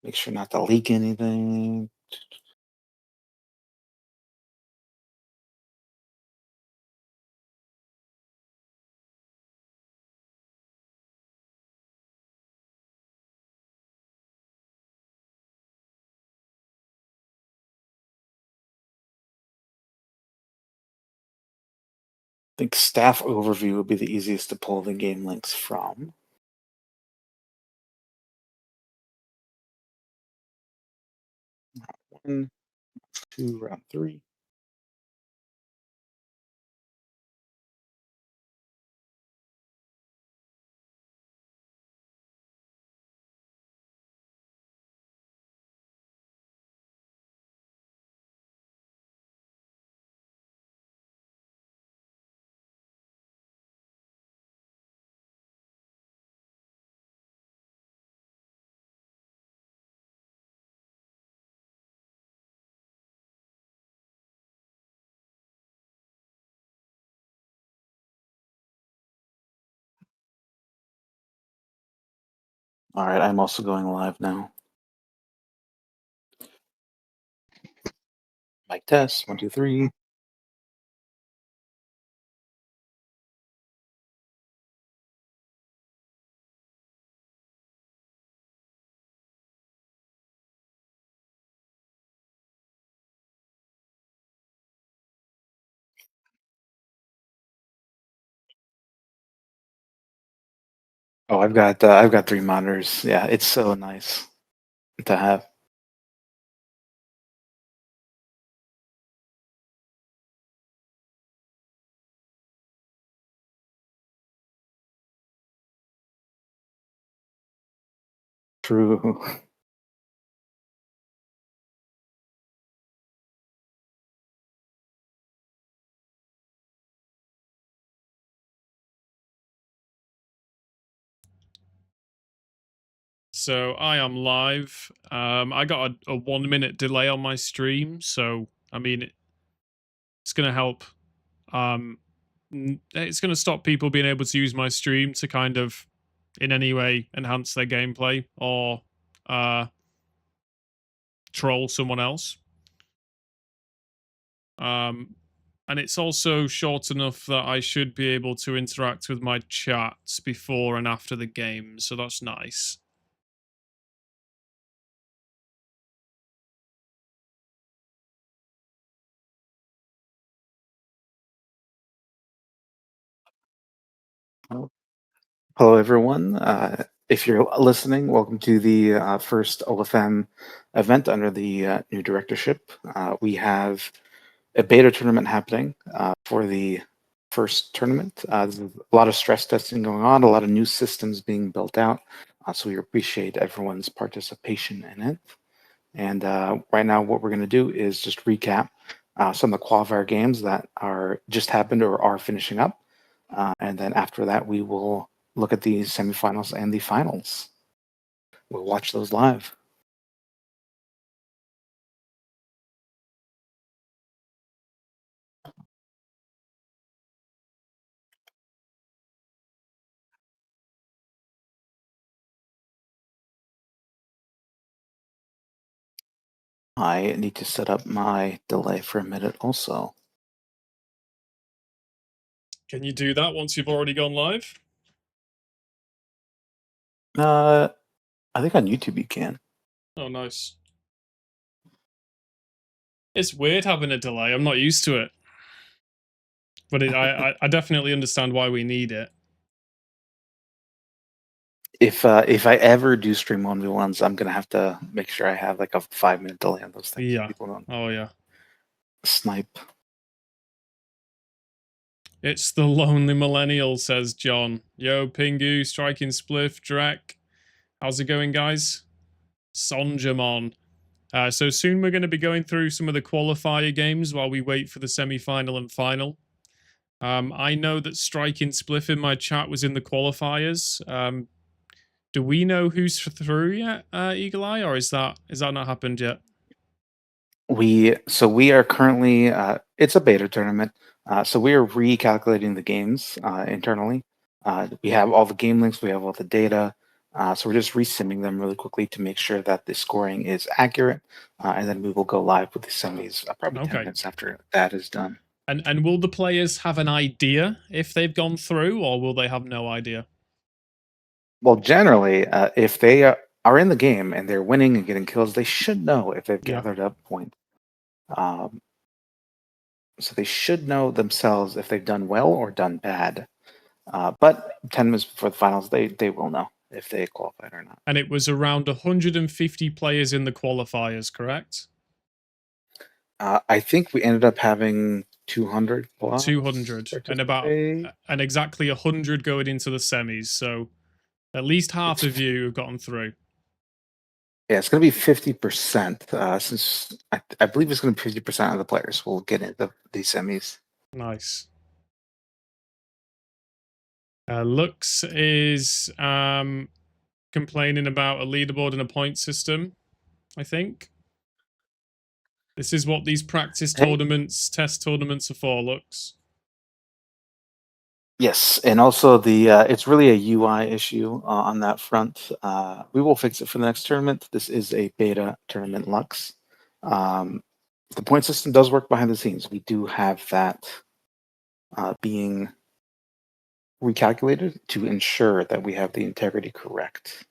Make sure not to leak anything. I think staff overview would be the easiest to pull the game links from. One, two, round three. All right, I'm also going live now. Mic test, one, two, three. Oh, I've got three monitors. Yeah, it's so nice to have. True. So I am live. I got a 1 minute delay on my stream, so I mean it's gonna help. It's gonna stop people being able to use my stream to kind of, in any way, enhance their gameplay or troll someone else. And it's also short enough that I should be able to interact with my chats before and after the game, so that's nice. Hello, everyone. If you're listening, welcome to the first OFM event under the new directorship. We have a beta tournament happening for the first tournament. There's a lot of stress testing going on, a lot of new systems being built out. So we appreciate everyone's participation in it. And right now, what we're going to do is just recap some of the qualifier games that are just happened or are finishing up. And then after that, we will look at the semifinals and the finals. We'll watch those live. I need to set up my delay for a minute also. Can you do that once you've already gone live? I think on YouTube you can. Oh, nice. It's weird having a delay. I'm not used to it, but I definitely understand why we need it. If I ever do stream 1v1s, I'm gonna have to make sure I have like a 5-minute delay on those things. So Yeah. people don't Oh yeah. snipe. It's the lonely millennial, says John. Yo, Pingu, Striking Spliff, Drek. How's it going, guys? Sonjamon. So soon we're going to be going through some of the qualifier games while we wait for the semi-final and final. I know that Striking Spliff in my chat was in the qualifiers. Do we know who's through yet, Eagle Eye, or is that not happened yet? We are currently it's a beta tournament, so we are recalculating the games internally. We have all the game links, we have all the data. So we're just resimming them really quickly to make sure that the scoring is accurate, and then we will go live with the semis probably 10 Okay. minutes after that is done. And will the players have an idea if they've gone through, or will they have no idea? Well, generally, if they are in the game and they're winning and getting kills, they should know if they've Yeah. gathered up points. Um, so they should know themselves if they've done well or done bad. But 10 minutes before the finals, they will know if they qualified or not. And it was around 150 players in the qualifiers, correct? I think we ended up having 200 plus 200 participate. and exactly 100 going into the semis. So at least half of you have gotten through. Yeah, it's going to be 50%, since I believe it's going to be 50% of the players will get into the semis. Nice. Lux is complaining about a leaderboard and a point system, I think. This is what these practice Hey. tournaments, test tournaments are for, Lux. Yes, and also the it's really a UI issue on that front. We will fix it for the next tournament. This is a beta tournament, Lux. The point system does work behind the scenes. We do have that being recalculated to ensure that we have the integrity correct.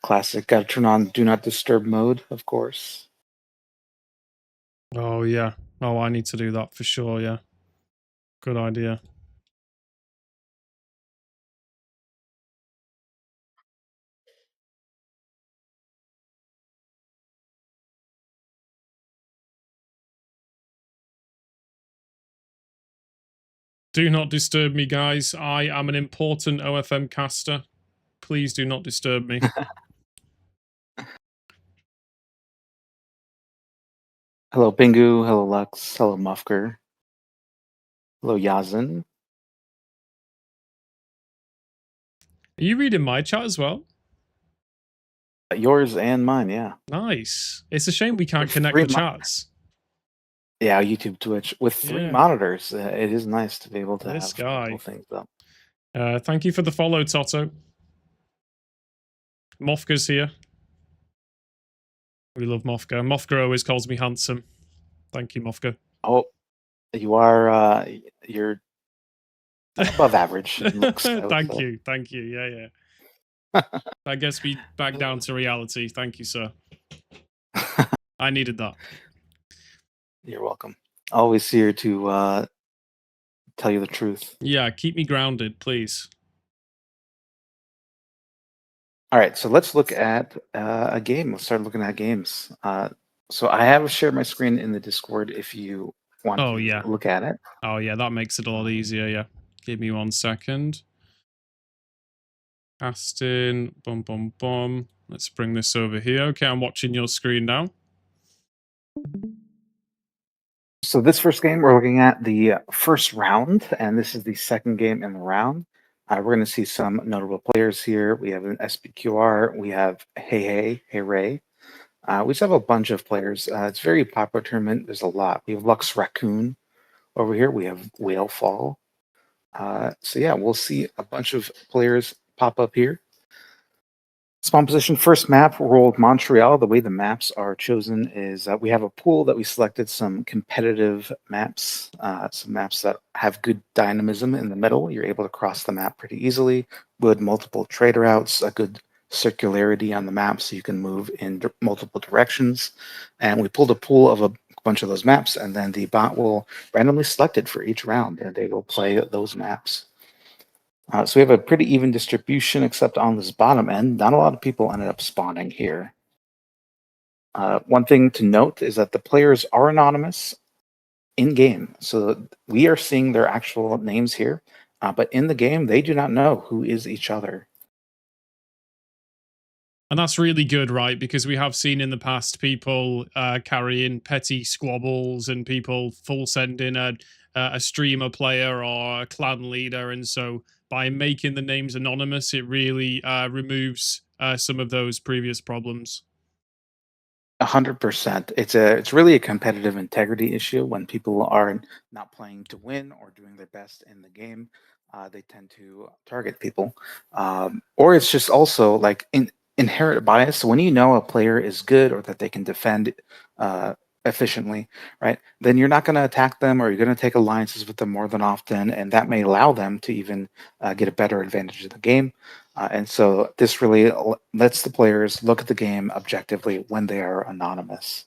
Classic. Got to turn on Do Not Disturb mode, of course. Oh, yeah. Oh, I need to do that for sure, yeah. Good idea. Do not disturb me, guys. I am an important OFM caster. Please do not disturb me. Hello, Bingu. Hello, Lux. Hello, Mufker. Hello, Yazin. Are you reading my chat as well? Yours and mine, yeah. Nice. It's a shame we can't With connect three the chats. Yeah, YouTube, Twitch. With 3 Yeah. monitors, it is nice to be able to This have multiple guy. things up. Thank you for the follow, Toto. Mofka's here. We love Mofka. Mofka always calls me handsome. Thank you, Mofka. Oh, you are you're above average in looks, I would Thank say. you. Thank you. Yeah, yeah. That gets me back down to reality. Thank you, sir. I needed that. You're welcome. Always here to tell you the truth. Yeah, keep me grounded, please. All right, so let's look at a game. Let's start looking at games. So I have shared my screen in the Discord if you want Oh, to yeah. look at it. Oh, yeah, that makes it a lot easier, yeah. Give me 1 second. Aston, bum, bum, bum. Let's bring this over here. Okay, I'm watching your screen now. So this first game, we're looking at the first round, and this is the second game in the round. We're going to see some notable players here. We have an SPQR. We have Hey Ray. We just have a bunch of players. It's a very popular tournament. There's a lot. We have Lux Raccoon over here. We have Whale Fall. So yeah, we'll see a bunch of players pop up here. Spawn position first map, World Montreal. The way the maps are chosen is we have a pool that we selected some competitive maps, some maps that have good dynamism in the middle. You're able to cross the map pretty easily with multiple trade routes, a good circularity on the map so you can move in multiple directions. And we pulled a pool of a bunch of those maps, and then the bot will randomly select it for each round, and they will play those maps. So we have a pretty even distribution, except on this bottom end, not a lot of people ended up spawning here. One thing to note is that the players are anonymous in game, so we are seeing their actual names here, but in the game, they do not know who is each other. And that's really good, right? Because we have seen in the past people carrying petty squabbles and people full sending a streamer player or a clan leader. And so by making the names anonymous, it really removes some of those previous problems. 100%. It's really a competitive integrity issue when people are not playing to win or doing their best in the game. They tend to target people, or it's just also like inherent bias. When you know a player is good or that they can defend uh, efficiently, right? Then you're not going to attack them, or you're going to take alliances with them more than often, and that may allow them to even get a better advantage of the game. And so this really lets the players look at the game objectively when they are anonymous.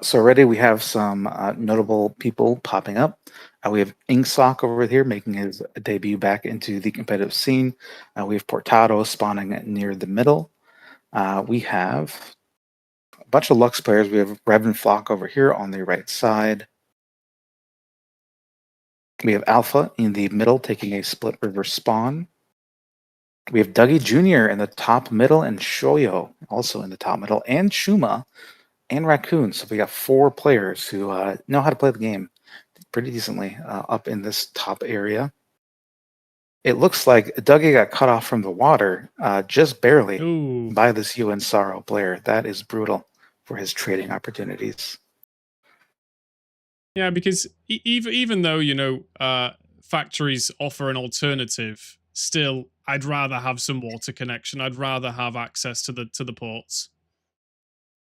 So already we have some notable people popping up. We have Ingsoc over here making his debut back into the competitive scene. We have Portado spawning near the middle. We have a bunch of Lux players. We have Revan Flock over here on the right side. We have Alpha in the middle taking a split river spawn. We have Dougie Jr. in the top middle and Shoyo also in the top middle, and Shuma and Raccoon. So we got four players who know how to play the game pretty decently up in this top area. It looks like Dougie got cut off from the water just barely Ooh. by this UN Sorrow player. That is brutal for his trading opportunities. Yeah, because even though factories offer an alternative, still I'd rather have some water connection. I'd rather have access to the ports.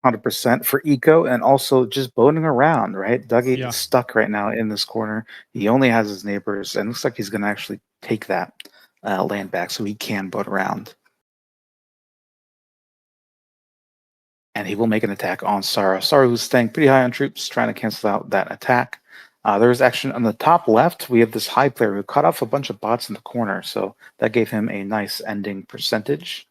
100% for eco and also just boating around, right? Dougie Yeah, is stuck right now in this corner. He only has his neighbors, and looks like he's going to actually take that land back so he can boat around. And he will make an attack on Sara. Sara, who's staying pretty high on troops, trying to cancel out that attack. There's action on the top left. We have this high player who cut off a bunch of bots in the corner, so that gave him a nice ending percentage.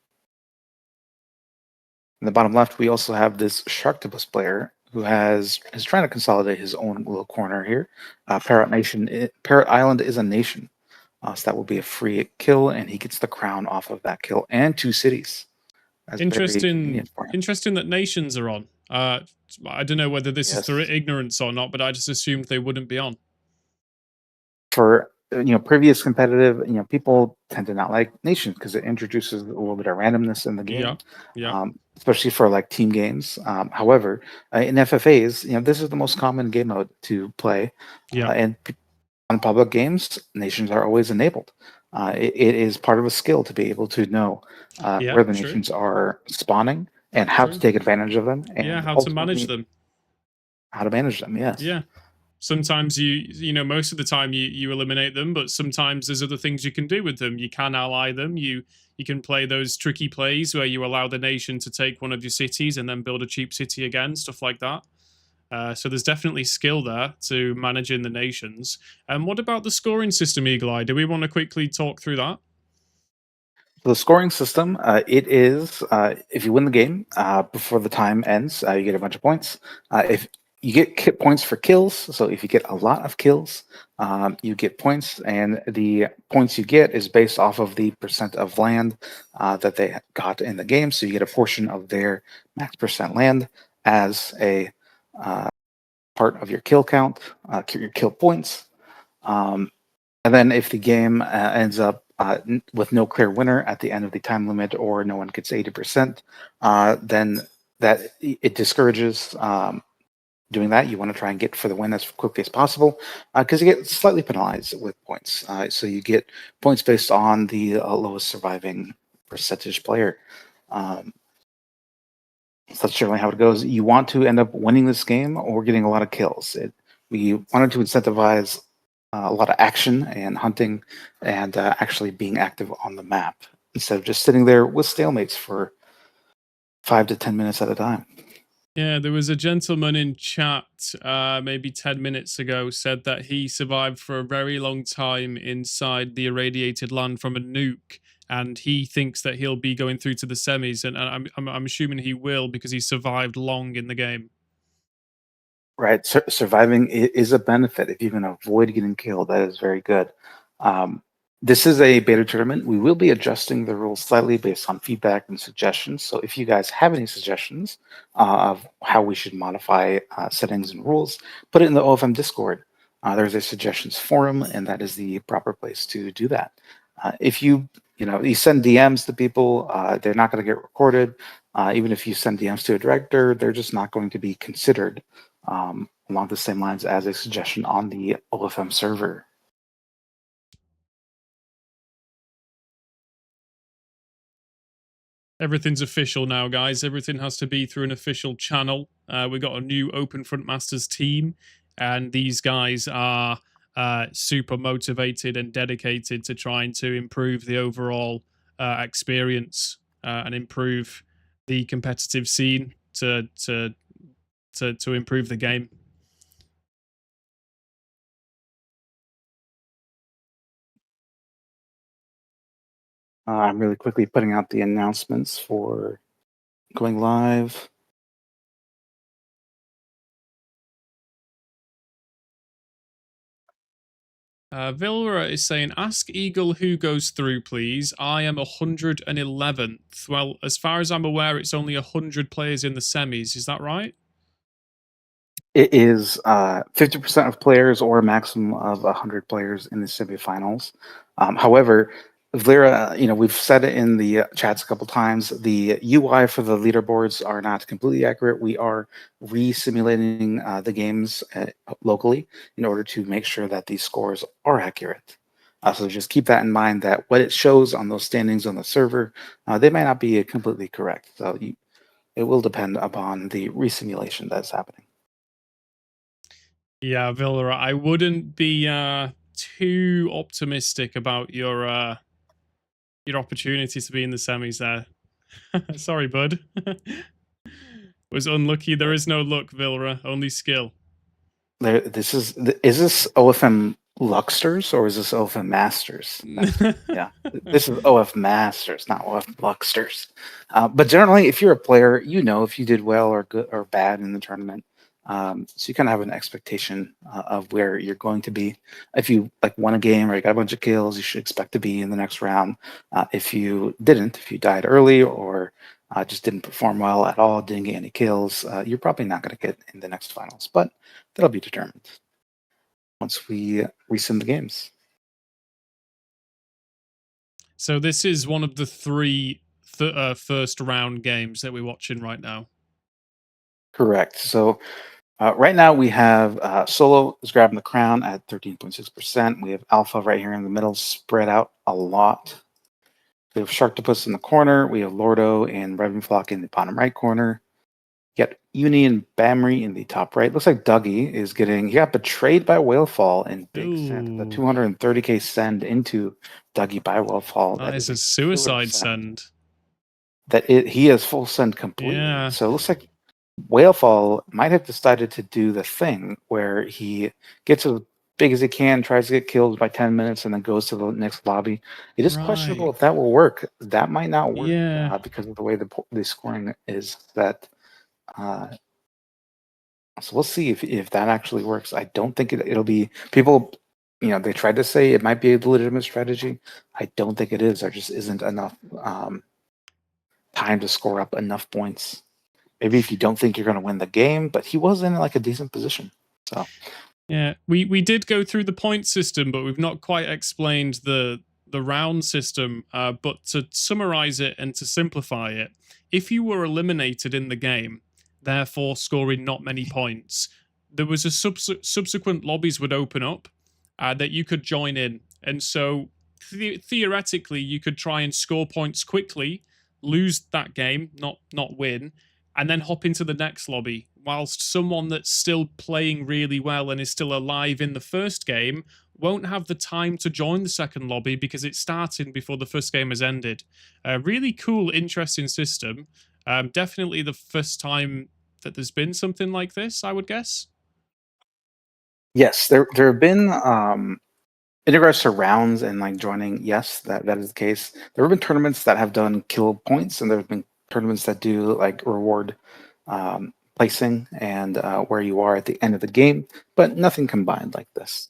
In the bottom left, we also have this Sharktopus player who is trying to consolidate his own little corner here. Parrot Island is a nation, so that will be a free kill, and he gets the crown off of that kill and two cities. That's very interesting. convenient for him. Interesting that nations are on. I don't know whether this is through Yes. ignorance or not, but I just assumed they wouldn't be on. For previous competitive, people tend to not like nations because it introduces a little bit of randomness in the Yeah, game, yeah, especially for like team games. However, in FFAs, this is the most common game mode to play, yeah, and on public games, nations are always enabled. It is part of a skill to be able to know yeah. where the True, nations are spawning and how to true. take advantage of them, Yeah, and how to manage ultimately them. how to manage them. Yes. Yeah. Sometimes most of the time you eliminate them, but sometimes there's other things you can do with them. You can ally them. You can play those tricky plays where you allow the nation to take one of your cities and then build a cheap city again, stuff like that. So there's definitely skill there to managing the nations. And what about the scoring system, Eagle Eye? Do we want to quickly talk through that? So the scoring system, it is if you win the game before the time ends, you get a bunch of points. If you get points for kills, so if you get a lot of kills, you get points, and the points you get is based off of the percent of land that they got in the game. So you get a portion of their max percent land as a part of your kill count, your kill points. Um, and then if the game ends up with no clear winner at the end of the time limit, or no one gets 80%, then that it discourages doing that. You want to try and get for the win as quickly as possible because you get slightly penalized with points. So you get points based on the lowest surviving percentage player. Um, so that's generally how it goes. You want to end up winning this game or getting a lot of kills. We wanted to incentivize a lot of action and hunting and actually being active on the map instead of just sitting there with stalemates for 5 to 10 minutes at a time. Yeah, there was a gentleman in chat maybe 10 minutes ago said that he survived for a very long time inside the irradiated land from a nuke. And he thinks that he'll be going through to the semis, and I'm assuming he will because he survived long in the game. Right, surviving is a benefit. If you can avoid getting killed, that is very good. Um, this is a beta tournament. We will be adjusting the rules slightly based on feedback and suggestions. So if you guys have any suggestions of how we should modify settings and rules, put it in the OFM Discord. There's a suggestions forum, and that is the proper place to do that. If you You send DMs to people, they're not going to get recorded. Even if you send DMs to a director, they're just not going to be considered along the same lines as a suggestion on the OFM server. Everything's official now, guys. Everything has to be through an official channel. We've got a new Open Front Masters team, and these guys are super motivated and dedicated to trying to improve the overall experience and improve the competitive scene to improve the game. I'm really quickly putting out the announcements for going live. Vilra is saying, ask Eagle who goes through, please. I am 111th. Well, as far as I'm aware, it's only 100 players in the semis. Is that right? It is 50% of players or a maximum of 100 players in the semifinals. However, Vera, we've said it in the chats a couple times. The UI for the leaderboards are not completely accurate. We are re-simulating the games locally in order to make sure that these scores are accurate. So just keep that in mind that what it shows on those standings on the server, they might not be completely correct. So it will depend upon the re-simulation that's happening. Yeah, Vilra, I wouldn't be too optimistic about your opportunity to be in the semis there. Sorry, bud. Was unlucky. There is no luck, Vilra, only skill. Is this OFM Luxters or is this OFM Masters? Yeah, this is OF Masters, not OF Luxters. But generally, if you're a player, if you did well or good or bad in the tournament. So you kind of have an expectation of where you're going to be. If you won a game or you got a bunch of kills, you should expect to be in the next round. If you didn't, if you died early or just didn't perform well at all, didn't get any kills, you're probably not going to get in the next finals. But that'll be determined once we resim the games. So this is one of the three first round games that we're watching right now. Correct. So right now we have Solo is grabbing the crown at 13.6%. We have Alpha right here in the middle, spread out a lot. We have Sharktopus in the corner. We have Lordo and Ravenflock in the bottom right corner. Yet Uni and Bamri in the top right. Looks like Dougie is he got betrayed by Whalefall and big send. The 230k send into Dougie by Whalefall. That is a killer suicide send. He has full send completely. Yeah. So it looks like Whalefall might have decided to do the thing where he gets as big as he can, tries to get killed by 10 minutes, and then goes to the next lobby. It is questionable if that will work. That might not work because of the way the scoring is set. So we'll see if that actually works. I don't think it'll be people. They tried to say it might be a legitimate strategy. I don't think it is. There just isn't enough time to score up enough points. Maybe if you don't think you're going to win the game, but he was in a decent position. So yeah, we did go through the point system, but we've not quite explained the round system. But to summarize it and to simplify it, if you were eliminated in the game, therefore scoring not many points, there was a subsequent lobbies would open up that you could join in, and so theoretically you could try and score points quickly, lose that game, not win, and then hop into the next lobby, whilst someone that's still playing really well and is still alive in the first game won't have the time to join the second lobby because it's starting before the first game has ended. A really cool, interesting system. Definitely the first time that there's been something like this, I would guess. Yes, there have been in regards to rounds and joining. Yes, that is the case. There have been tournaments that have done kill points, and there have been tournaments that do reward placing and where you are at the end of the game, but nothing combined like this.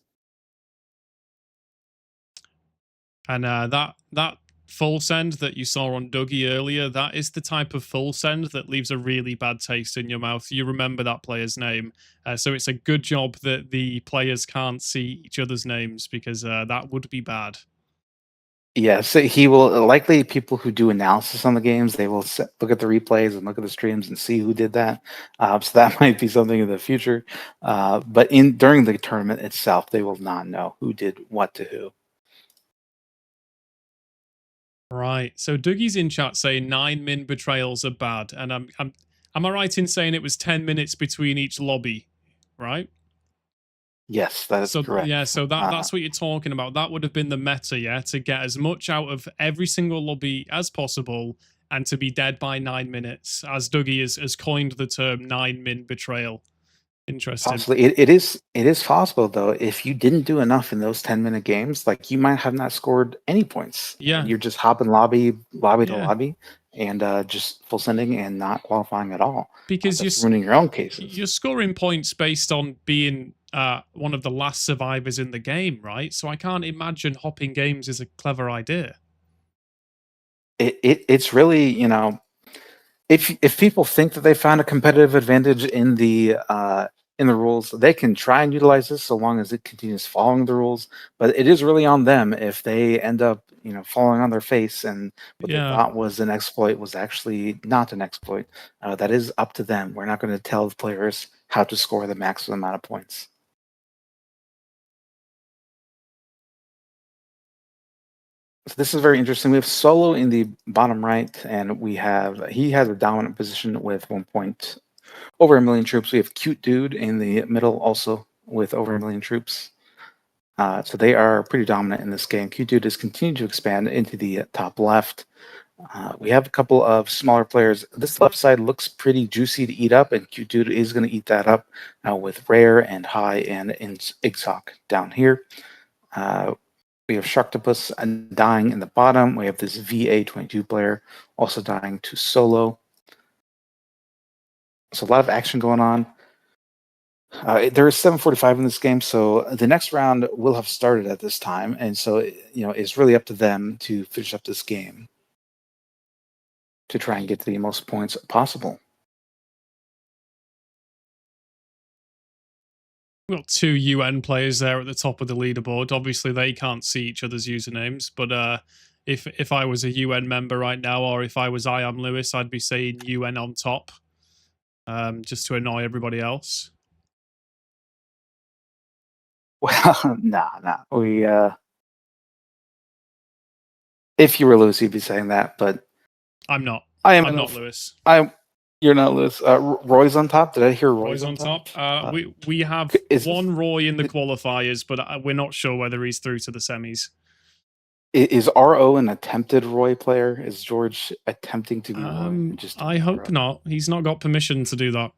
And that full send that you saw on Dougie earlier, that is the type of full send that leaves a really bad taste in your mouth. You remember that player's name. So it's a good job that the players can't see each other's names because that would be bad. Yes, he will likely people who do analysis on the games, they will look at the replays and look at the streams and see who did that. So that might be something in the future. But in during the tournament itself, they will not know who did what to who. Right. So Dougie's in chat saying 9 min betrayals are bad, and am I right in saying it was 10 minutes between each lobby, right? Yes, that is So yeah, correct. so that's what you're talking about. That would have been the meta, yeah, to get as much out of every single lobby as possible and to be dead by 9 minutes, as Dougie has coined the term 9 min betrayal. Interesting. Possibly, it is possible though. If you didn't do enough in those 10-minute games, like you might have not scored any points, and Yeah. you're just hopping lobby to Yeah. lobby, and just full sending and not qualifying at all. Because That's ruining your own cases. you're scoring points based on being one of the last survivors in the game, right? So I can't imagine hopping games is a clever idea. It's really, if people think that they found a competitive advantage in the rules, they can try and utilize this so long as it continues following the rules. But it is really on them if they end up, falling on their face and what they Yeah. thought was an exploit was actually not an exploit. That is up to them. We're not going to tell the players how to score the maximum amount of points. So this is very interesting. We have Solo in the bottom right, and he has a dominant position with 1 point over 1 million troops. We have Cute Dude in the middle, also with over 1 million troops. So they are pretty dominant in this game. Cute Dude has continued to expand into the top left. We have a couple of smaller players. This left side looks pretty juicy to eat up, and Cute Dude is going to eat that up with Rare and High and Igsock down here. We have Sharktopus dying in the bottom. We have this VA22 player also dying to Solo. So a lot of action going on. There is 7:45 in this game, so the next round will have started at this time, and so it's really up to them to finish up this game to try and get to the most points possible. We've got two UN players there at the top of the leaderboard. Obviously, they can't see each other's usernames, but if I was a UN member right now, or if I was I am Lewis, I'd be saying UN on top, just to annoy everybody else. Well, nah. If you were Lewis, you'd be saying that, but I'm not. I'm not Lewis. You're not Lewis. Roy's on top. Did I hear Roy's on top? We have one Roy in the qualifiers, but we're not sure whether he's through to the semis. Is RO an attempted Roy player? Is George attempting to be Roy? I hope not. He's not got permission to do that.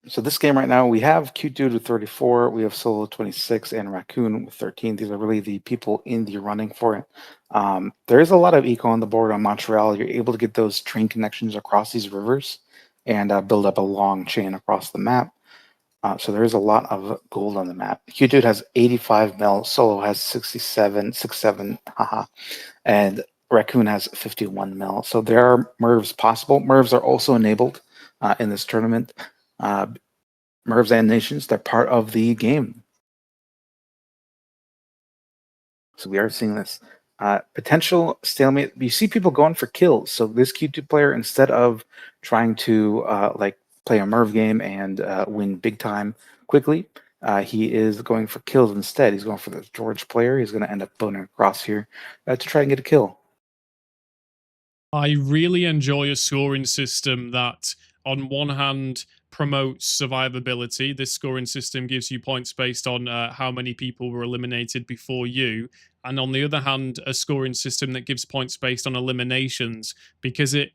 So this game right now, we have Cute Dude with 34, we have Solo 26, and Raccoon with 13. These are really the people in the running for it. There is a lot of eco on the board on Montreal. You're able to get those train connections across these rivers and build up a long chain across the map. So there is a lot of gold on the map. Cute Dude has 85 mil, Solo has 67, haha, and Raccoon has 51 mil. So there are Mervs possible. Mervs are also enabled in this tournament. Mervs and nations, they're part of the game. So we are seeing this potential stalemate. You see people going for kills. So this Q2 player, instead of trying to play a Merv game and win big time quickly, he is going for kills instead. He's going for the George player. He's going to end up boning across here to try and get a kill. I really enjoy a scoring system that, on one hand, promotes survivability. This scoring system gives you points based on how many people were eliminated before you. And on the other hand, a scoring system that gives points based on eliminations, because it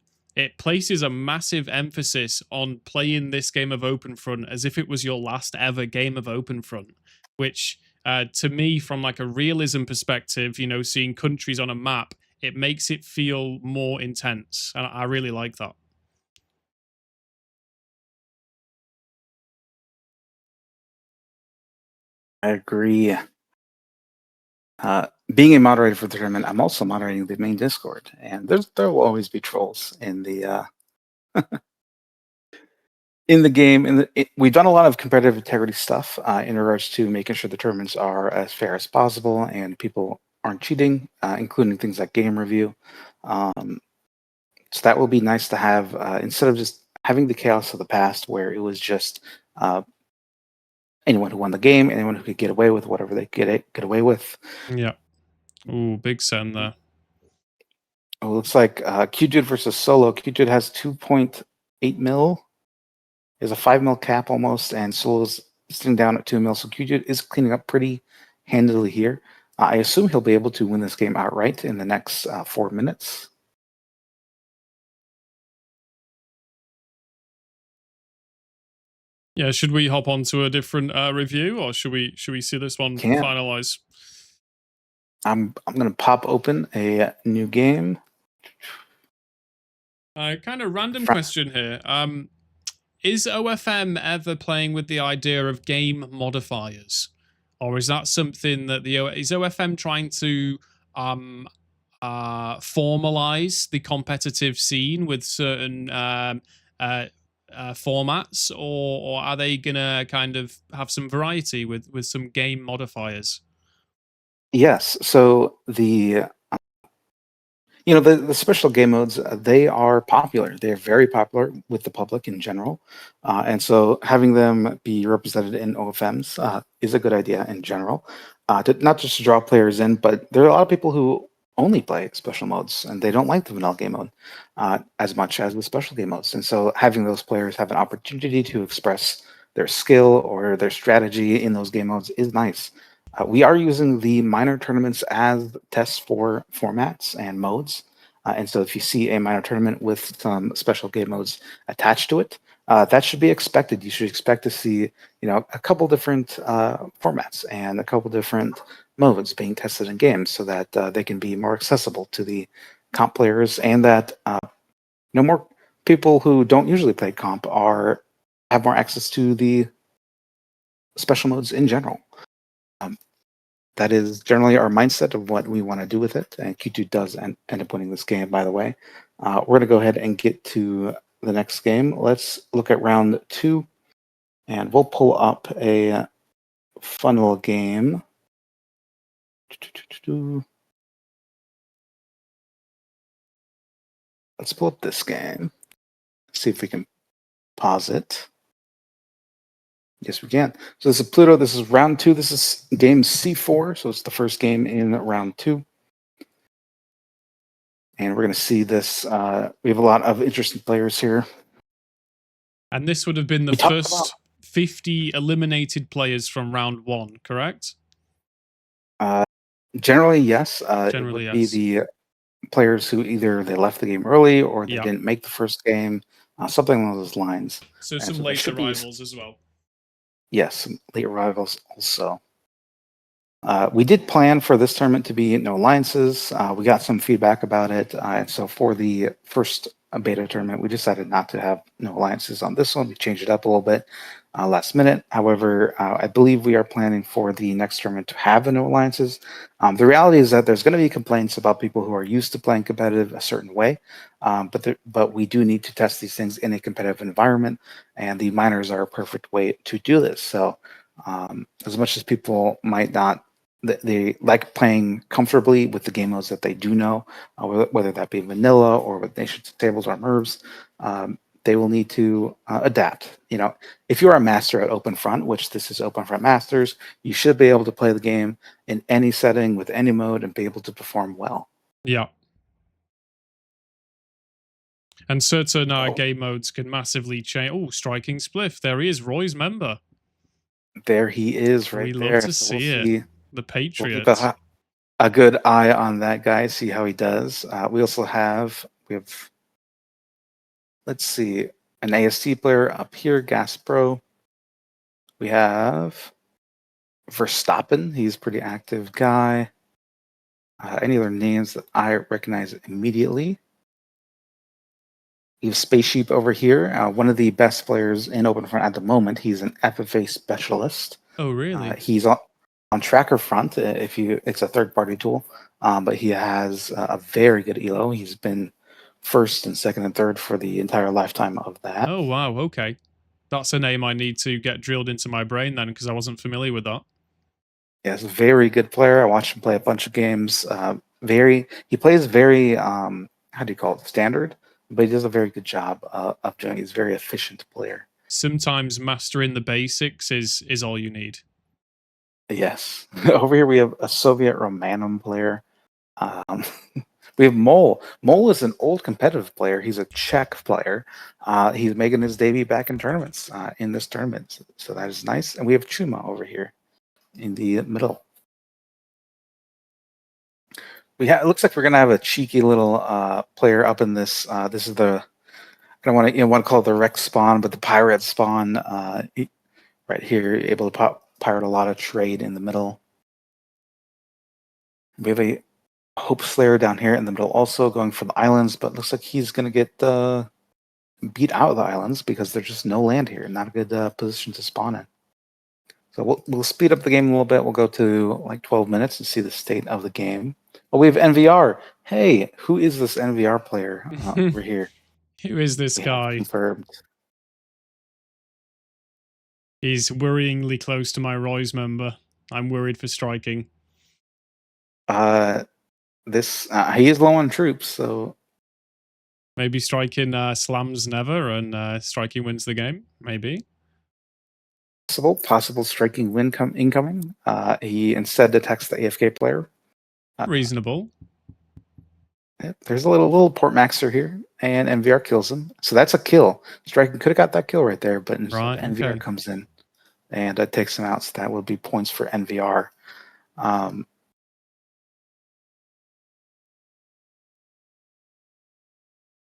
places a massive emphasis on playing this game of Openfront as if it was your last ever game of Openfront, which to me, from like a realism perspective, seeing countries on a map, it makes it feel more intense, and I really like that. I agree. Being a moderator for the tournament, I'm also moderating the main Discord, and there will always be trolls in the in the game, we've done a lot of competitive integrity stuff in regards to making sure the tournaments are as fair as possible and people aren't cheating, including things like game review. Um, so that will be nice to have instead of just having the chaos of the past where it was just uh, anyone who won the game, anyone who could get away with whatever they get away with. Yeah. Ooh, big send there. It looks like QJude versus Solo. QJude has 2.8 mil. There's a 5 mil cap almost, and Solo's sitting down at 2 mil. So QJude is cleaning up pretty handily here. I assume he'll be able to win this game outright in the next 4 minutes. Yeah, should we hop on to a different review, or should we see this one finalize? I'm gonna pop open a new game. Kind of random question here. Is OFM ever playing with the idea of game modifiers, or is that something that is OFM trying to formalize the competitive scene with certain formats, or are they gonna kind of have some variety with some game modifiers? Yes. So the special game modes, they are popular. They're very popular with the public in general, and so having them be represented in OFMs is a good idea in general. Not just to draw players in, but there are a lot of people who only play special modes and they don't like the vanilla game mode as much as the special game modes. And so having those players have an opportunity to express their skill or their strategy in those game modes is nice. We are using the minor tournaments as tests for formats and modes. And so if you see a minor tournament with some special game modes attached to it, that should be expected. You should expect to see, a couple different formats and a couple different modes being tested in games so that they can be more accessible to the comp players and that more people who don't usually play comp have more access to the special modes in general. That is generally our mindset of what we want to do with it. And Q2 does end up winning this game, by the way. We're going to go ahead and get to the next game. Let's look at round 2, and we'll pull up a fun little game. Let's pull up this game. See if we can pause it. Yes, we can. So this is Pluto. This is round 2. This is game C4. So it's the first game in round 2. And we're going to see this. We have a lot of interesting players here. And this would have been the first 50 eliminated players from round 1, correct? Generally, yes. Generally, it would be the players who either they left the game early or they didn't make the first game, something along those lines. So some late arrivals as well. Yes, some late arrivals also. We did plan for this tournament to be no alliances. We got some feedback about it. And so for the first beta tournament, we decided not to have no alliances on this one. We changed it up a little bit last minute. However, I believe we are planning for the next tournament to have the no alliances. The reality is that there's going to be complaints about people who are used to playing competitive a certain way, but we do need to test these things in a competitive environment, and the minors are a perfect way to do this. So as much as people might not they like playing comfortably with the game modes that they do know, whether that be vanilla or with nations, tables, or MERVs, they will need to adapt. If you're a master at Open Front, which this is Open Front Masters, you should be able to play the game in any setting with any mode and be able to perform well. Yeah. And certain game modes can massively change. Oh, Striking Spliff. There he is, Roy's member. There he is, right there. We love to see it. The Patriot. We'll keep a good eye on that guy, see how he does. We have, let's see, an AST player up here, Gas Pro. We have Verstappen. He's a pretty active guy. Any other names that I recognize immediately? You have Space Sheep over here, one of the best players in Open Front at the moment. He's an FFA specialist. Oh, really? He's on Tracker Front. It's a third-party tool, but he has a very good elo. He's been first and second and third for the entire lifetime of that. Oh wow! Okay. That's a name I need to get drilled into my brain then, because I wasn't familiar with that. Yes, very good player. I watched him play a bunch of games. He plays very how do you call it, standard, but he does a very good job of doing. He's a very efficient player. Sometimes mastering the basics is all you need. Yes. Over here we have a Soviet Romanum player. Um, we have Mole. Mole is an old competitive player. He's a Czech player. He's making his debut back in tournaments in this tournament, so that is nice. And we have Chuma over here in the middle. It looks like we're gonna have a cheeky little player up in this. This is the I don't want to call it the Rex spawn, but the pirate spawn right here, able to pirate a lot of trade in the middle. We have a Hope Slayer down here in the middle, also going for the islands, but looks like he's gonna get beat out of the islands because there's just no land here. Not a good position to spawn in. So we'll speed up the game a little bit. We'll go to like 12 minutes and see the state of the game. Oh, we have NVR. Hey, who is this NVR player over here? Who is this guy? Confirmed. He's worryingly close to my Roy's member. I'm worried for striking. He is low on troops, so maybe striking slams never and striking wins the game. Maybe possible striking win incoming. He instead detects the AFK player. Reasonable. There's a little Port Maxer here, and NVR kills him. So that's a kill. Striking could have got that kill right there, but instead NVR comes in and takes him out. So that will be points for NVR.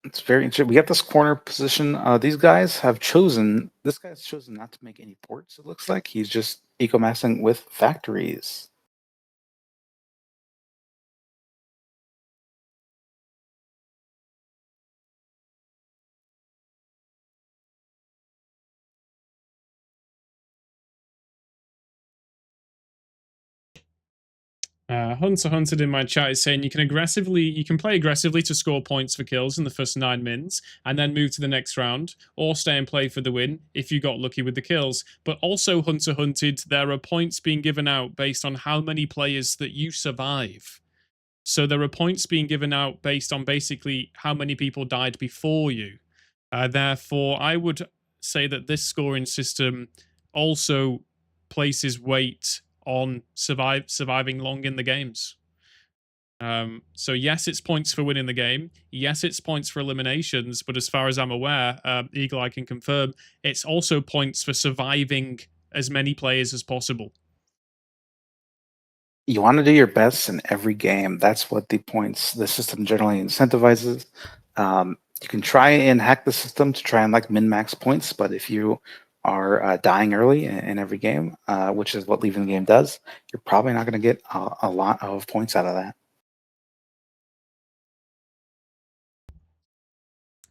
It's very interesting. We got this corner position. This guy's chosen not to make any ports, it looks like. He's just eco-massing with factories. Hunted in my chat is saying you can play aggressively to score points for kills in the first 9 mins and then move to the next round, or stay and play for the win if you got lucky with the kills. But also Hunted, there are points being given out based on how many players that you survive. So there are points being given out based on basically how many people died before you. Therefore, I would say that this scoring system also places weight on surviving long in the games. So yes, it's points for winning the game. Yes, it's points for eliminations. But as far as I'm aware, Eagle Eye can confirm, it's also points for surviving as many players as possible. You want to do your best in every game. That's what the system generally incentivizes. You can try and hack the system to try and min-max points, but if you are dying early in every game, which is what leaving the game does, you're probably not going to get a lot of points out of that.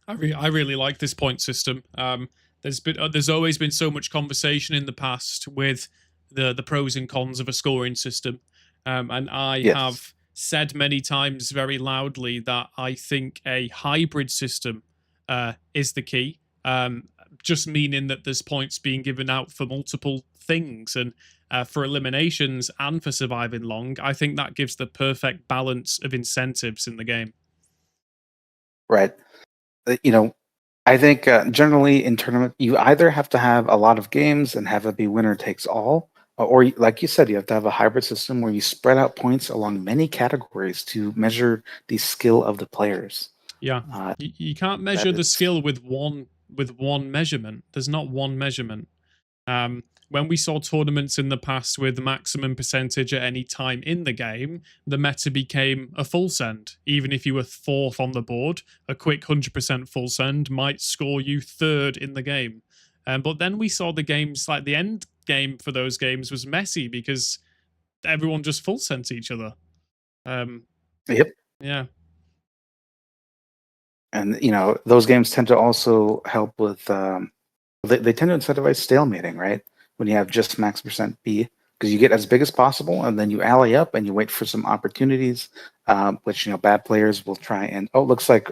I really like this point system. There's always been so much conversation in the past with the pros and cons of a scoring system, and I have said many times very loudly that I think a hybrid system is the key. Just meaning that there's points being given out for multiple things, and for eliminations and for surviving long. I think that gives the perfect balance of incentives in the game. Right. I think generally in tournament, you either have to have a lot of games and have it be winner takes all, or like you said, you have to have a hybrid system where you spread out points along many categories to measure the skill of the players. Yeah, you can't measure the skill with one measurement. There's not one measurement. When we saw tournaments in the past with maximum percentage at any time in the game, the meta became a full send. Even if you were 4th on the board, a quick 100% full send might score you 3rd in the game. But then we saw the games, like the end game for those games was messy because everyone just full sent each other. Yep. Yeah. And, those games tend to also help with, they tend to incentivize stalemating, right? When you have just max percent B, because you get as big as possible, and then you ally up and you wait for some opportunities, which bad players will try and. Oh, looks like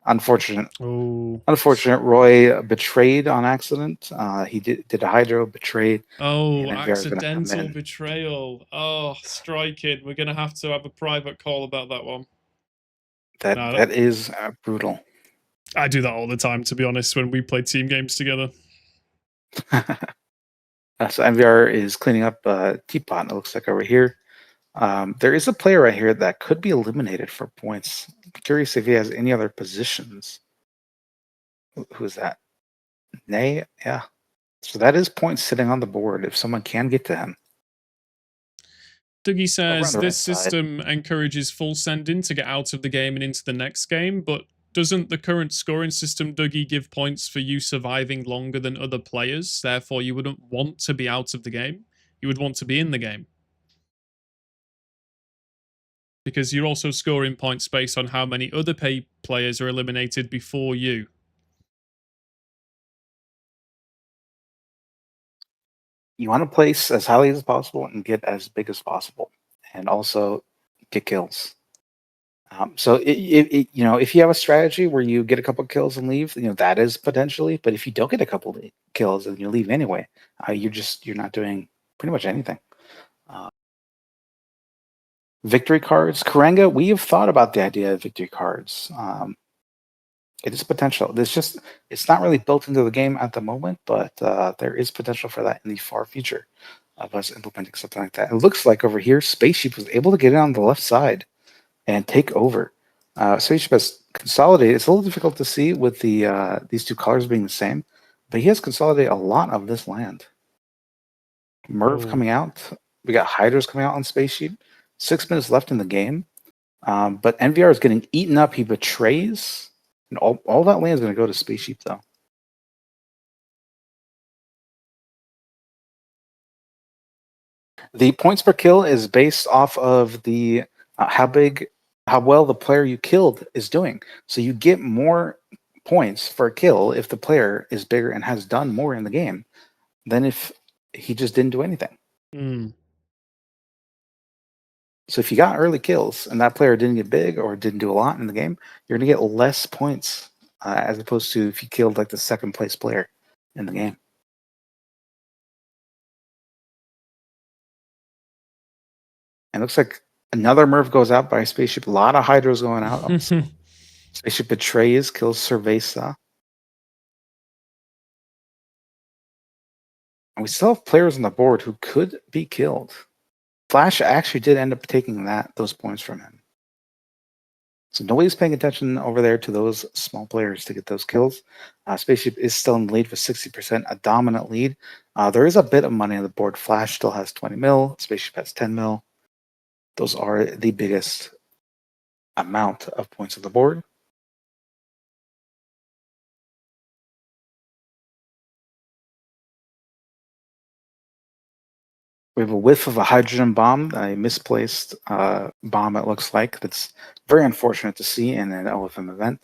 Unfortunate. Oh. Unfortunate. Roy betrayed on accident. He did a hydro, betrayed, and Oh, NVR is going to come accidental in. betrayal. Oh, striking. We're going to have a private call about that one. No, That is brutal. I do that all the time, to be honest, when we play team games together. So NVR is cleaning up Teapot, it looks like over here. There is a player right here that could be eliminated for points. I'm curious if he has any other positions. Who is that? Nay? Yeah. So that is points sitting on the board if someone can get to him. Dougie Over on says the right this side. system encourages full sending to get out of the game and into the next game, but doesn't the current scoring system, Dougie, give points for you surviving longer than other players? Therefore, you wouldn't want to be out of the game. You would want to be in the game. Because you're also scoring points based on how many other players are eliminated before you. You want to place as highly as possible and get as big as possible, and also get kills. So if you have a strategy where you get a couple kills and leave, that is potentially. But if you don't get a couple kills and you leave anyway, you're not doing pretty much anything. Victory cards, Karenga. We have thought about the idea of victory cards. It is potential. It's not really built into the game at the moment, but there is potential for that in the far future of us implementing something like that. It looks like over here, Spaceship was able to get in on the left side and take over. Spaceship has consolidated. It's a little difficult to see with these two colors being the same, but he has consolidated a lot of this land. Merv coming out. We got Hydras coming out on Spaceship. 6 minutes left in the game. But NVR is getting eaten up. He betrays. And all that land is going to go to Spaceship, though. The points per kill is based off of the how well the player you killed is doing. So you get more points for a kill if the player is bigger and has done more in the game than if he just didn't do anything. So if you got early kills and that player didn't get big or didn't do a lot in the game, you're going to get less points as opposed to if you killed like the second place player in the game. And it looks like another Merv goes out by Spaceship. A lot of Hydros going out. Spaceship betrays, kills Cerveza. And we still have players on the board who could be killed. Flash actually did end up taking those points from him. So nobody's paying attention over there to those small players to get those kills. Spaceship is still in the lead with 60%, a dominant lead. There is a bit of money on the board. Flash still has 20 mil. Spaceship has 10 mil. Those are the biggest amount of points on the board. We have a whiff of a hydrogen bomb, a misplaced bomb, it looks like. That's very unfortunate to see in an OFM event.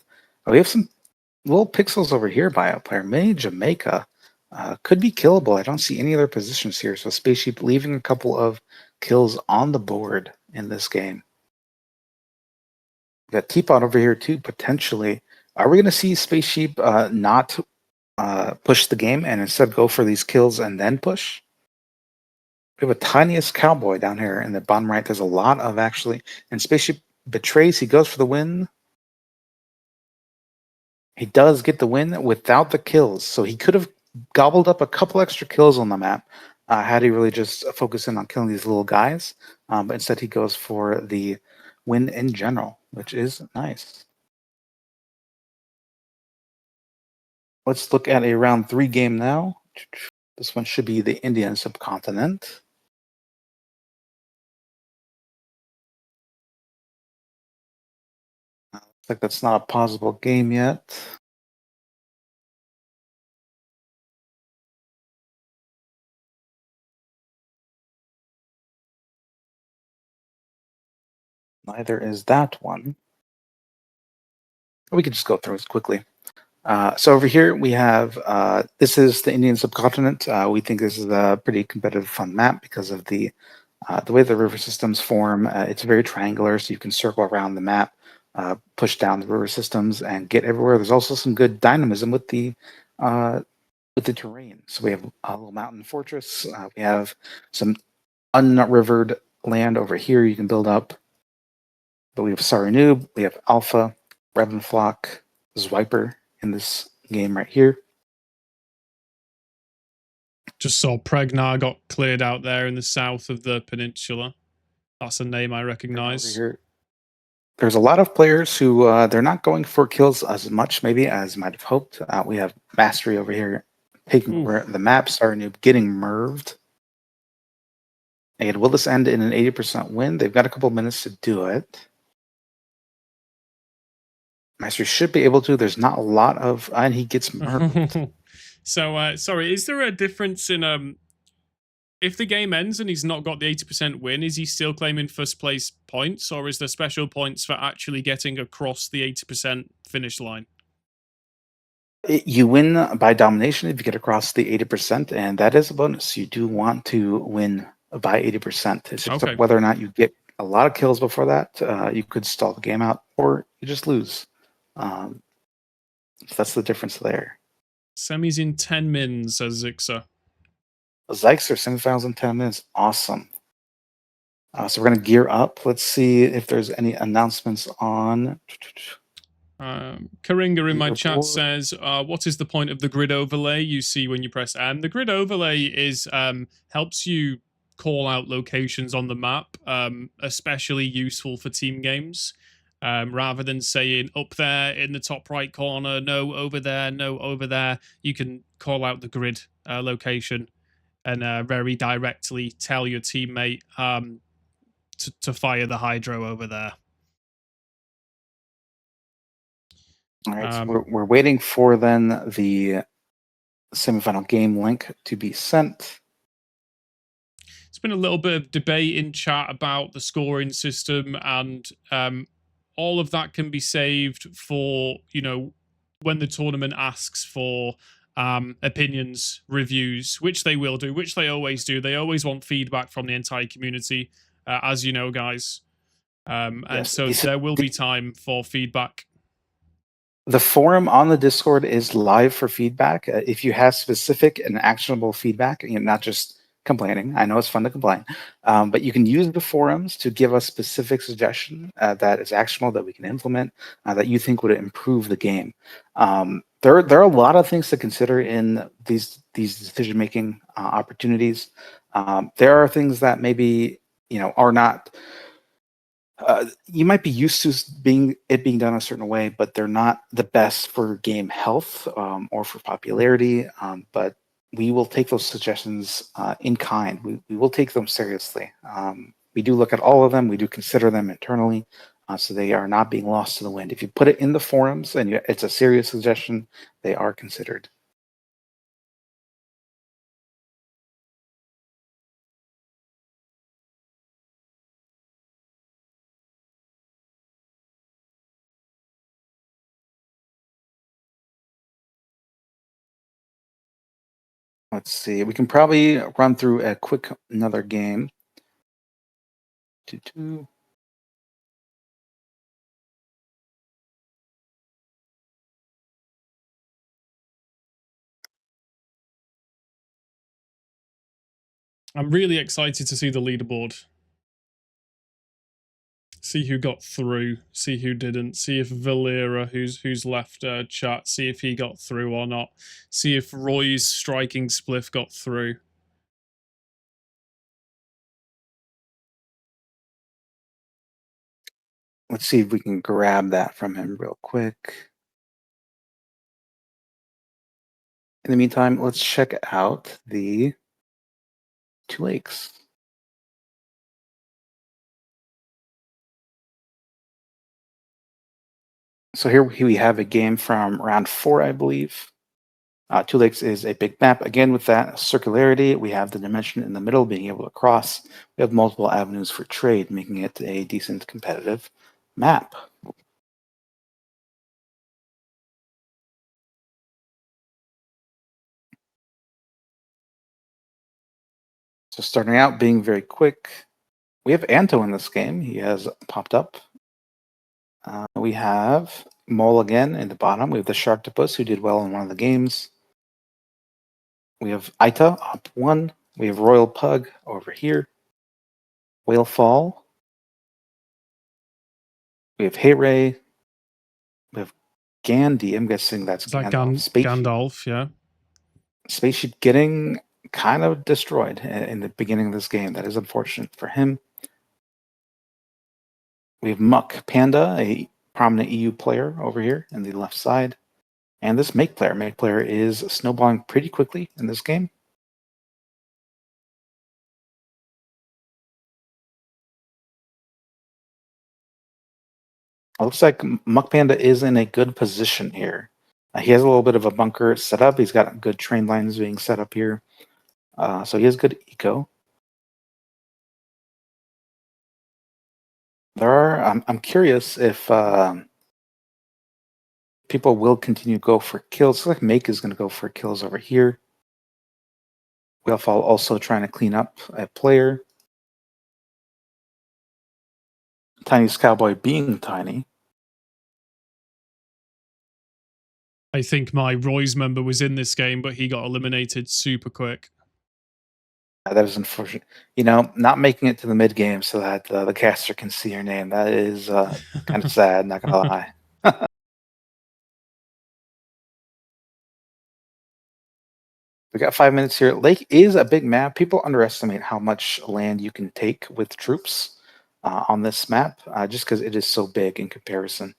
We have some little pixels over here by a player. Mini Jamaica could be killable. I don't see any other positions here. So Spaceship leaving a couple of kills on the board in this game. We got Teapot over here too, potentially. Are we going to see Spaceship not push the game and instead go for these kills and then push? We have a tiniest cowboy down here in the bottom right. There's a lot of actually, and Spaceship betrays. He goes for the win. He does get the win without the kills, so he could have gobbled up a couple extra kills on the map had he really just focused in on killing these little guys. But instead, he goes for the win in general, which is nice. Let's look at a round 3 game now. This one should be the Indian subcontinent. Looks like that's not a possible game yet. Neither is that one. We can just go through this quickly. So over here we have, this is the Indian subcontinent. We think this is a pretty competitive, fun map because of the way the river systems form. It's very triangular, so you can circle around the map push down the river systems and get everywhere. There's also some good dynamism with the terrain. So we have a little mountain fortress. We have some unrivered land over here you can build up. But we have Saranub, we have Alpha, Ravenflock, Zwiper in this game right here. Just saw Pregnar got cleared out there in the south of the peninsula. That's a name I Over recognize. here, there's a lot of players who they're not going for kills as much maybe as might have hoped. We have Mastery over here taking over the map, Saranub getting merved. And will this end in an 80% win? They've got a couple minutes to do it. Mastery should be able to. There's not a lot of, and he gets merved. So, sorry, is there a difference in if the game ends and he's not got the 80% win, is he still claiming first place points, or is there special points for actually getting across the 80% finish line? You win by domination if you get across the 80%, and that is a bonus. You do want to win by 80%. It's just whether or not you get a lot of kills before that. You could stall the game out, or you just lose. So that's the difference there. Semis in 10 mins, says Zixa. Zykes are semifinals in 10 minutes. Awesome. So we're going to gear up. Let's see if there's any announcements on. Karinga in my chat says, what is the point of the grid overlay you see when you press M? The grid overlay is helps you call out locations on the map, especially useful for team games. Rather than saying up there in the top right corner, no over there, you can call out the grid location and very directly tell your teammate to fire the hydro over there. All right, so we're waiting for then the semifinal game link to be sent. It's been a little bit of debate in chat about the scoring system, and all of that can be saved for, when the tournament asks for opinions, reviews, which they will do, which they always do. They always want feedback from the entire community, as you know, guys. And Yes, so there will be time for feedback. The forum on the Discord is live for feedback. If you have specific and actionable feedback, not just complaining. I know it's fun to complain, but you can use the forums to give us specific suggestion that is actionable, that we can implement, that you think would improve the game. There are a lot of things to consider in these decision-making opportunities. There are things that maybe are not. You might be used to being done a certain way, but they're not the best for game health or for popularity. But we will take those suggestions in kind. We will take them seriously. We do look at all of them. We do consider them internally, so they are not being lost to the wind. If you put it in the forums and it's a serious suggestion, they are considered. Let's see. We can probably run through a quick another game. 2-2. I'm really excited to see the leaderboard. See who got through, see who didn't, see if Valera, who's left chat, see if he got through or not, see if Roy's striking spliff got through. Let's see if we can grab that from him real quick. In the meantime, let's check out the Two Lakes. So here we have a game from round 4, I believe. Two Lakes is a big map. Again, with that circularity, we have the dimension in the middle being able to cross. We have multiple avenues for trade, making it a decent competitive map. So starting out, being very quick, we have Anto in this game. He has popped up. We have Mole again in the bottom. We have the Sharktopus, who did well in one of the games. We have Aita up 1. We have Royal Pug over here. Whale Fall. We have Heyray. We have Gandhi. I'm guessing that's Is that Gandalf. Spaceship. Gandalf? Yeah. Spaceship getting kind of destroyed in the beginning of this game. That is unfortunate for him. We have Muck Panda, a prominent EU player over here in the left side. And this Make player. Make player is snowballing pretty quickly in this game. It looks like Muck Panda is in a good position here. He has a little bit of a bunker set up. He's got good train lines being set up here. So he has good eco. I'm curious if people will continue to go for kills. Looks like Make is going to go for kills over here. Whalefall also trying to clean up a player. Tiny's Cowboy being tiny. I think my Roy's member was in this game, but he got eliminated super quick. That is unfortunate. You know, not making it to the mid game so that the caster can see your name. That is kind of sad, not going to lie. We got 5 minutes here. Lake is a big map. People underestimate how much land you can take with troops on this map, just because it is so big in comparison.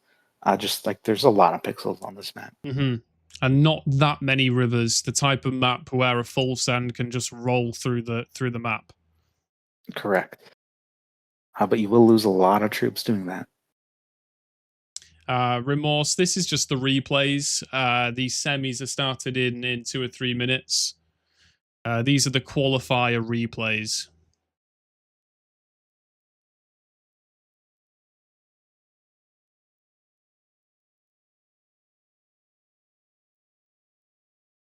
Just like there's a lot of pixels on this map. Mm-hmm. And not that many rivers. The type of map where a full send can just roll through the map. Correct. But you will lose a lot of troops doing that. Remorse. This is just the replays. The semis are started in 2 or 3 minutes. These are the qualifier replays.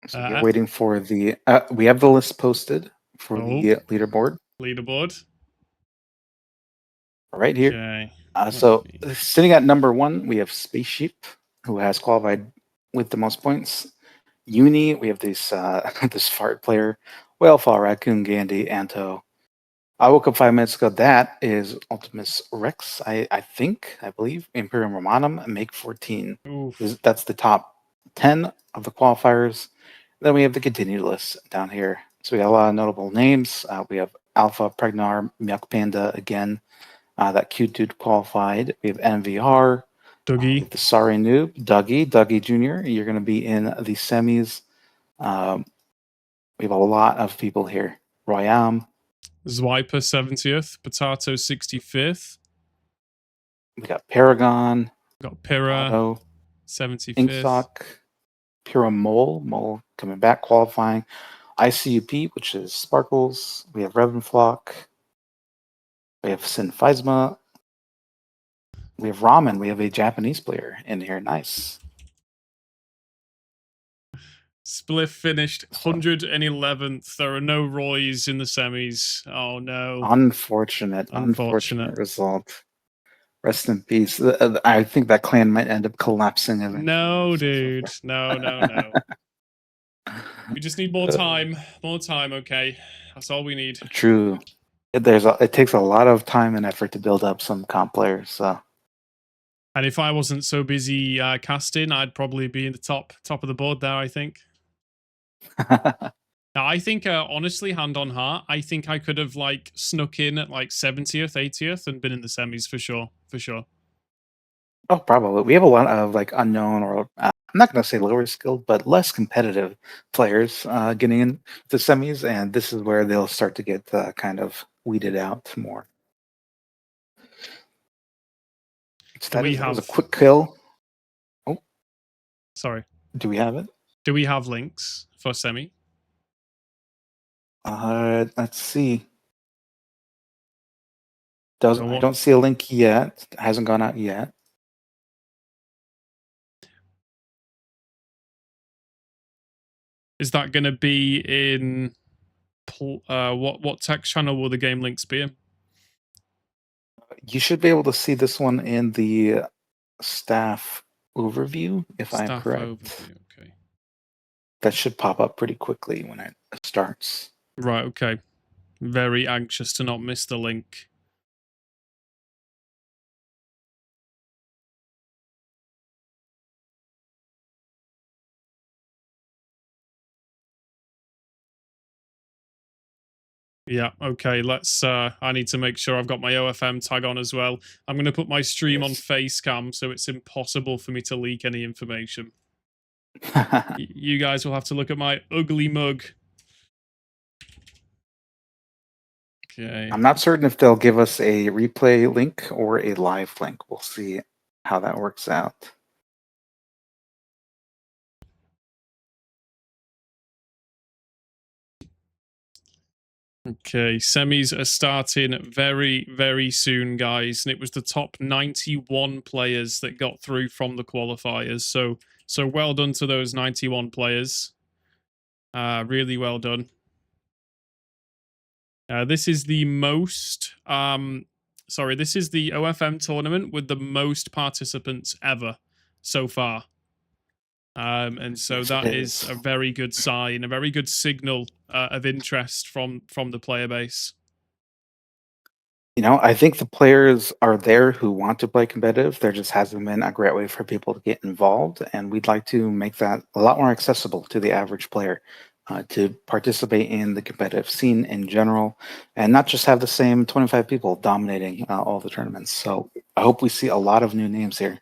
So we're waiting for the. We have the list posted for the leaderboard. Leaderboard. Right here. Okay. So sitting at number 1, we have Spaceship, who has qualified with the most points. Uni, we have this this fart player, Whalefall, Raccoon, Gandhi, Anto. I woke up 5 minutes ago. That is Ultimus Rex, I believe. Imperium Romanum, Make 14. That's the top 10 of the qualifiers. Then we have the continued list down here. So we got a lot of notable names. We have Alpha, Pregnar, Milk Panda again. That cute dude qualified. We have NVR. Dougie. The Sorry Noob, Dougie Jr. You're going to be in the semis. We have a lot of people here. Royam. Zwiper 70th. Potato 65th. We got Paragon. We got Pyrrha. Otto, 75th. Inksock. Pyrrha Mole coming back, qualifying. ICUP, which is Sparkles. We have Revenflock. We have Synphysma. We have Ramen. We have a Japanese player in here. Nice. Spliff finished 111th. There are no Roys in the semis. Oh no. Unfortunate result. Rest in peace. I think that clan might end up collapsing eventually. No, dude. No. We just need more time. More time, okay? That's all we need. True. It takes a lot of time and effort to build up some comp players, so. And if I wasn't so busy casting, I'd probably be in the top of the board there, I think. Now, I think, honestly, hand on heart, I think I could have, like, snuck in at, like, 70th, 80th and been in the semis for sure. For sure. Oh, probably. We have a lot of, like, unknown or, I'm not going to say lower skilled, but less competitive players getting in the semis, and this is where they'll start to get kind of weeded out more. So that was a quick kill. Oh. Sorry. Do we have it? Do we have links for semi? Let's see. I don't see a link yet. It hasn't gone out yet. Is that going to be in what text channel will the game links be in? You should be able to see this one in the staff overview, if I am Staff correct. overview. Okay. That should pop up pretty quickly when it starts. Right. Okay. Very anxious to not miss the link. Yeah, okay, let's I need to make sure I've got my OFM tag on as well. I'm going to put my stream on Yes. Facecam so it's impossible for me to leak any information. You guys will have to look at my ugly mug. Okay. I'm not certain if they'll give us a replay link or a live link. We'll see how that works out. Okay, semis are starting very, very soon, guys, and it was the top 91 players that got through from the qualifiers. So well done to those 91 players. Really well done. This is the most this is the OFM tournament with the most participants ever so far. And so Yes, that it is is. a very good sign, a very good signal of interest from the player base. I think the players are there who want to play competitive. There just hasn't been a great way for people to get involved, and we'd like to make that a lot more accessible to the average player to participate in the competitive scene in general, and not just have the same 25 people dominating all the tournaments. So I hope we see a lot of new names here.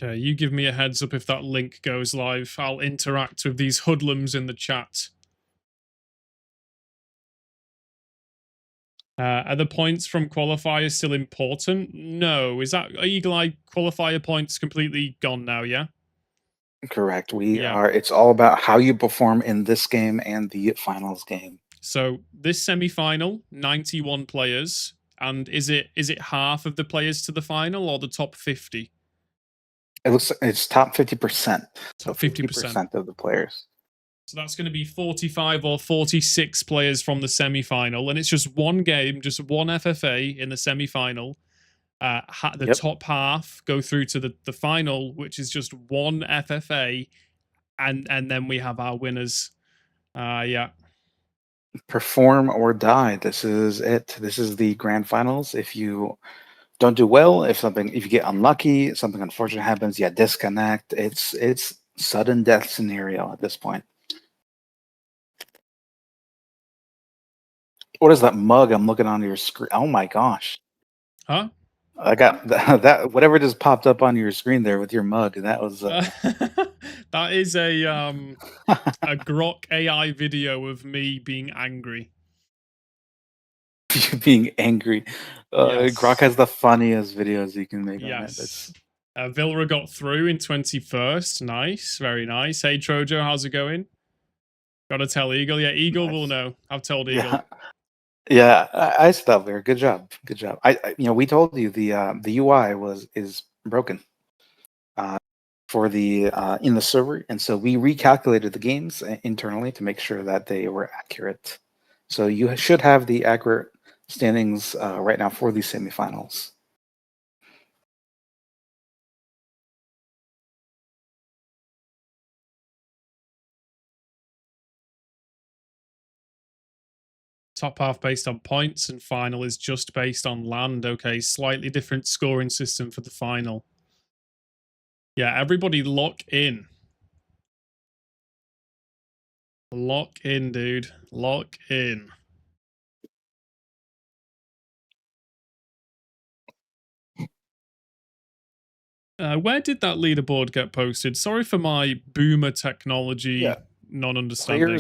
Okay, you give me a heads up if that link goes live. I'll interact with these hoodlums in the chat. Are the points from qualifiers still important? No. Are Eagle Eye qualifier points completely gone now? Yeah. Correct. Yeah. It's all about how you perform in this game and the finals game. So this semi-final, 91 players, and is it half of the players to the final or the top 50? It's top 50%. So Top 50%. 50% of the players. So that's going to be 45 or 46 players from the semi-final, and it's just one game, just one FFA in the semi-final. The Yep. top half go through to the final, which is just one FFA, and then we have our winners. Yeah. Perform or die. This is it. This is the grand finals. If you don't do well, if you get unlucky, something unfortunate happens, you disconnect. It's sudden death scenario at this point. What is that mug I'm looking on your screen? Oh my gosh. Huh? I got that whatever just popped up on your screen there with your mug. That was That is a Grok AI video of me being angry. you being angry. Yes. Grok has the funniest videos you can make on it. Yes. Vilra got through in 21st. Nice. Very nice. Hey, Trojo, how's it going? Gotta tell Eagle. Yeah, Eagle Nice. will know. I've told Eagle. Yeah. Yeah, I stopped there. Good job. Good job. We told you the UI is broken for the in the server, and so we recalculated the games internally to make sure that they were accurate. So you should have the accurate standings right now for these semifinals. Top half based on points, and final is just based on land. Okay, slightly different scoring system for the final. Yeah, everybody lock in. Lock in, dude. Lock in. Where did that leaderboard get posted? Sorry for my boomer technology non-understanding.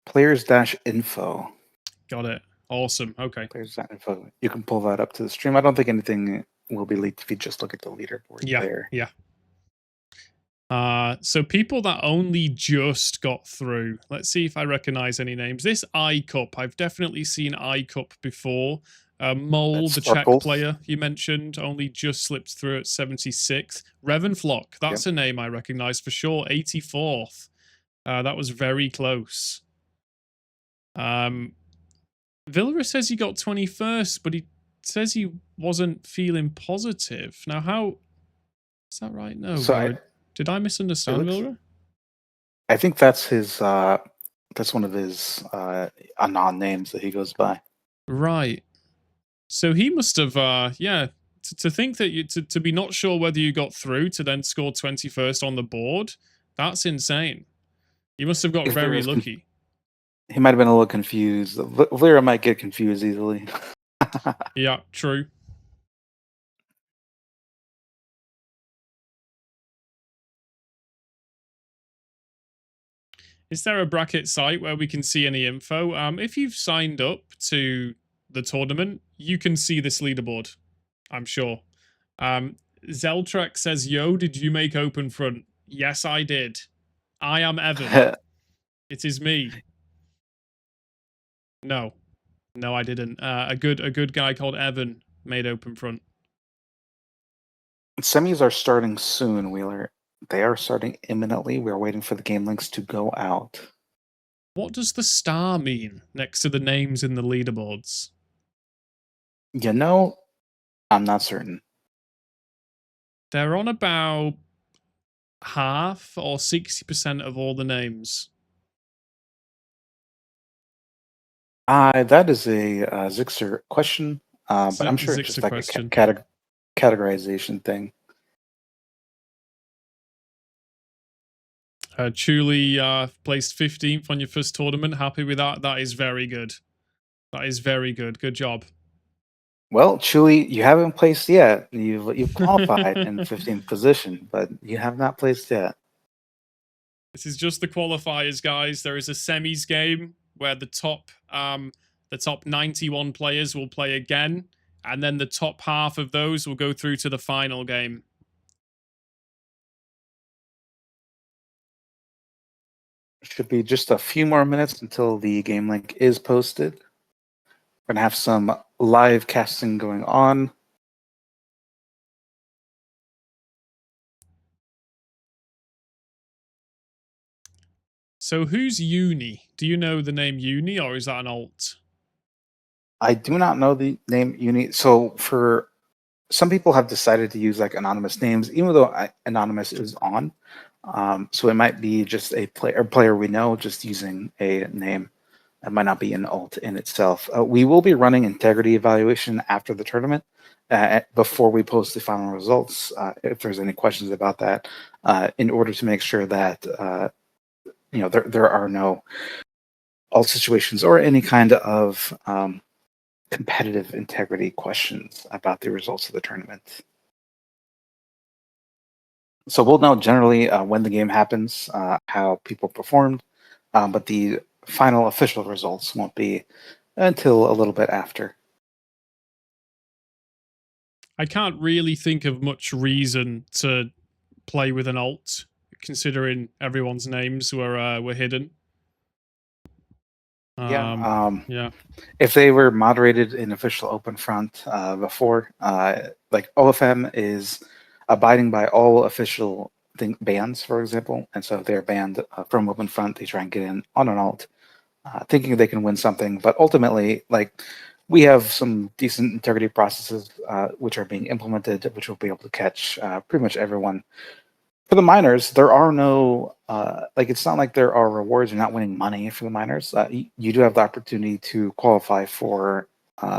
Players-info. Got it. Awesome. Okay. Players.info. You can pull that up to the stream. I don't think anything will be leaked if you just look at the leaderboard there. Yeah. So people that only just got through. Let's see if I recognize any names. This iCup, I've definitely seen iCup before. Mole, the Czech player you mentioned, only just slipped through at 76th. Revenflock, that's a name I recognize for sure. 84th. That was very close. Villery says he got 21st, but he says he wasn't feeling positive. Now, how is that right? No, So Villery. Did I it misunderstand looks. Villery? I think that's his. That's one of his anon names that he goes by. Right. So he must have, yeah. To think that to be not sure whether you got through to then score 21st on the board, that's insane. You must have got If there very is, lucky. he might have been a little confused. Lyra might get confused easily. Yeah, true. Is there a bracket site where we can see any info? If you've signed up to the tournament, you can see this leaderboard, I'm sure. Zeltrek says, yo, did you make open front? Yes, I did. I am Evan. It is me. No. No, I didn't. A good guy called Evan made open front. Semis are starting soon, Wheeler. They are starting imminently. We're waiting for the game links to go out. What does the star mean next to the names in the leaderboards? You know, I'm not certain. They're on about half or 60% of all the names. That is a Zixer question, but I'm sure it's Zixer just like a question. categorization thing. Chuli placed 15th on your first tournament. Happy with that? That is very good. That is very good. Good job. Well, Chewy, you haven't placed yet. You've qualified in 15th position, but you have not placed yet. This is just the qualifiers, guys. There is a semis game where the top 91 players will play again, and then the top half of those will go through to the final game. Should be just a few more minutes until the game link is posted. We're gonna have some live casting going on. So who's Uni? Do you know the name Uni, or is that an alt? I do not know the name Uni. So for some people have decided to use like anonymous names, even though anonymous is on. So it might be just a player we know just using a name. It might not be an alt in itself. We will be running integrity evaluation after the tournament before we post the final results. If there's any questions about that, in order to make sure that there are no alt situations or any kind of competitive integrity questions about the results of the tournament. So we'll know generally when the game happens, how people performed, but the final official results won't be until a little bit after. I can't really think of much reason to play with an alt, considering everyone's names were hidden. Yeah. If they were moderated in official open front before, like OFM is abiding by all official bans, for example, and so if they're banned from open front, they try and get in on an alt, thinking they can win something, but ultimately, like we have some decent integrity processes which are being implemented, which will be able to catch pretty much everyone. For the minors, there are no it's not like there are rewards. You're not winning money for the minors. You do have the opportunity to qualify for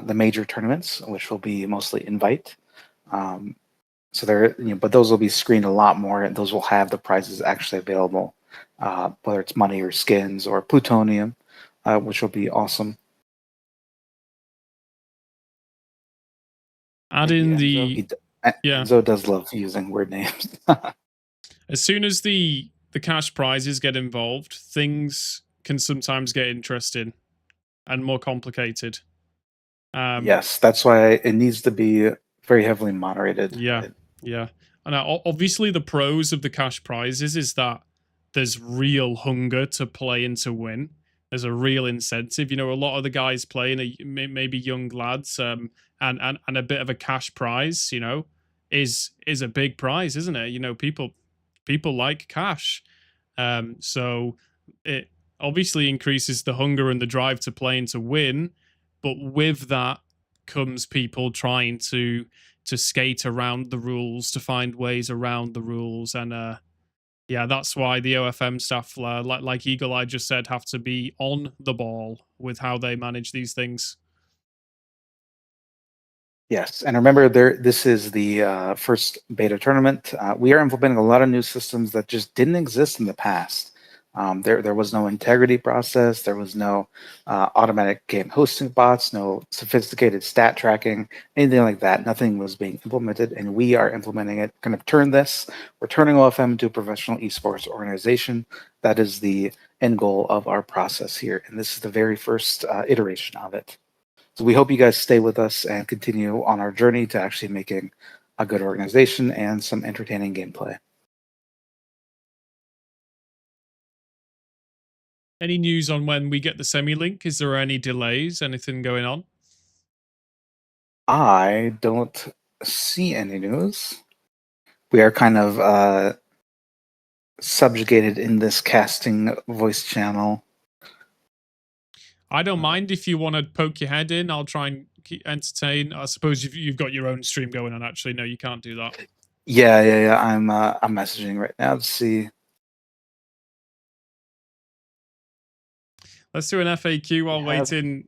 the major tournaments, which will be mostly invite. So there, but those will be screened a lot more, and those will have the prizes actually available, whether it's money or skins or plutonium, which will be awesome. Add Maybe in Enzo. Enzo does love using word names. As soon as the cash prizes get involved, things can sometimes get interesting and more complicated. Yes, that's why it needs to be very heavily moderated. Yeah. And obviously, the pros of the cash prizes is that there's real hunger to play and to win. There's a real incentive. A lot of the guys playing are maybe young lads, and a bit of a cash prize. Is a big prize, isn't it? People like cash. So obviously increases the hunger and the drive to play and to win, but with that comes people trying to skate around the rules, to find ways around the rules, and yeah, that's why the OFM staff, like Eagle Eye just said, have to be on the ball with how they manage these things. Yes, and remember, this is the first beta tournament. We are implementing a lot of new systems that just didn't exist in the past. There was no integrity process. There was no automatic game hosting bots, no sophisticated stat tracking, anything like that. Nothing was being implemented, and we are implementing it. Kind of we're turning OFM into a professional esports organization. That is the end goal of our process here, and this is the very first iteration of it. So we hope you guys stay with us and continue on our journey to actually making a good organization and some entertaining gameplay. Any news on when we get the semi-link? Is there any delays? Anything going on? I don't see any news. We are kind of subjugated in this casting voice channel. I don't mind if you want to poke your head in. I'll try and entertain. I suppose you've got your own stream going on. Actually, no, you can't do that. Yeah. I'm messaging right now to see. Let's do an FAQ while waiting.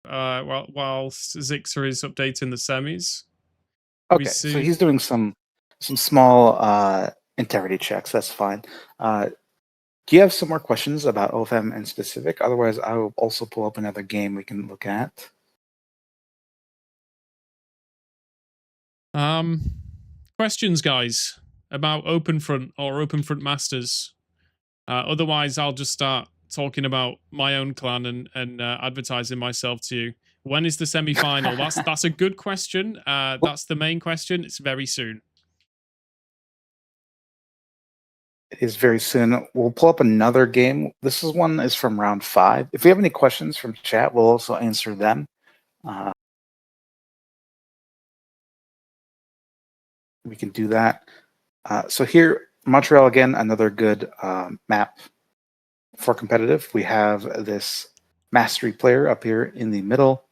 While Zixer is updating the semis. Okay, so he's doing some small integrity checks. That's fine. Do you have some more questions about OFM in specific? Otherwise, I will also pull up another game we can look at. Questions, guys, about OpenFront or OpenFront Masters. Otherwise, I'll just start talking about my own clan and advertising myself to you. When is the semi-final? That's a good question. That's the main question. It's very soon. It is very soon. We'll pull up another game. This one is from round 5. If we have any questions from chat, we'll also answer them. We can do that. So here, Montreal again, another good map for competitive. We have this mastery player up here in the middle.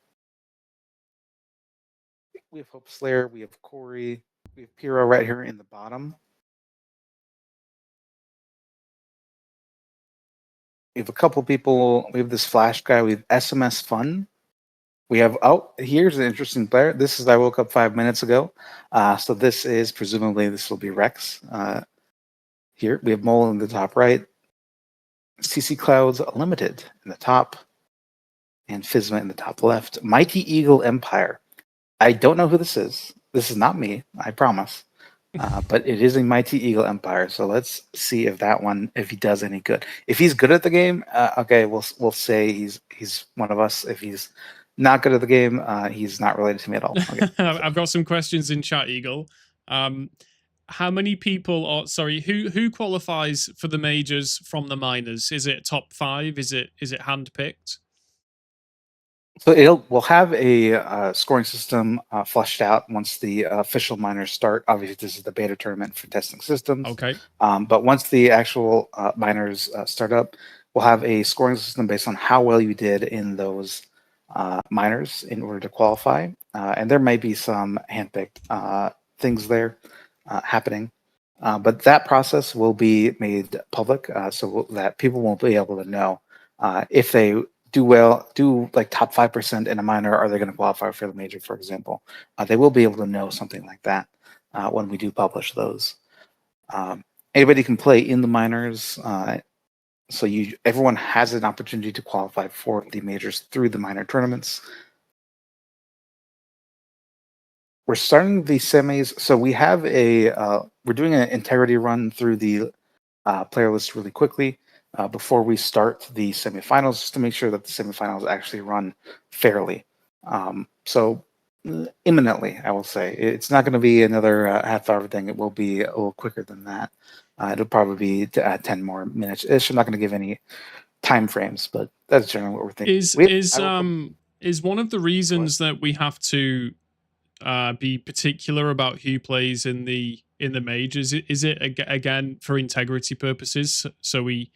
We have Hope Slayer, we have Corey, we have Piro right here in the bottom. We have a couple people. We have this Flash guy. We have SMS Fun. We have, here's an interesting player. This is, I woke up 5 minutes ago. So this is, presumably, this will be Rex. Here, we have Mole in the top right. CC Clouds Limited in the top. And Fizma in the top left. Mighty Eagle Empire. I don't know who this is. This is not me, I promise. But it is a Mighty Eagle Empire. So let's see if that one, if he does any good. If he's good at the game, okay, we'll say he's one of us. If he's not good at the game, he's not related to me at all. Okay. I've got some questions in chat, Eagle. How many people are who qualifies for the majors from the minors? Is it top 5? Is it handpicked? So we'll have a scoring system fleshed out once the official minors start. Obviously, this is the beta tournament for testing systems. Okay. But once the actual minors start up, we'll have a scoring system based on how well you did in those minors in order to qualify. And there may be some handpicked things there happening. But that process will be made public so that people won't be able to know if they do like top 5% in a minor, are they going to qualify for the major, for example? They will be able to know something like that when we do publish those. Anybody can play in the minors, so everyone has an opportunity to qualify for the majors through the minor tournaments. We're starting the semis, so we have we're doing an integrity run through the player list really quickly. Before we start the semifinals, just to make sure that the semifinals actually run fairly. So imminently, I will say. It's not going to be another half-hour thing. It will be a little quicker than that. It'll probably be 10 more minutes. It's not going to give any time frames, but that's generally what we're thinking. Is one of the reasons that we have to be particular about who plays in the majors? Is it again for integrity purposes? So we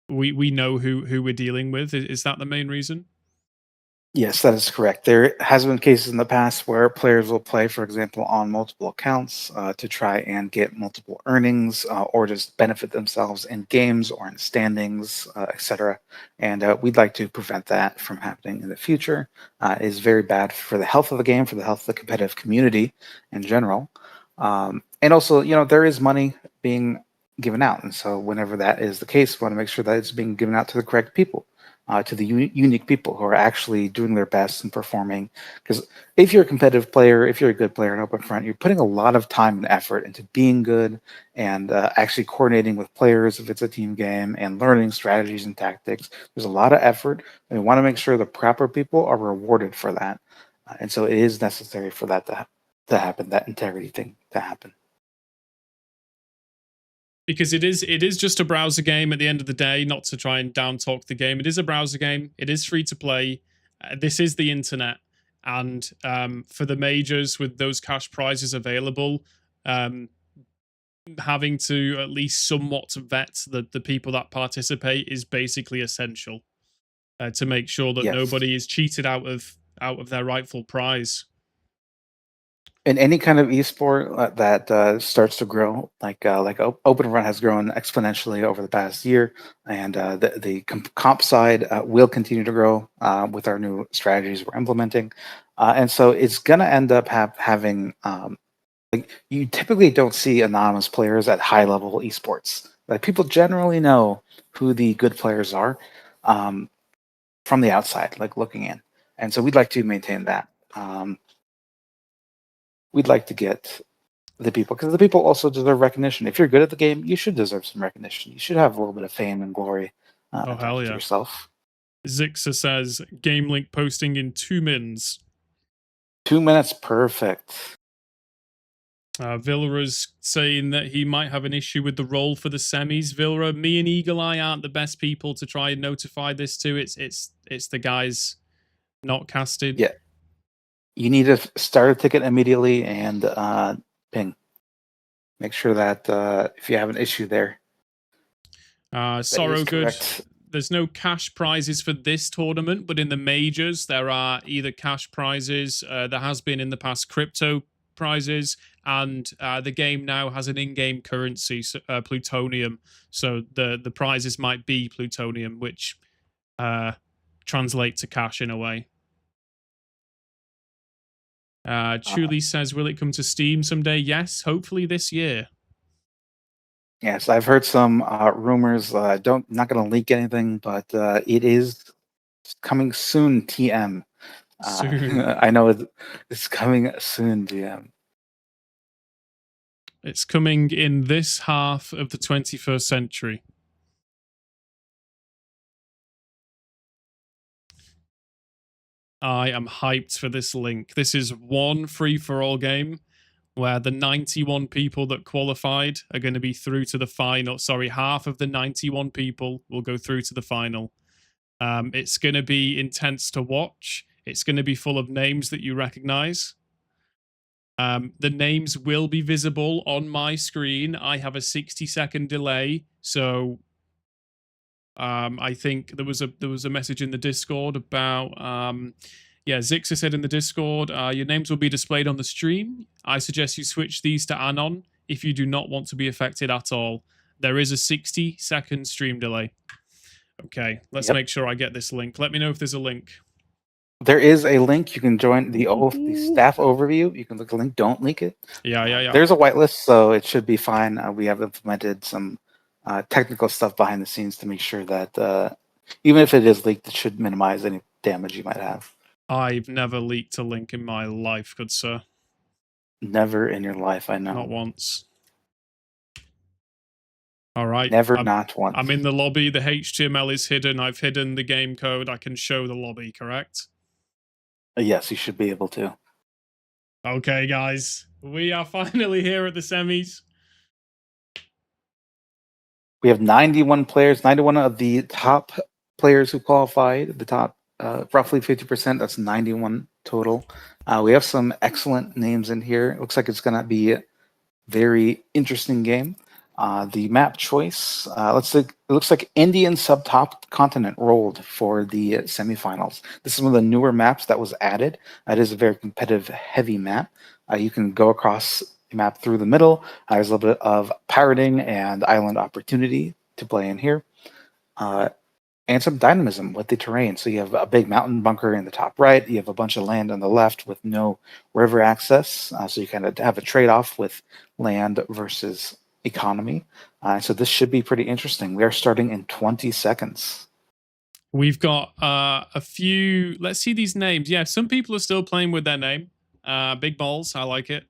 we know who we're dealing with. Is that the main reason? Yes, that is correct. There has been cases in the past where players will play, for example, on multiple accounts to try and get multiple earnings or just benefit themselves in games or in standings, etc. And we'd like to prevent that from happening in the future. It is very bad for the health of the game, for the health of the competitive community in general. And also, there is money being given out. And so whenever that is the case, we want to make sure that it's being given out to the correct people. To the unique people who are actually doing their best and performing. Because if you're a competitive player, if you're a good player in open front, you're putting a lot of time and effort into being good and actually coordinating with players if it's a team game and learning strategies and tactics. There's a lot of effort, and we want to make sure the proper people are rewarded for that. And so it is necessary for that to happen, that integrity thing to happen. Because it is just a browser game at the end of the day. Not to try and down talk the game, it is a browser game. It is free to play. This is the internet, and for the majors with those cash prizes available, um, having to at least somewhat vet the people that participate is basically essential to make sure that Yes. nobody is cheated out of their rightful prize. In any kind of esport that starts to grow, Open Run has grown exponentially over the past year, and the comp side will continue to grow with our new strategies we're implementing, and so it's going to end up having like you typically don't see anonymous players at high level esports. Like people generally know who the good players are um, from the outside, like looking in, and so we'd like to maintain that. We'd like to get the people because the people also deserve recognition. If you're good at the game, you should deserve some recognition. You should have a little bit of fame and glory Oh hell attached to yeah! yourself. Zixa says game link posting in 2 mins. 2 minutes, perfect. Villara's saying that he might have an issue with the role for the semis. Villara, me and Eagle Eye aren't the best people to try and notify this to. It's the guys not casted. Yeah, you need to start a ticket immediately and ping. Make sure that if you have an issue there, that is Sorrow Good. correct. There's no cash prizes for this tournament, but in the majors there are either cash prizes. There has been in the past crypto prizes, and the game now has an in-game currency, plutonium. So the prizes might be plutonium, which translate to cash in a way. Chuli says, "Will it come to Steam someday?" Yes, hopefully this year. Yes, I've heard some rumors. Don't Not going to leak anything, but it is coming soon. TM. Soon. I know it's coming soon. TM. It's coming in this half of the 21st century. I am hyped for this link. This is one free-for-all game where the 91 people that qualified are going to be through to the final. Sorry, half of the 91 people will go through to the final. It's going to be intense to watch. It's going to be full of names that you recognize. The names will be visible on my screen. I have a 60-second delay, so I think there was a message in the Discord about Zixa said in the Discord, your names will be displayed on the stream. I suggest you switch these to Anon if you do not want to be affected at all. There is a 60-second stream delay. Okay, let's Yep. make sure I get this link. Let me know if there's a link. There is a link. You can join the staff overview. You can look at the link. Don't leak it. Yeah. There's a whitelist, so it should be fine. We have implemented some technical stuff behind the scenes to make sure that even if it is leaked, it should minimize any damage you might have. I've never leaked a link in my life, good sir. Never in your life, I know. Not once. All right. Never, not once. I'm in the lobby. The HTML is hidden. I've hidden the game code. I can show the lobby, correct? Yes, you should be able to. Okay, guys. We are finally here at the semis. We have 91 players, 91 of the top players who qualified, the top roughly 50%. That's 91 total. We have some excellent names in here. It looks like it's going to be a very interesting game. The map choice, let's see, it looks like Indian subcontinent rolled for the semifinals. This is one of the newer maps that was added. It is a very competitive, heavy map. You can go across the map through the middle. There's a little bit of pirating and island opportunity to play in here. And some dynamism with the terrain. So you have a big mountain bunker in the top right. You have a bunch of land on the left with no river access. So you kind of have a trade-off with land versus economy. So this should be pretty interesting. We are starting in 20 seconds. We've got a few. Let's see these names. Yeah, some people are still playing with their name. Big balls. I like it.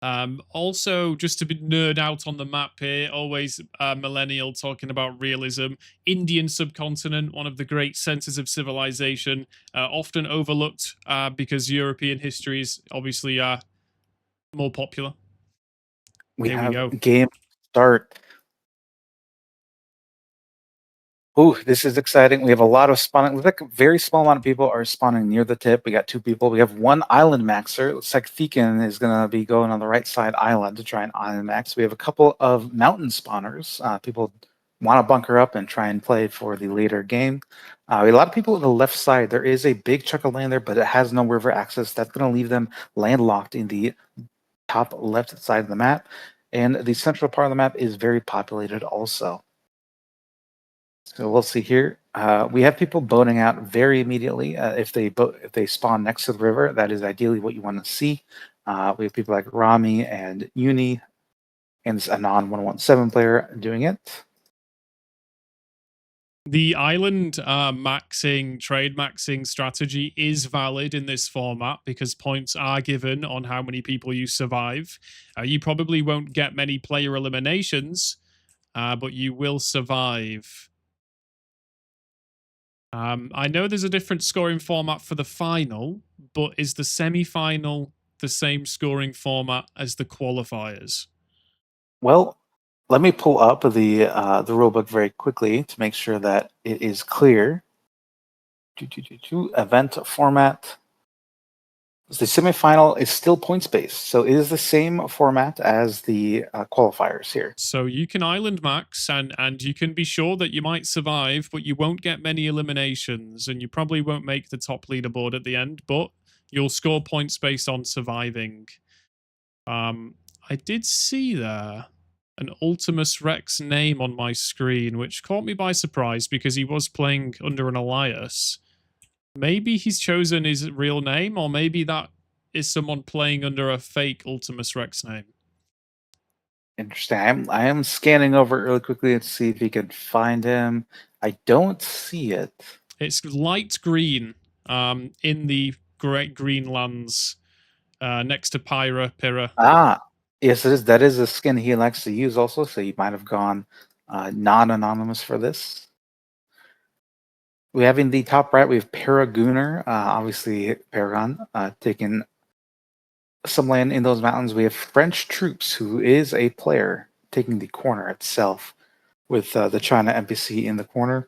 Also, just to be nerd out on the map here, always millennial talking about realism. Indian subcontinent, one of the great centers of civilization, often overlooked because European history is obviously more popular. We Here we have go. game start. Ooh, this is exciting. We have a lot of spawning. Looks like a very small amount of people are spawning near the tip. We got 2 people. We have 1 island maxer. Looks like Thekin is going to be going on the right side island to try and island max. We have a couple of mountain spawners. People want to bunker up and try and play for the later game. We have a lot of people on the left side. There is a big chunk of land there, but it has no river access. That's going to leave them landlocked in the top left side of the map. And the central part of the map is very populated also. So we'll see here. We have people boating out very immediately. If they spawn next to the river, that is ideally what you want to see. We have people like Rami and Uni, and this Anon 117 player doing it. The island trade maxing strategy is valid in this format because points are given on how many people you survive. You probably won't get many player eliminations, but you will survive. I know there's a different scoring format for the final, but is the semi-final the same scoring format as the qualifiers? Well, let me pull up the rulebook very quickly to make sure that it is clear. Event format. The semifinal is still points based, so it is the same format as the qualifiers here. So you can island max and you can be sure that you might survive, but you won't get many eliminations and you probably won't make the top leaderboard at the end, but you'll score points based on surviving. I did see there an Ultimus Rex name on my screen, which caught me by surprise because he was playing under an alias. Maybe he's chosen his real name, or maybe that is someone playing under a fake Ultimus Rex name. Interesting. I am scanning over really quickly to see if you could find him. I don't see it. It's light green in the Great Greenlands next to Pyrrha. Ah, yes, it is. That is a skin he likes to use also, so you might have gone non-anonymous for this. We have in the top right, we have Paragunner, obviously Paragon, taking some land in those mountains. We have French troops, who is a player, taking the corner itself with the China NPC in the corner.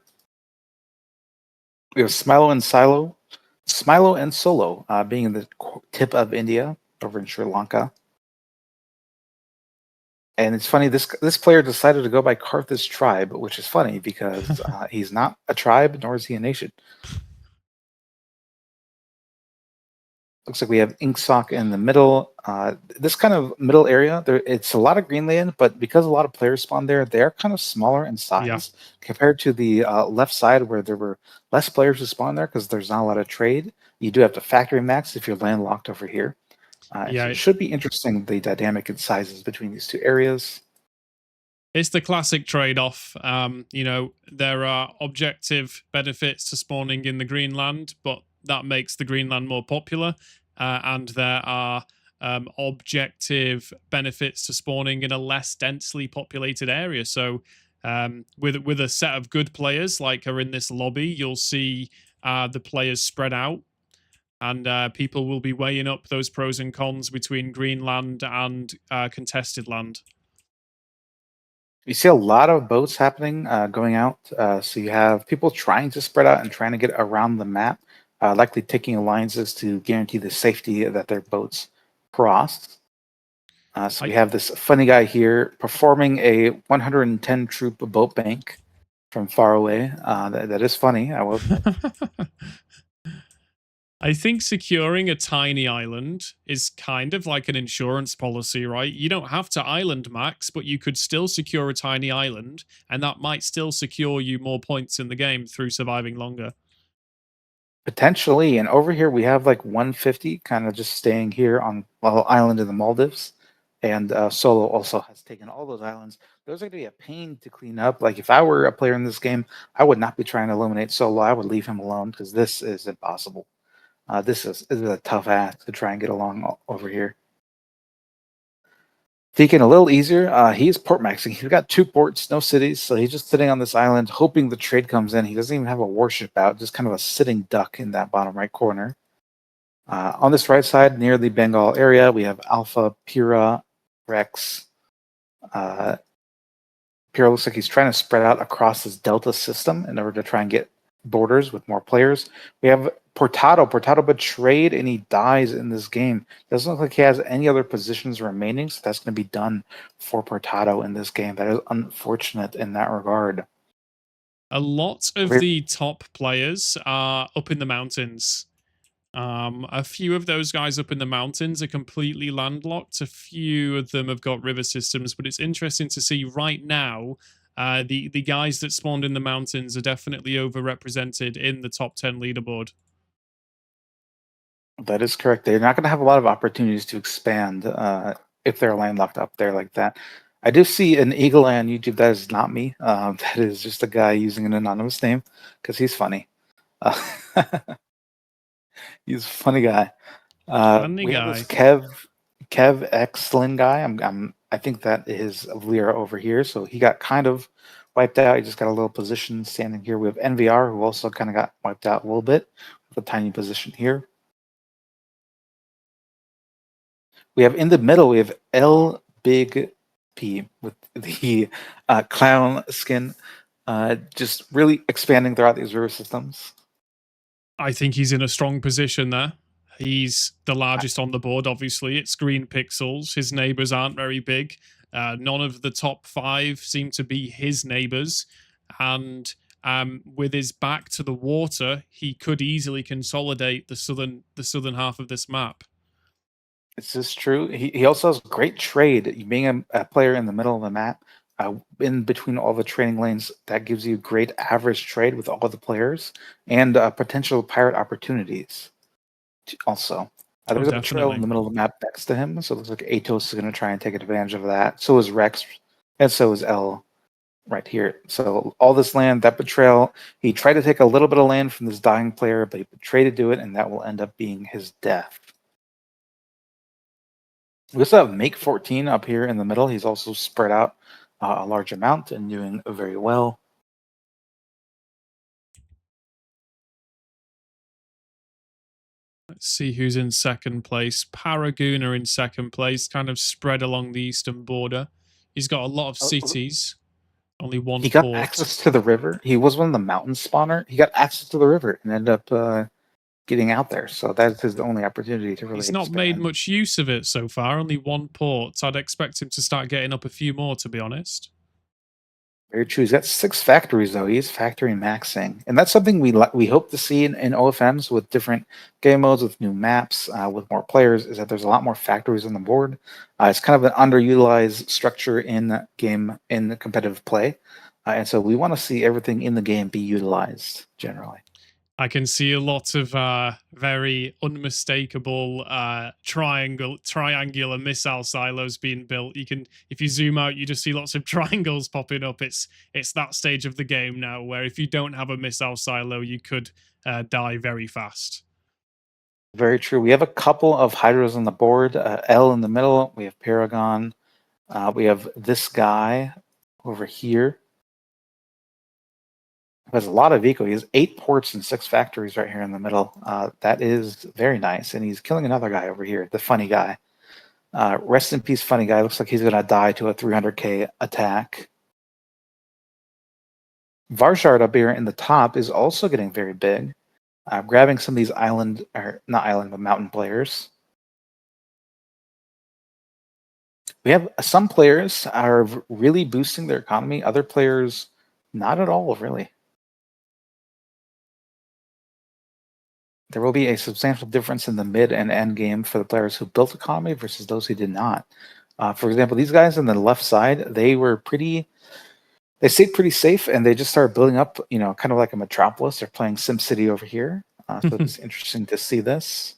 We have Smilo and Solo being in the tip of India over in Sri Lanka. And it's funny, this player decided to go by Carthage tribe, which is funny because he's not a tribe, nor is he a nation. Looks like we have Inksock in the middle. This kind of middle area, it's a lot of greenland, but because a lot of players spawn there, they're kind of smaller in size compared to the left side where there were less players who spawn there because there's not a lot of trade. You do have to factory max if you're landlocked over here. So it should be interesting, the dynamic in sizes between these 2 areas. It's the classic trade-off. There are objective benefits to spawning in the Greenland, but that makes the Greenland more popular. And there are objective benefits to spawning in a less densely populated area. So with a set of good players like are in this lobby, you'll see the players spread out. And people will be weighing up those pros and cons between Greenland and contested land. You see a lot of boats happening, going out. So you have people trying to spread out and trying to get around the map, likely taking alliances to guarantee the safety that their boats cross. So we have this funny guy here performing a 110 troop boat bank from far away. That is funny, I will admit. I think securing a tiny island is kind of like an insurance policy, right? You don't have to island max, but you could still secure a tiny island, and that might still secure you more points in the game through surviving longer. Potentially, and over here we have like 150 kind of just staying here on a little island in the Maldives. And Solo also has taken all those islands. Those are going to be a pain to clean up. Like if I were a player in this game, I would not be trying to eliminate Solo. I would leave him alone because this is impossible. This is a tough act to try and get along over here. Taking a little easier, he's port maxing. He's got 2 ports, no cities, so he's just sitting on this island hoping the trade comes in. He doesn't even have a warship out, just kind of a sitting duck in that bottom right corner. On this right side, near the Bengal area, we have Alpha, Pira, Rex. Pira looks like he's trying to spread out across this Delta system in order to try and get borders with more players. We have Portado. Portado betrayed and he dies in this game. Doesn't look like he has any other positions remaining, so that's going to be done for Portado in this game. That is unfortunate in that regard. A lot of the top players are up in the mountains. A few of those guys up in the mountains are completely landlocked. A few of them have got river systems, but it's interesting to see right now. The guys that spawned in the mountains are definitely overrepresented in the top 10 leaderboard. That is correct. They're not going to have a lot of opportunities to expand if they're landlocked up there like that. I do see an eagle eye on YouTube. That is not me. That is just a guy using an anonymous name because he's funny. He's a funny guy. Funny We have this guy. Kev X Sling guy. I think that is Lyra over here. So he got kind of wiped out. He just got a little position standing here. We have NVR who also kind of got wiped out a little bit with a tiny position here. We have in the middle, we have L Big P with the clown skin, just really expanding throughout these river systems. I think he's in a strong position there. He's the largest on the board, obviously. It's green pixels. His neighbors aren't very big. None of the top 5 seem to be his neighbors. And with his back to the water, he could easily consolidate the southern half of this map. This is true. He also has great trade. Being a player in the middle of the map, in between all the trading lanes, that gives you great average trade with all the players and potential pirate opportunities. Also, there's a betrayal in the middle of the map next to him, so it looks like Atos is going to try and take advantage of that. So is Rex, and so is L right here. So all this land, that betrayal, he tried to take a little bit of land from this dying player, but he betrayed to do it, and that will end up being his death. We also have Make 14 up here in the middle. He's also spread out a large amount and doing very well. Let's see who's in second place. Paragoon are in second place, kind of spread along the eastern border. He's got a lot of cities, only one He got port. access to the river. He was one of the mountain spawner. He got access to the river and ended up getting out there. So that's his only opportunity to really He's not expand. made much use of it so far, only one port. I'd expect him to start getting up a few more, to be honest. Very true. He's got 6 factories, though. He's factory maxing. And that's something we hope to see in OFMs with different game modes, with new maps, with more players, is that there's a lot more factories on the board. It's kind of an underutilized structure in game, in competitive play. And so we want to see everything in the game be utilized, generally. I can see a lot of very unmistakable triangular missile silos being built. You can, if you zoom out, you just see lots of triangles popping up. It's that stage of the game now where if you don't have a missile silo, you could die very fast. Very true. We have a couple of hydras on the board. L in the middle. We have Paragon. We have this guy over here. Has a lot of eco. He has 8 ports and 6 factories right here in the middle. That is very nice. And he's killing another guy over here, the funny guy. Rest in peace, funny guy. Looks like he's going to die to a 300k attack. Varshard up here in the top is also getting very big. Grabbing some of these island, or not island, but mountain players. We have some players are really boosting their economy. Other players, not at all, really. There will be a substantial difference in the mid and end game for the players who built economy versus those who did not. For example, these guys on the left side, they stayed pretty safe and they just started building up, kind of like a metropolis. They're playing SimCity over here. So it's interesting to see this.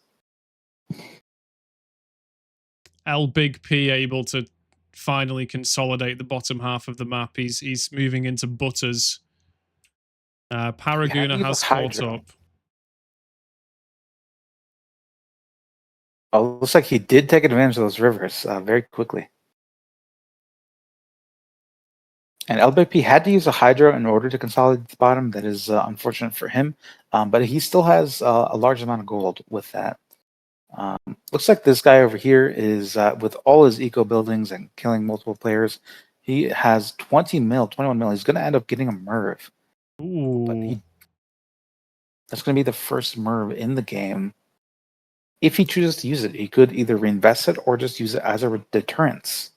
L Big P able to finally consolidate the bottom half of the map. He's moving into Butters. Paraguna has caught up. Oh, looks like he did take advantage of those rivers very quickly. And LBP had to use a Hydro in order to consolidate the bottom. That is unfortunate for him, but he still has a large amount of gold with that. Looks like this guy over here is, with all his eco buildings and killing multiple players, he has 21 mil. He's going to end up getting a Merv. Ooh. But that's going to be the first Merv in the game. If he chooses to use it, he could either reinvest it or just use it as a deterrence.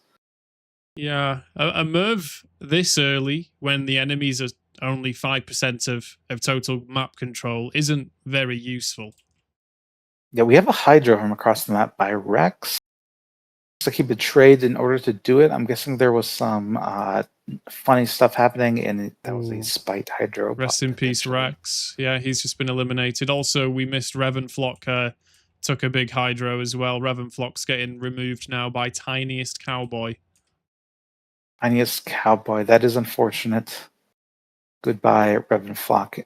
Yeah, a Merv this early when the enemies are only 5% of total map control isn't very useful. Yeah, we have a Hydro from across the map by Rex. Looks like he betrayed in order to do it. I'm guessing there was some funny stuff happening, and that was a spite Hydro. Rest in peace, Rex. Yeah, he's just been eliminated. Also, we missed Revenflock. Took a big Hydro as well. Revenflock's getting removed now by Tiniest Cowboy. Tiniest Cowboy. That is unfortunate. Goodbye, Revenflock.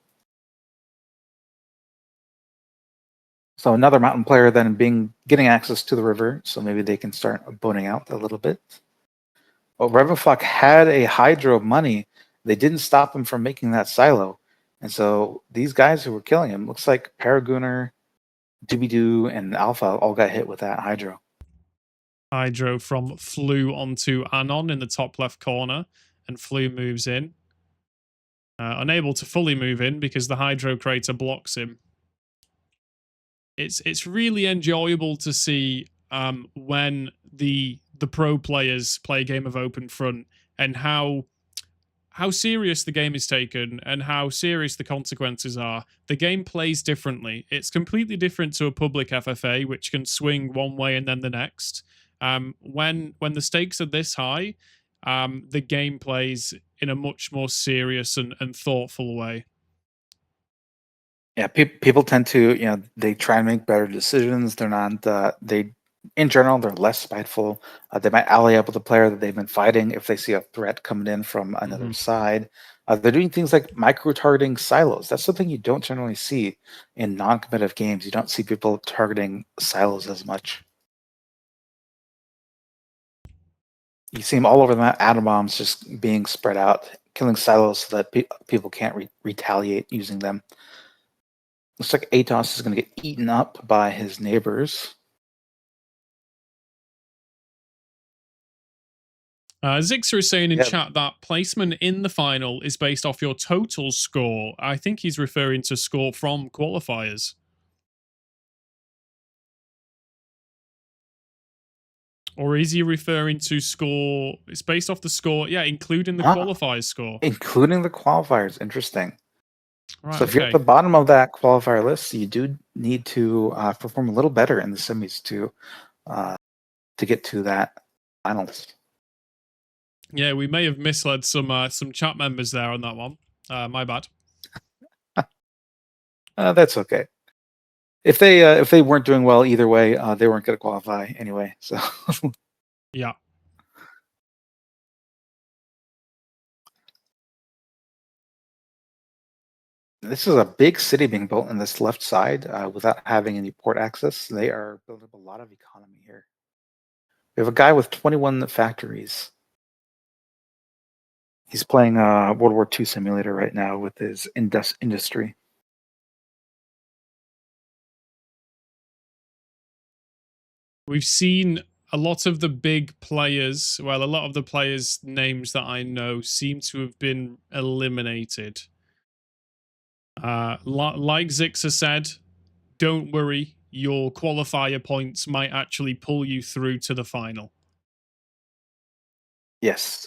So another mountain player then getting access to the river, so maybe they can start boning out a little bit. Well, Revenflock had a Hydro of money. They didn't stop him from making that silo. And so these guys who were killing him, looks like Paragunner, Doobie-Doo, and Alpha all got hit with that Hydro. Hydro from Flu onto Anon in the top left corner, and Flu moves in. Unable to fully move in because the Hydro crater blocks him. It's really enjoyable to see when the pro players play a game of Open Front and how serious the game is taken and how serious the consequences are. The game plays differently. It's completely different to a public FFA, which can swing one way and then the next. When the stakes are this high, the game plays in a much more serious and thoughtful way. Yeah, people tend to, they try and make better decisions. They're not, in general, they're less spiteful. They might ally up with a player that they've been fighting if they see a threat coming in from another side. They're doing things like micro-targeting silos. That's something you don't generally see in non-competitive games. You don't see people targeting silos as much. You see them all over the map, atom bombs just being spread out, killing silos so that people can't retaliate using them. Looks like Atos is going to get eaten up by his neighbors. Zixer is saying in chat that placement in the final is based off your total score. I think he's referring to score from qualifiers. Or is he referring to score? It's based off the score, yeah, including the qualifiers score. Including the qualifiers, interesting. Right, so if you're at the bottom of that qualifier list, you do need to perform a little better in the semis to get to that finals. Yeah, we may have misled some chat members there on that one. My bad. That's okay. If they weren't doing well either way, they weren't going to qualify anyway. So yeah. This is a big city being built on this left side without having any port access. They are building up a lot of economy here. We have a guy with 21 factories. He's playing World War II simulator right now with his industry. We've seen a lot of the big players, well, a lot of the players' names that I know seem to have been eliminated. Like Zixer said, don't worry, your qualifier points might actually pull you through to the final. Yes.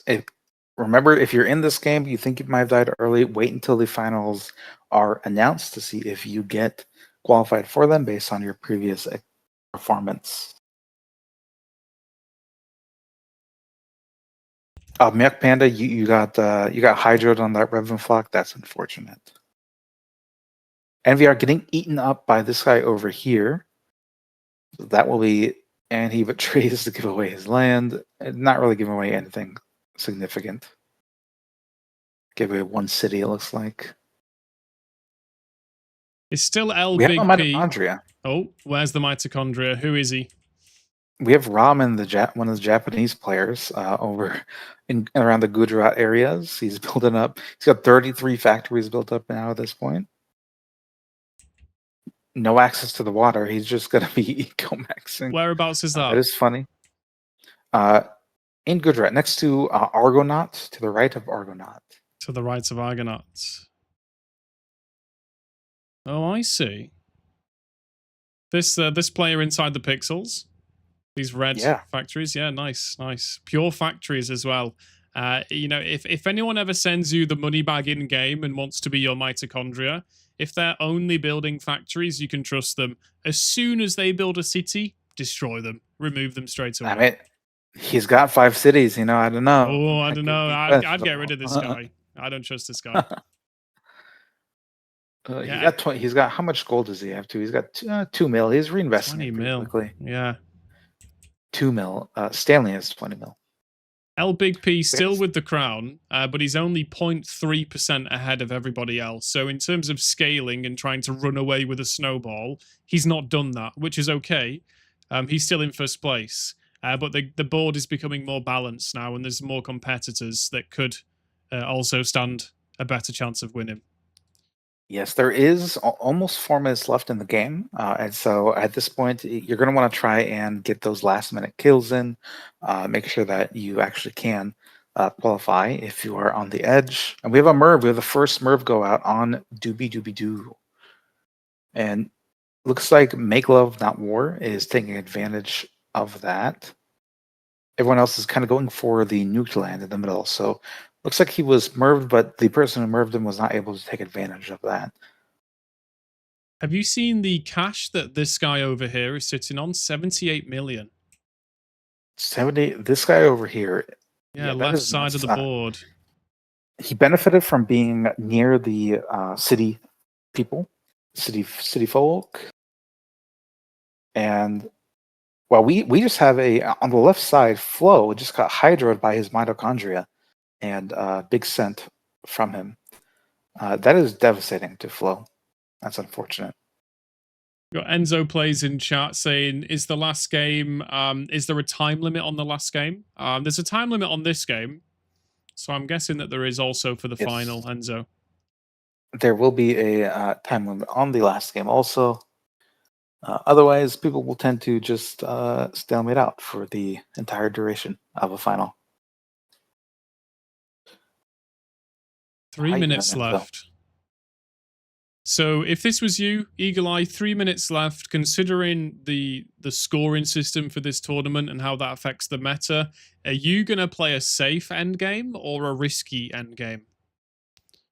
Remember, if you're in this game, you think you might have died early, wait until the finals are announced to see if you get qualified for them based on your previous performance. Milk Panda, you got hydroed on that Revan flock. That's unfortunate. And we are getting eaten up by this guy over here. So that will be, and he betrays to give away his land. Not really giving away anything significant. Give away one city, it looks like. It's still L We have a Big P. mitochondria. Oh, where's the mitochondria? Who is he? We have Ramen, one of the Japanese players, over in around the Gujarat areas. He's building up. He's got 33 factories built up now at this point. No access to the water. He's just going to be eco-maxing. Whereabouts is that? That is funny. In Gujarat, next to Argonaut, to the right of Argonaut. To the right of Argonauts. Oh, I see. This player inside the pixels. These red factories. Yeah, nice, nice. Pure factories as well. If anyone ever sends you the money bag in game and wants to be your mitochondria, if they're only building factories, you can trust them. As soon as they build a city, destroy them. Remove them straight away. I mean, he's got 5 cities, I don't know. Oh, I don't know. I'd get rid of this guy. I don't trust this guy. He's got how much gold does he have? He's got 2 mil. He's reinvesting 20 it mil. quickly. Yeah. 2 mil. Stanley has 20 mil. L Big P still with the crown, but he's only 0.3% ahead of everybody else. So in terms of scaling and trying to run away with a snowball, he's not done that, which is okay. He's still in first place. But the board is becoming more balanced now, and there's more competitors that could also stand a better chance of winning. Yes, there is almost 4 minutes left in the game. And so at this point, you're going to want to try and get those last minute kills in, make sure that you actually can qualify if you are on the edge. And we have a Merv. We have the first Merv go out on Doobie Doobie Doo. And looks like Make Love Not War is taking advantage of that. Everyone else is kind of going for the nuked land in the middle. So looks like he was merved, but the person who merved him was not able to take advantage of that. Have you seen the cash that this guy over here is sitting on? 78 million. 70. This guy over here. Yeah, left side of the board. He benefited from being near the city people, city folk, and well, we just have on the left side. Flo just got hydroed by his mitochondria, and big scent from him. That is devastating to Flo. That's unfortunate. Got Enzo plays in chat saying, "Is the last game? Is there a time limit on the last game? There's a time limit on this game, so I'm guessing that there is also for the final." Enzo, there will be a time limit on the last game also. Otherwise, people will tend to just stalemate out for the entire duration of a final. 3 minutes left. So if this was you, Eagle Eye, 3 minutes left, considering the scoring system for this tournament and how that affects the meta, are you going to play a safe endgame or a risky endgame?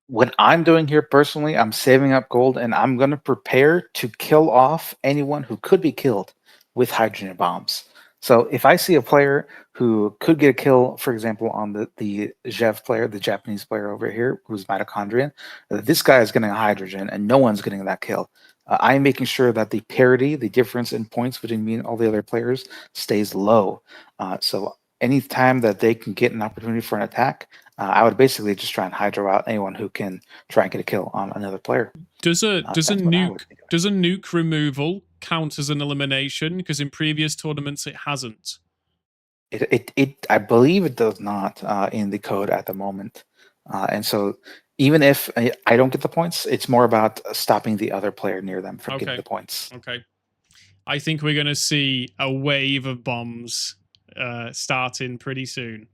What I'm doing here personally, I'm saving up gold and I'm going to prepare to kill off anyone who could be killed with hydrogen bombs. So if I see a player who could get a kill, for example, on the Jev player, the Japanese player over here, who's mitochondrian, this guy is getting a hydrogen and no one's getting that kill. I'm making sure that the parity, the difference in points between me and all the other players stays low. So anytime that they can get an opportunity for an attack, I would basically just try and hydro out anyone who can try and get a kill on another player. Does a nuke removal count as an elimination? Because in previous tournaments it hasn't. I believe it does not in the code at the moment, and so even if I don't get the points, it's more about stopping the other player near them from getting the points. Okay, I think we're going to see a wave of bombs starting pretty soon.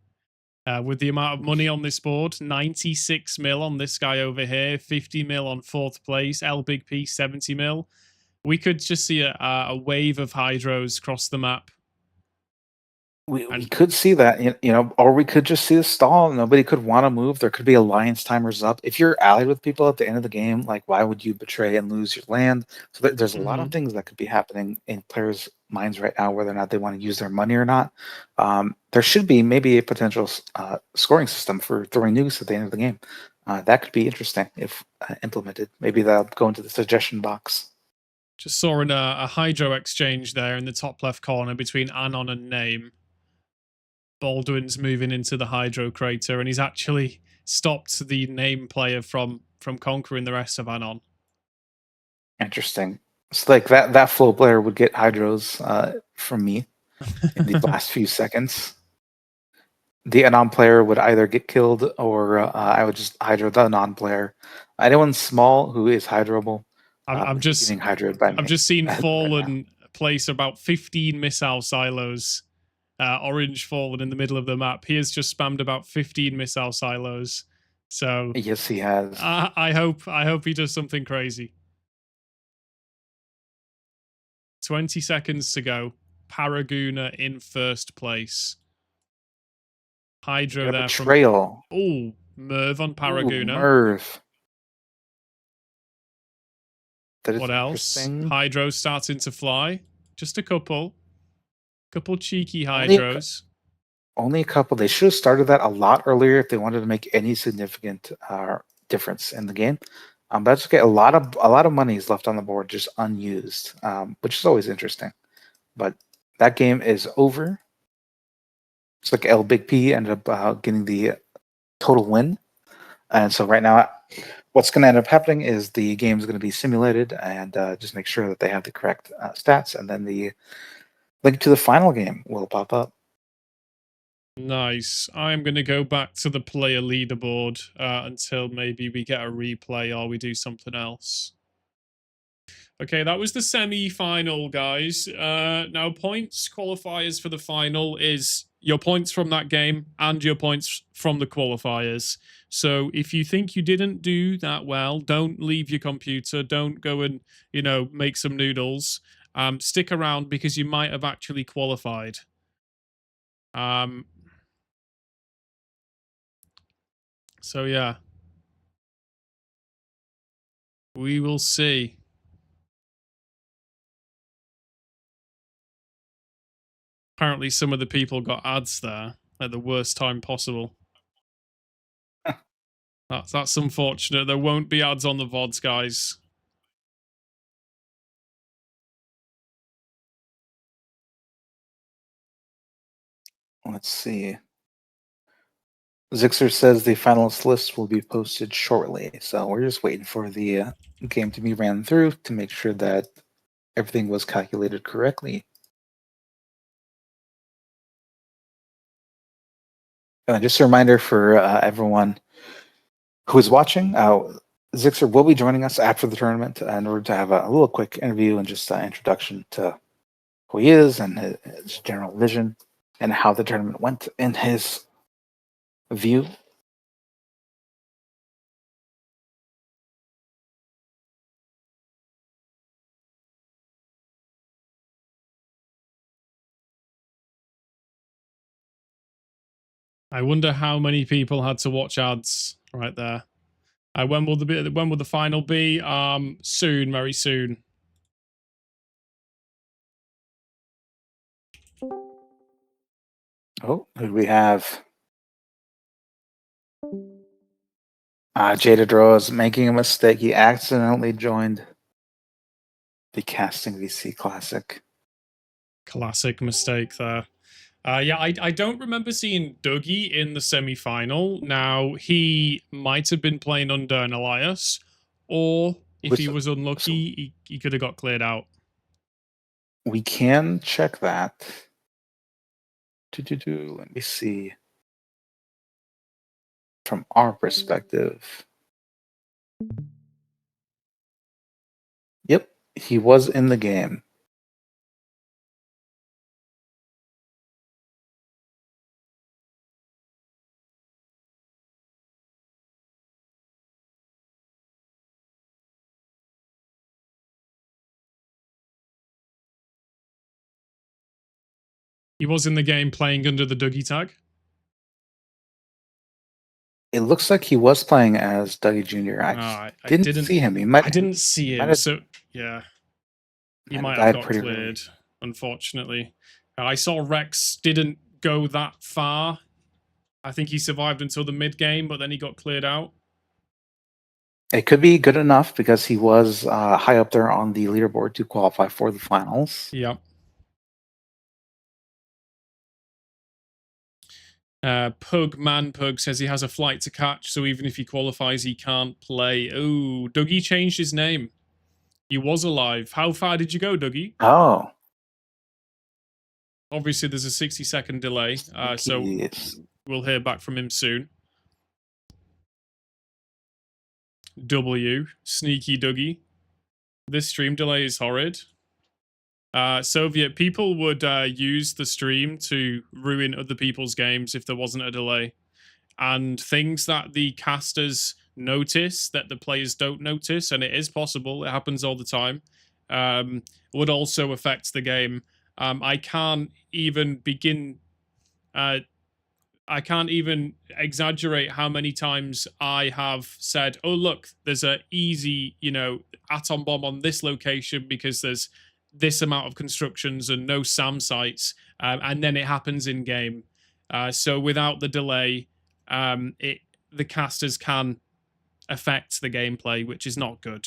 With the amount of money on this board, 96 mil on this guy over here, 50 mil on 4th place, L Big P 70 mil. We could just see a wave of hydros across the map. We And could see that, or we could just see a stall. Nobody could want to move. There could be alliance timers up. If you're allied with people at the end of the game, like why would you betray and lose your land? So there's a lot of mhm, things that could be happening in players' minds right now, whether or not they want to use their money or not. There should be maybe a potential scoring system for throwing nukes at the end of the game. That could be interesting if implemented. Maybe that'll go into the suggestion box. just saw a hydro exchange there in the top left corner between Anon and Name. Baldwin's moving into the hydro crater, and he's actually stopped the Name player from conquering the rest of Anon. Interesting. It's like that flow player would get hydros from me in the last few seconds. The anon player would either get killed or I would just hydro the anon player. Anyone small who is hydroable I'm would be just getting hydroed by I've me just seen right now. Fallen place about 15 missile silos. Orange Fallen in the middle of the map. He has just spammed about 15 missile silos. So Yes, he has. I hope he does something crazy. 20 seconds to go. Paraguna in first place. We got Hydro a there from betrayal. Merv on Ooh, Paraguna. Merv. That is What else? interesting. Hydro starting to fly. Just a couple. Couple cheeky Only hydros. only a couple. They should have started that a lot earlier if they wanted to make any significant difference in the game. But that's okay. A lot of money is left on the board just unused, which is always interesting. But that game is over. It's like L Big P ended up getting the total win, and so right now, what's going to end up happening is the game is going to be simulated, and just make sure that they have the correct stats, and then the link to the final game will pop up. Nice. I'm going to go back to the player leaderboard until maybe we get a replay or we do something else. Okay, that was the semi-final, guys. Now, points qualifiers for the final is your points from that game and your points from the qualifiers. So if you think you didn't do that well, don't leave your computer. Don't go and, make some noodles. Stick around because you might have actually qualified. So yeah, we will see. Apparently, some of the people got ads there at the worst time possible. That's unfortunate. There won't be ads on the VODs, guys. Let's see. Zixer says the finalist list will be posted shortly, so we're just waiting for the game to be ran through to make sure that everything was calculated correctly. Just a reminder for everyone who is watching, Zixer will be joining us after the tournament in order to have a little quick interview and just introduction to who he is and his general vision and how the tournament went in his view. I wonder how many people had to watch ads right there. When will the final be? Soon, very soon. Oh, who do we have? Jada Draws making a mistake. He accidentally joined the Casting VC Classic. Classic mistake there. Yeah, I don't remember seeing Dougie in the semi-final. Now, he might have been playing under an Elias, or if he Which, was so unlucky, he could have got cleared out. we can check that. Let me see. From our perspective. Yep, he was in the game. He was in the game playing under the Dougie tag. It looks like he was playing as Dougie Jr. I just I didn't didn't. see him. I didn't see him. So yeah, he might have might have died got pretty early. cleared. Unfortunately, I saw Rex didn't go that far. I think he survived until the mid game, but then he got cleared out. It could be good enough because he was high up there on the leaderboard to qualify for the finals. Yep. Pug says he has a flight to catch, so even if he qualifies, he can't play. Oh, Dougie changed his name. He was alive. How far did you go, Dougie? Oh. Obviously, there's a 60-second delay, so we'll hear back from him soon. Sneaky Dougie. This stream delay is horrid. Soviet people would use the stream to ruin other people's games if there wasn't a delay. And things that the casters notice that the players don't notice, and it is possible, it happens all the time, would also affect the game. I can't even begin... I can't even exaggerate how many times I have said, oh, look, there's a easy, atom bomb on this location because there's this amount of constructions and no SAM sites, and then it happens in game. So without the delay, the casters can affect the gameplay, which is not good.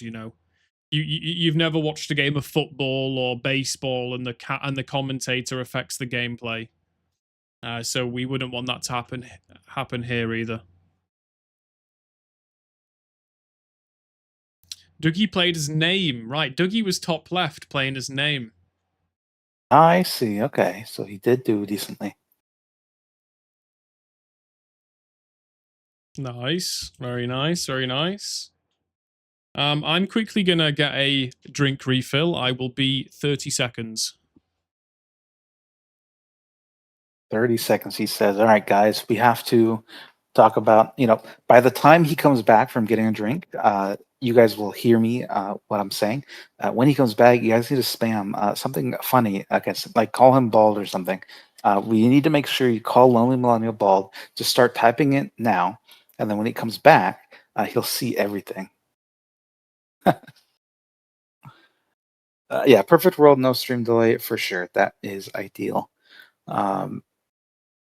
You've never watched a game of football or baseball and the commentator affects the gameplay. So we wouldn't want that to happen here either. Dougie played his name. Right, Dougie was top left playing his name. I see. Okay, so he did do decently. Nice. Very nice. Very nice. I'm quickly going to get a drink refill. I will be 30 seconds. 30 seconds, he says. All right, guys, we have to talk about, by the time he comes back from getting a drink, you guys will hear me what I'm saying. When he comes back, you guys need to spam something funny, like call him bald or something. We need to make sure you call Lonely Millennial bald. Just start typing it now, and then when he comes back, he'll see everything. Yeah, perfect world, no stream delay for sure. That is ideal.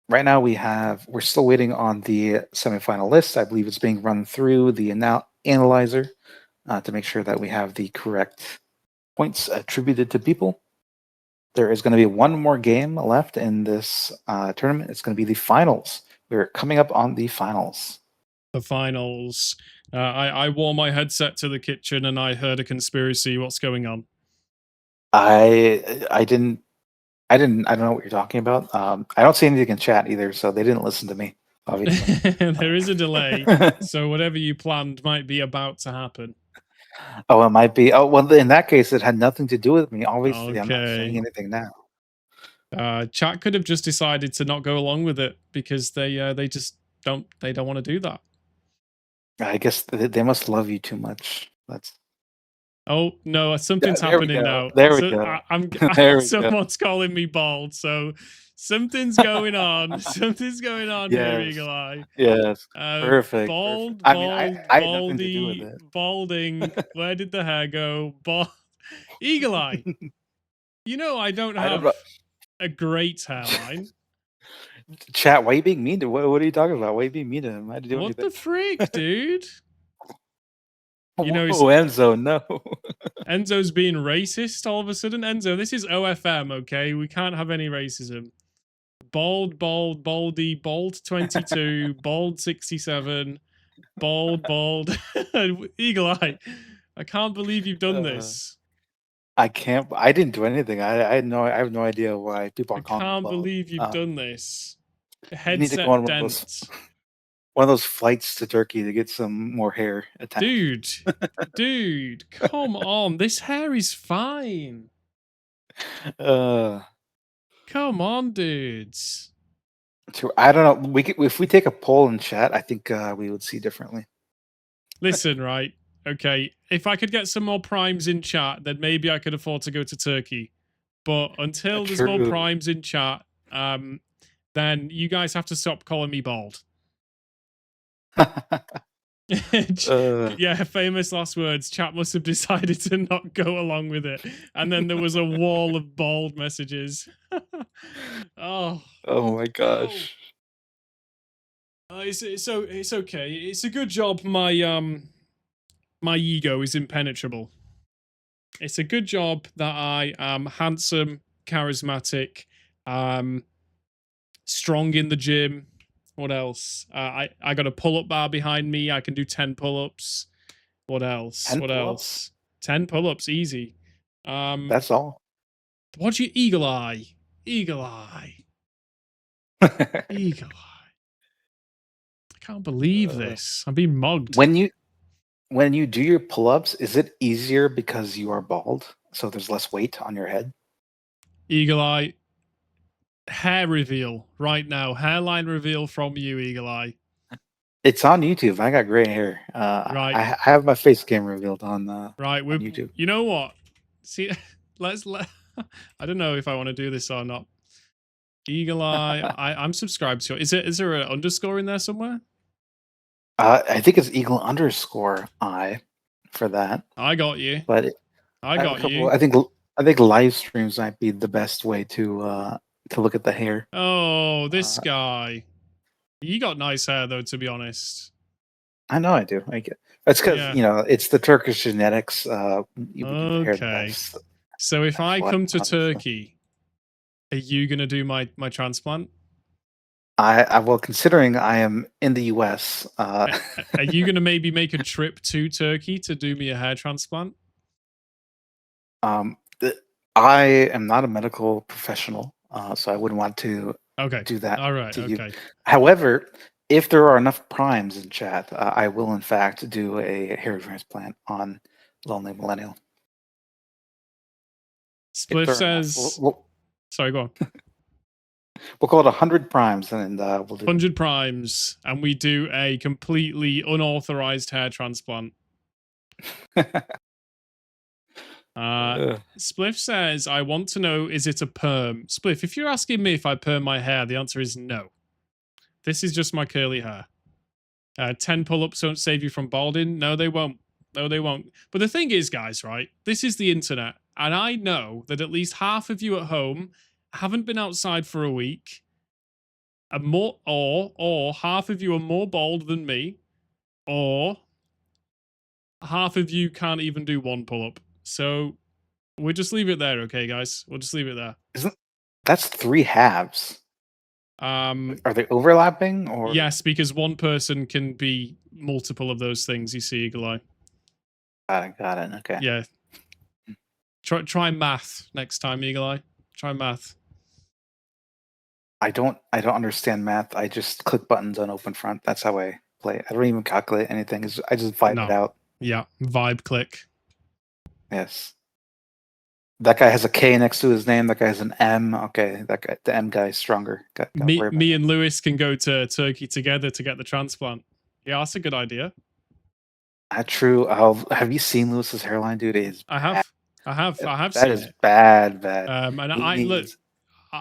Right now we're still waiting on the semifinal list. I believe it's being run through the analyzer to make sure that we have the correct points attributed to people. There is going to be one more game left in this tournament. It's going to be the finals. We're coming up on the finals. The finals. I wore my headset to the kitchen and I heard a conspiracy. What's going on? I don't know what you're talking about. I don't see anything in chat either, so they didn't listen to me, obviously. There is a delay, so whatever you planned might be about to happen. Oh, it might be. Oh, well, in that case, it had nothing to do with me. Obviously, okay. I'm not saying anything now. Chat could have just decided to not go along with it because they just don't want to do that. I guess they must love you too much. That's. Oh no! Something's happening now. There we go. Someone's calling me bald, so something's going on. Something's going on here, Eagle Eye. Yes. Perfect. Bald. I mean, I had nothing to do with it. Balding. Where did the hair go? Eagle Eye. I don't have a great hairline. Chat, why are you being mean to? What are you talking about? Why are you being mean to him? What the freak, dude? Enzo, no. Enzo's being racist all of a sudden. Enzo, this is OFM, okay? We can't have any racism. Baldy, bald 22, bald 67, bald. Eagle Eye. I can't believe you've done this. I can't. I didn't do anything. I have no idea why people are calling me bald. I can't believe you've done this. Headset you need to go on one of those flights to Turkey to get some more hair attached. Dude, come on. This hair is fine. Come on, dudes. I don't know. If we take a poll in chat, I think we would see differently. Listen, right? Okay, if I could get some more primes in chat, then maybe I could afford to go to Turkey. But until there's more primes in chat, then you guys have to stop calling me bald. Uh, Yeah, famous last words. Chat must have decided to not go along with it, and then there was a wall of bald messages. Oh oh my no! gosh. It's okay. It's a good job. My ego is impenetrable. It's a good job that I am handsome, charismatic, um, strong in the gym. What else? I got a pull-up bar behind me. I can do 10 pull-ups. What else? 10 What pull-ups? else? 10 pull-ups, easy. That's all. What's your eagle eye? Eagle eye. Eagle eye. I can't believe Uh, this. I'm being mugged. when you do your pull-ups, is it easier because you are bald, so there's less weight on your head? Eagle eye. Hair reveal right now. Hairline reveal from you, Eagle eye. It's on YouTube. I got gray hair. Right. I have my face cam revealed on Right. on YouTube. You know what? See, let. I don't know if I want to do this or not. Eagle eye. I'm subscribed to it. Is there an underscore in there somewhere? I think it's eagle underscore I for that. I got you. But I have a got couple. you. I think live streams might be the best way to look at the hair. Oh, this guy. You got nice hair though, to be honest. I know I do. I get. That's because Yeah. it's the Turkish genetics. We give the hair the Okay. best. So if I what- come to honestly. Turkey, are you gonna do my transplant? Well, considering I am in the U.S., Are you gonna maybe make a trip to Turkey to do me a hair transplant? I am not a medical professional, so I wouldn't want to do that All right. to you. Okay. However, if there are enough primes in chat, I will in fact do a hair transplant on Lonely Millennial. Spliff says. Sorry, go on. We'll call it 100 primes, and we'll do 100 primes, and we do a completely unauthorized hair transplant. Spliff says, I want to know, is it a perm? Spliff, if you're asking me if I perm my hair, the answer is no. This is just my curly hair. 10 pull-ups don't save you from balding. No, they won't. No, they won't. But the thing is, guys, right? This is the internet. And I know that at least half of you at home haven't been outside for a week. And more, or half of you are more bald than me. Or half of you can't even do one pull-up. So we'll just leave it there, okay, guys? We'll just leave it there. That's 3 halves. Are they overlapping or? Yes, because one person can be multiple of those things. You see, Eagle Eye. Got it. Okay. Yeah. Try math next time, Eagle Eye. Try math. I don't understand math. I just click buttons on open front. That's how I play. I don't even calculate anything. I just vibe it out. Yeah, vibe click. Yes. That guy has a K next to his name. That guy has an M. Okay, that guy, the M guy is stronger. Me and Lewis can go to Turkey together to get the transplant. Yeah, that's a good idea. True. Have you seen Lewis's hairline, dude? It is I have that seen is it. bad. And look,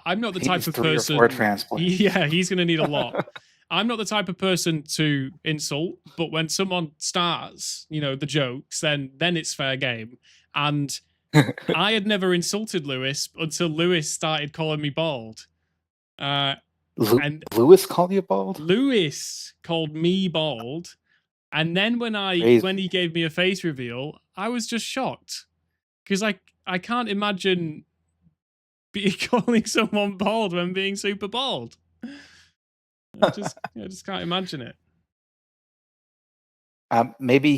I'm not the type of 3 person. or 4 transplants. Yeah, he's gonna need a lot. I'm not the type of person to insult, but when someone starts, the jokes, then it's fair game. And I had never insulted Lewis until Lewis started calling me bald. And Lewis called you bald? Lewis called me bald. And then when he gave me a face reveal, I was just shocked. Because I can't imagine calling someone bald when being super bald. I just can't imagine it. Maybe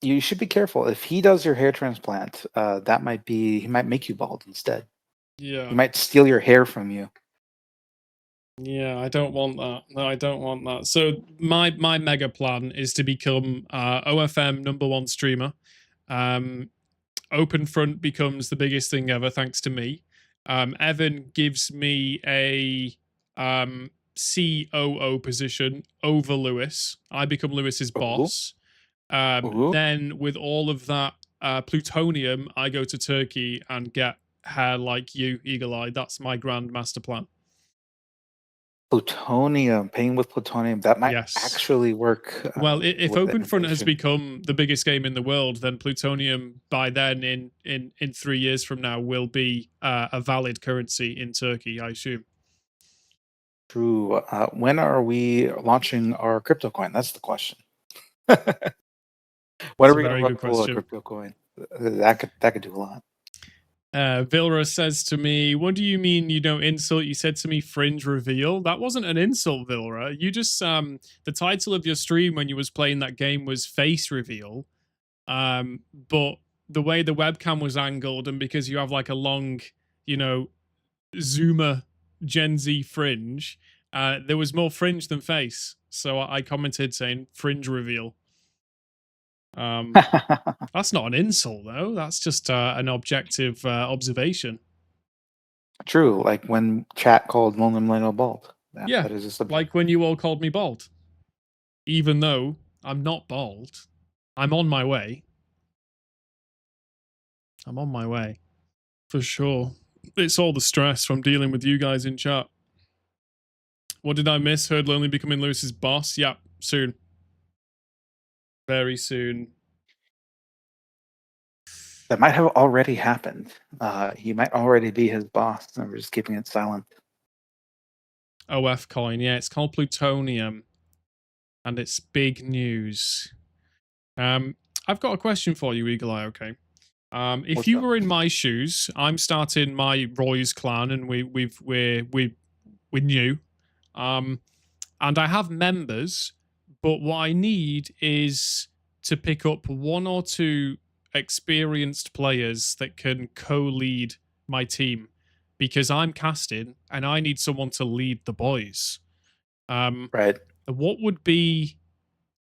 you should be careful. If he does your hair transplant, he might make you bald instead. Yeah. He might steal your hair from you. Yeah, I don't want that. No, I don't want that. So my mega plan is to become OFM #1 streamer. Open front becomes the biggest thing ever, thanks to me. Evan gives me a COO position over Lewis. I become Lewis's boss. Then with all of that plutonium, I go to Turkey and get hair like you, Eagle Eye. That's my grand master plan. Plutonium, paying with plutonium, that might Yes. actually work Well, if with Openfront has inflation. become the biggest game in the world, then plutonium by then in 3 years from now will be a valid currency in Turkey, I assume. True. When are we launching our crypto coin? That's the question. When That's are a we going to very rug good pull a question. crypto coin? That could do a lot. Vilra says to me, "What do you mean you don't insult? You said to me fringe reveal. That wasn't an insult, Vilra. You just the title of your stream when you was playing that game was face reveal. But the way the webcam was angled, and because you have like a long, you know, Zoomer Gen Z fringe, there was more fringe than face. So I commented saying fringe reveal. That's not an insult though. That's just an objective observation. True. Like when chat called Lonely Millennial bald. Yeah, Yeah, that is just subject. like when you all called me bald. Even though I'm not bald, I'm on my way. I'm on my way. For sure. It's all the stress from dealing with you guys in chat. What did I miss? Heard Lonely becoming Lewis's boss? Yeah, soon. Very soon. That might have already happened. He might already be his boss, and we're just keeping it silent. OF coin, yeah, it's called plutonium. And it's big news. I've got a question for you, Eagle Eye, okay? If What's you up? were in my shoes, I'm starting my Roy's clan and we're new. And I have members, but what I need is to pick up one or two experienced players that can co-lead my team because I'm casting and I need someone to lead the boys. Right. What would be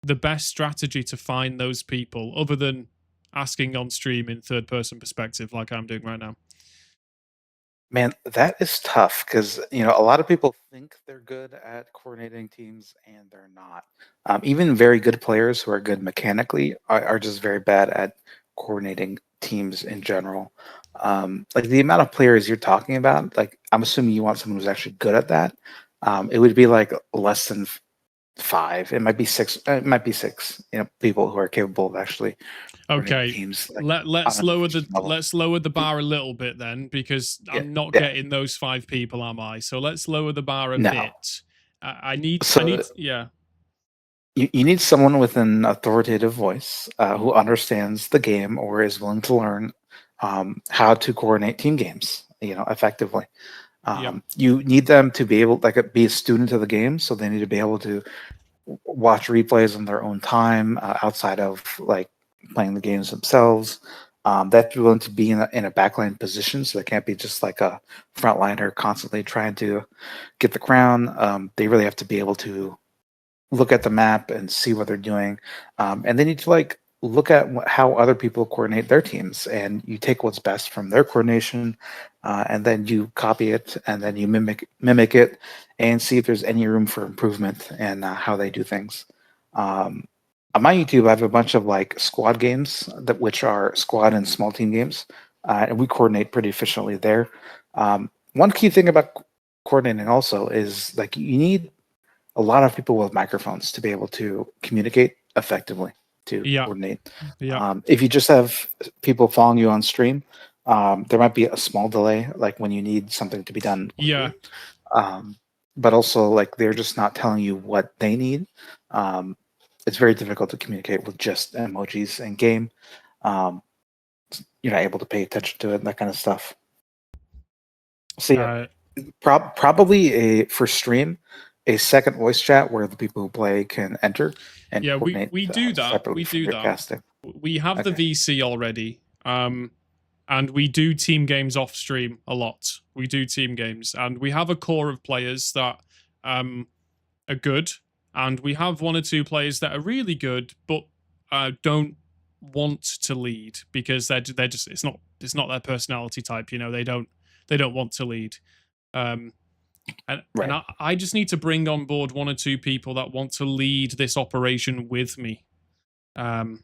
the best strategy to find those people other than asking on stream in third person perspective like I'm doing right now? Man, that is tough because a lot of people think they're good at coordinating teams and they're not. Even very good players who are good mechanically are just very bad at coordinating teams in general. Like the amount of players you're talking about, like I'm assuming you want someone who's actually good at that. It would be like less than five. It might be six. It might be six. People who are capable of actually coordinating Okay. teams like on Let's a lower the proficient level. let's lower the bar a little bit then because Yeah, I'm not yeah. getting those 5 people, am I? So let's lower the bar a No. bit. I need So yeah. you need someone with an authoritative voice who understands the game or is willing to learn how to coordinate team games, effectively. Yep. You need them to be able, like, be a student of the game, so they need to be able to watch replays on their own time outside of like playing the games themselves. They have to be willing to be in a backline position, so they can't be just like a frontliner constantly trying to get the crown. They really have to be able to look at the map and see what they're doing, and they need to like look at how other people coordinate their teams, and you take what's best from their coordination, and then you copy it, and then you mimic it, and see if there's any room for improvement and how they do things. Um, on my YouTube, I have a bunch of like squad games which are squad and small team games, and we coordinate pretty efficiently there. One key thing about coordinating also is like you need a lot of people with microphones to be able to communicate effectively to Yeah. coordinate. Yeah. If you just have people following you on stream, there might be a small delay, like when you need something to be done Yeah. quickly. But also, like they're just not telling you what they need. Um, it's very difficult to communicate with just emojis in game. Um, you're not able to pay attention to it, that kind of stuff. So yeah, Uh probably for stream, a second voice chat where the people who play can enter and yeah, coordinate we do that. separately We from do your that. casting. We have the Okay. VC already. And we do team games off stream a lot. We do team games, and we have a core of players that are good, and we have one or two players that are really good, but don't want to lead because they're just it's not their personality type. They don't want to lead. Um, and Right. I just need to bring on board one or two people that want to lead this operation with me. Um,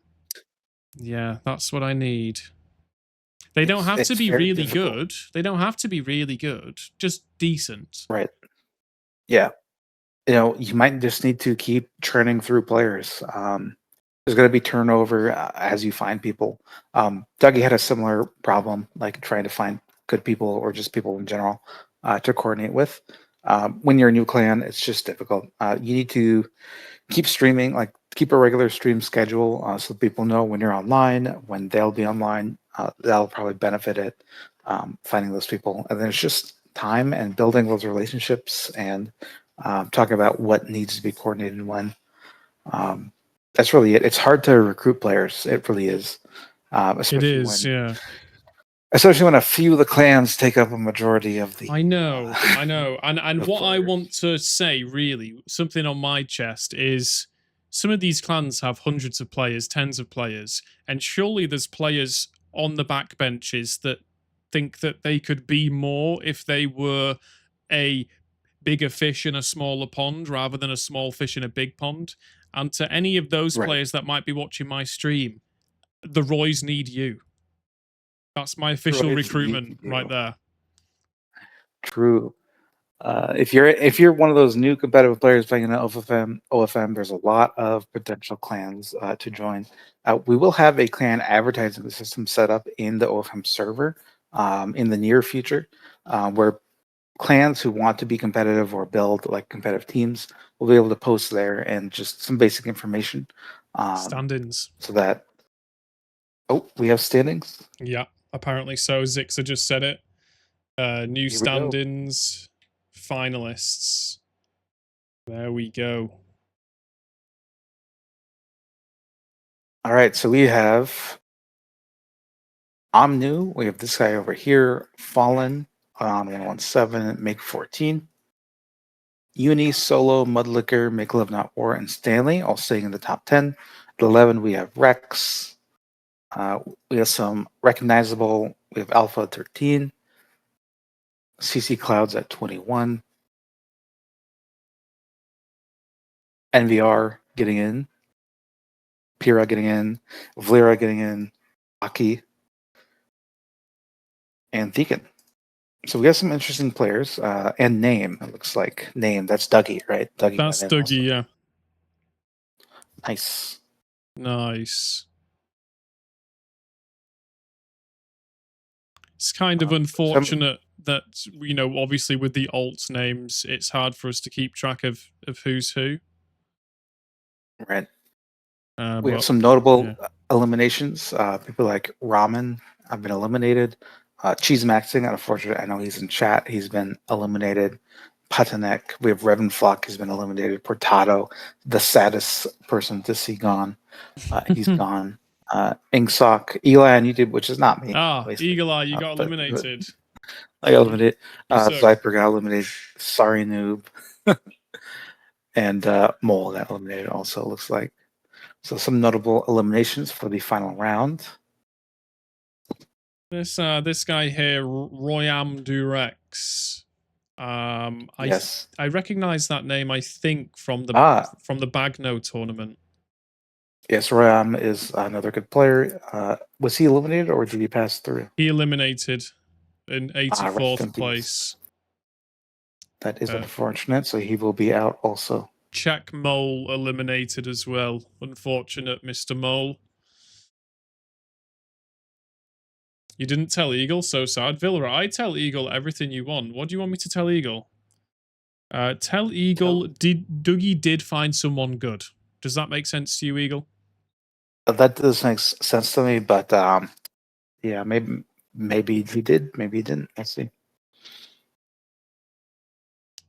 yeah, that's what I need. They don't have to it's be very really difficult. good. They don't have to be really good. Just decent. Right. Yeah. You might just need to keep churning through players. There's going to be turnover as you find people. Dougie had a similar problem, like trying to find good people or just people in general to coordinate with. When you're a new clan, it's just difficult. You need to keep streaming, like keep a regular stream schedule so people know when you're online, when they'll be online. That'll probably benefit it, finding those people. And then it's just time and building those relationships and talking about what needs to be coordinated when. Um, that's really it. It's hard to recruit players. It really is, It is, yeah. especially when a few of the clans take up a majority of the I know. And of what I players. want to say, really, something on my chest is some of these clans have hundreds of players, tens of players, and surely there's players on the backbenches that think that they could be more if they were a bigger fish in a smaller pond rather than a small fish in a big pond. And to any of those Right. players that might be watching my stream, the Roys need you. That's my official Droids recruitment need right you. there. True. If you're one of those new competitive players playing in OFM, there's a lot of potential clans to join. We will have a clan advertising system set up in the OFM server in the near future, where clans who want to be competitive or build like competitive teams will be able to post there and just some basic information, Stand-ins. so that we have standings. Yeah, apparently so. Zixa just said it. New Here we go. stand-ins, finalists. There we go. All right, so we have Omnu. We have this guy over here, Fallen on 117, Make 14. Uni, Solo, Mudlicker, Make Love Not War, and Stanley all staying in the top 10. At 11, we have Rex. We have some recognizable. We have Alpha 13. CC Clouds at 21. NVR getting in. Pira getting in. Vlera getting in. Aki. And Deacon. So we got some interesting players. And Name, it looks like. Name, that's Dougie, right? Dougie got That's in also. Dougie, yeah. Nice. Nice. It's kind of Uh, some, unfortunate that, obviously with the alt names, it's hard for us to keep track of who's who. right. We have But some notable yeah. eliminations. People like Ramen have been eliminated. Cheese Maxing, unfortunately, I know he's in chat. He's been eliminated. Patanek, we have Revan Flock, he's been eliminated. Portado, the saddest person to see gone. He's gone. Ingsock, Eli on YouTube, which is not me, obviously. Eagle Eye, you got But eliminated. I got eliminated. You suck. Zyper got eliminated. Sorry, noob. And Mole got eliminated also, looks like. So some notable eliminations for the final round. This guy here, Royam Durex. Yes. I recognize that name. I think from the Bagno tournament. Yes, Ram is another good player. Was he eliminated or did he pass through? He eliminated in 84th place. That is unfortunate. So he will be out also. Czech Mole eliminated as well. Unfortunate, Mr. Mole. You didn't tell Eagle, so sad. Villa, I tell Eagle everything you want. What do you want me to tell Eagle? Tell Eagle Dougie did find someone good. Does that make sense to you, Eagle? That does make sense to me, but yeah, maybe he did, maybe he didn't. Let's see.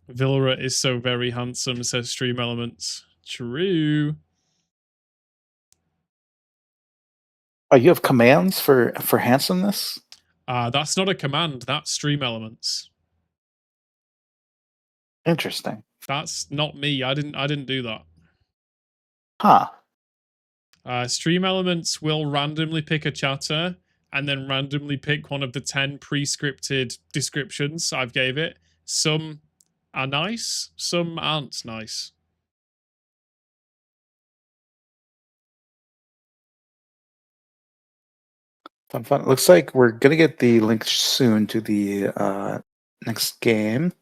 Villa is so very handsome, says Stream Elements. True. Oh, you have commands for handsomeness? That's not a command. That's Stream Elements. Interesting. That's not me. I didn't do that. Huh. Stream Elements will randomly pick a chatter and then randomly pick one of the 10 pre-scripted descriptions I've gave it. Some are nice, some aren't nice. Fun, fun. Looks like we're gonna get the link soon to the next game.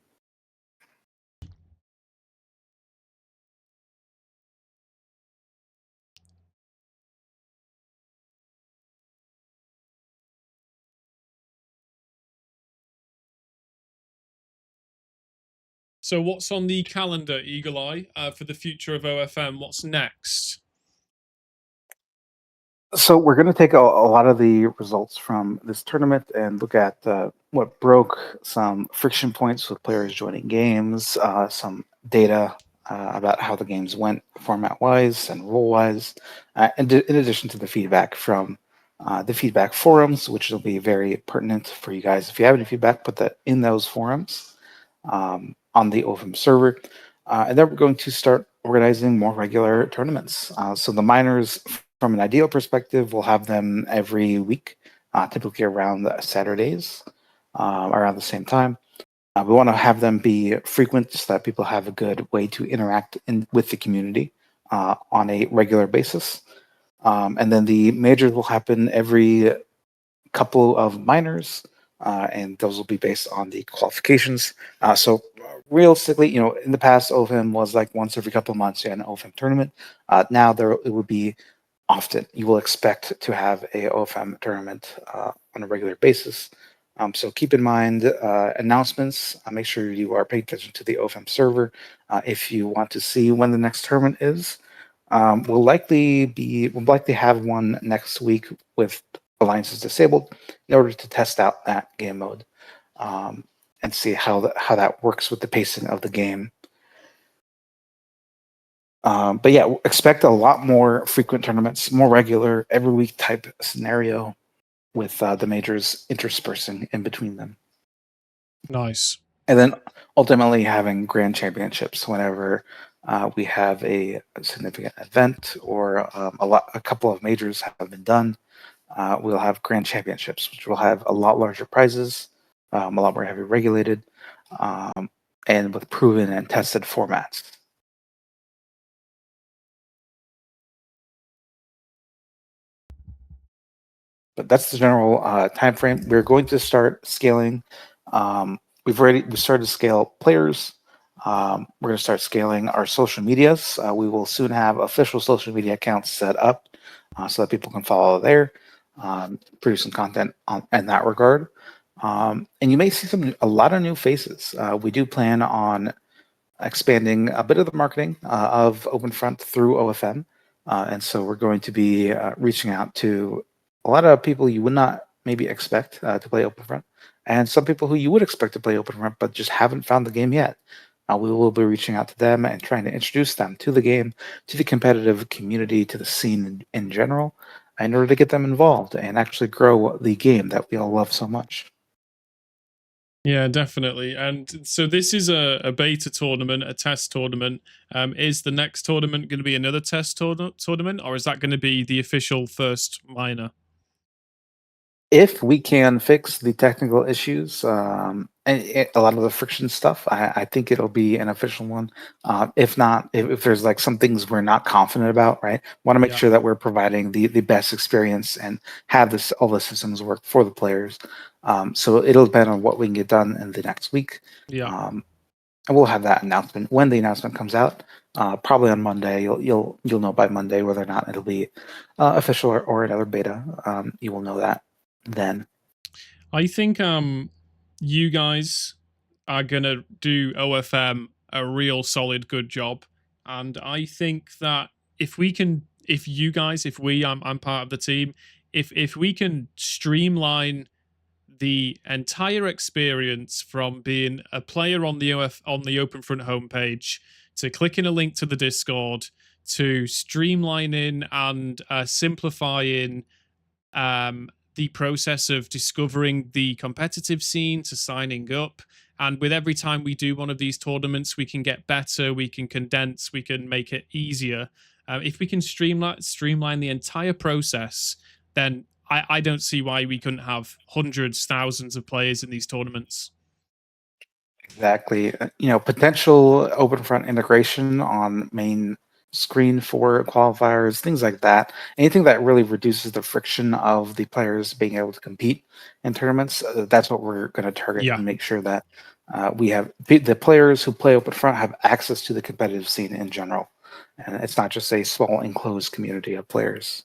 So, what's on the calendar, Eagle Eye, for the future of OFM? What's next? So we're going to take a lot of the results from this tournament and look at what broke, some friction points with players joining games, some data about how the games went format-wise and rule-wise, in addition to the feedback from the feedback forums, which will be very pertinent for you guys. If you have any feedback, put that in those forums on the OFM server. And then we're going to start organizing more regular tournaments. So the minors, from an ideal perspective, we'll have them every week, typically around the Saturdays, around the same time. We want to have them be frequent so that people have a good way to interact with the community on a regular basis. And then the majors will happen every couple of minors, and those will be based on the qualifications. So realistically, in the past, OFM was like once every couple of months you had an OFM tournament. Now it would be often. You will expect to have a OFM tournament on a regular basis. So keep in mind announcements. Make sure you are paying attention to the OFM server if you want to see when the next tournament is. We'll likely have one next week with alliances disabled in order to test out that game mode and see how that works with the pacing of the game. But yeah, expect a lot more frequent tournaments, more regular, every week type scenario with the majors interspersing in between them. Nice. And then ultimately having grand championships whenever we have a significant event or a couple of majors have been done. We'll have grand championships, which will have a lot larger prizes, a lot more heavy regulated, and with proven and tested formats. But that's the general time frame. We're going to start scaling. We started to scale players. We're going to start scaling our social medias. We will soon have official social media accounts set up so that people can follow there, producing content in that regard. And you may see a lot of new faces. We do plan on expanding a bit of the marketing of OpenFront through OFM. And so we're going to be reaching out to a lot of people you would not maybe expect to play OpenFront, and some people who you would expect to play OpenFront but just haven't found the game yet. We will be reaching out to them and trying to introduce them to the game, to the competitive community, to the scene in general, in order to get them involved and actually grow the game that we all love so much. Yeah, definitely. And so this is a beta tournament, a test tournament. Is the next tournament going to be another test tournament, or is that going to be the official first minor? If we can fix the technical issues and a lot of the friction stuff, I think it'll be an official one. If not, if there's like some things we're not confident about, right? Want to make Yeah, sure that we're providing the best experience and have all the systems work for the players. So it'll depend on what we can get done in the next week. yeah. Um, and we'll have that announcement when the announcement comes out. Probably on Monday. You'll know by Monday whether or not it'll be official or another beta. You will know that then. I think you guys are gonna do OFM a real solid good job. And I think that if you guys, if we I'm part of the team, if we can streamline the entire experience from being a player on the on the OpenFront homepage to clicking a link to the Discord to streamlining and simplifying the process of discovering the competitive scene to signing up. And with every time we do one of these tournaments, we can get better, we can condense, we can make it easier. If we can streamline the entire process, then I don't see why we couldn't have hundreds, thousands of players in these tournaments. Exactly. Potential OpenFront integration on main screen for qualifiers, things like that. Anything that really reduces the friction of the players being able to compete in tournaments. That's what we're going to target Yeah. and make sure that we have the players who play open front have access to the competitive scene in general, and it's not just a small enclosed community of players.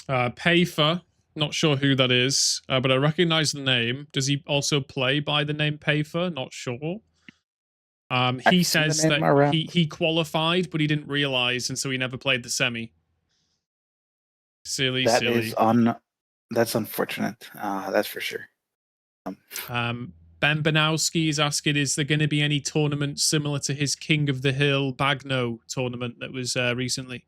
Payfer, not sure who that is, but I recognize the name. Does he also play by the name Payfer? Not sure. I've He seen the says name that around. he qualified, but he didn't realize, and so he never played the semi. Silly, That is silly. that's unfortunate. That's for sure. Ben Banowski is asking, is there going to be any tournament similar to his King of the Hill Bagno tournament that was recently?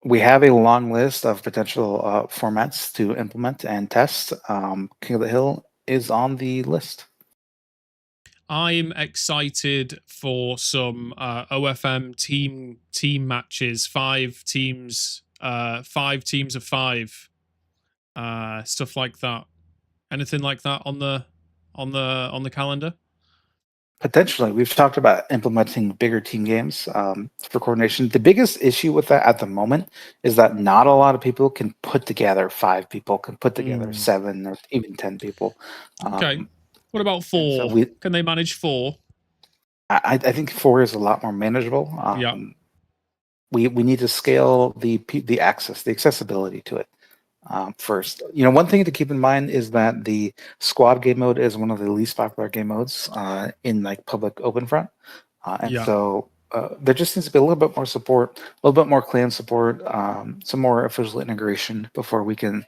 We have a long list of potential formats to implement and test. King of the Hill is on the list. I'm excited for some OFM team matches, 5 teams, 5 teams of 5, stuff like that. Anything like that on the calendar? Potentially, we've talked about implementing bigger team games for coordination. The biggest issue with that at the moment is that not a lot of people can put together 5 people, can put together 7 or even 10 people. Okay. What about And so 4? Can they manage 4? I think 4 is a lot more manageable. Yeah. We need to scale the access, the accessibility to it. First, one thing to keep in mind is that the squad game mode is one of the least popular game modes in like public open front, and Yeah. so there just needs to be a little bit more support, a little bit more clan support, some more official integration before we can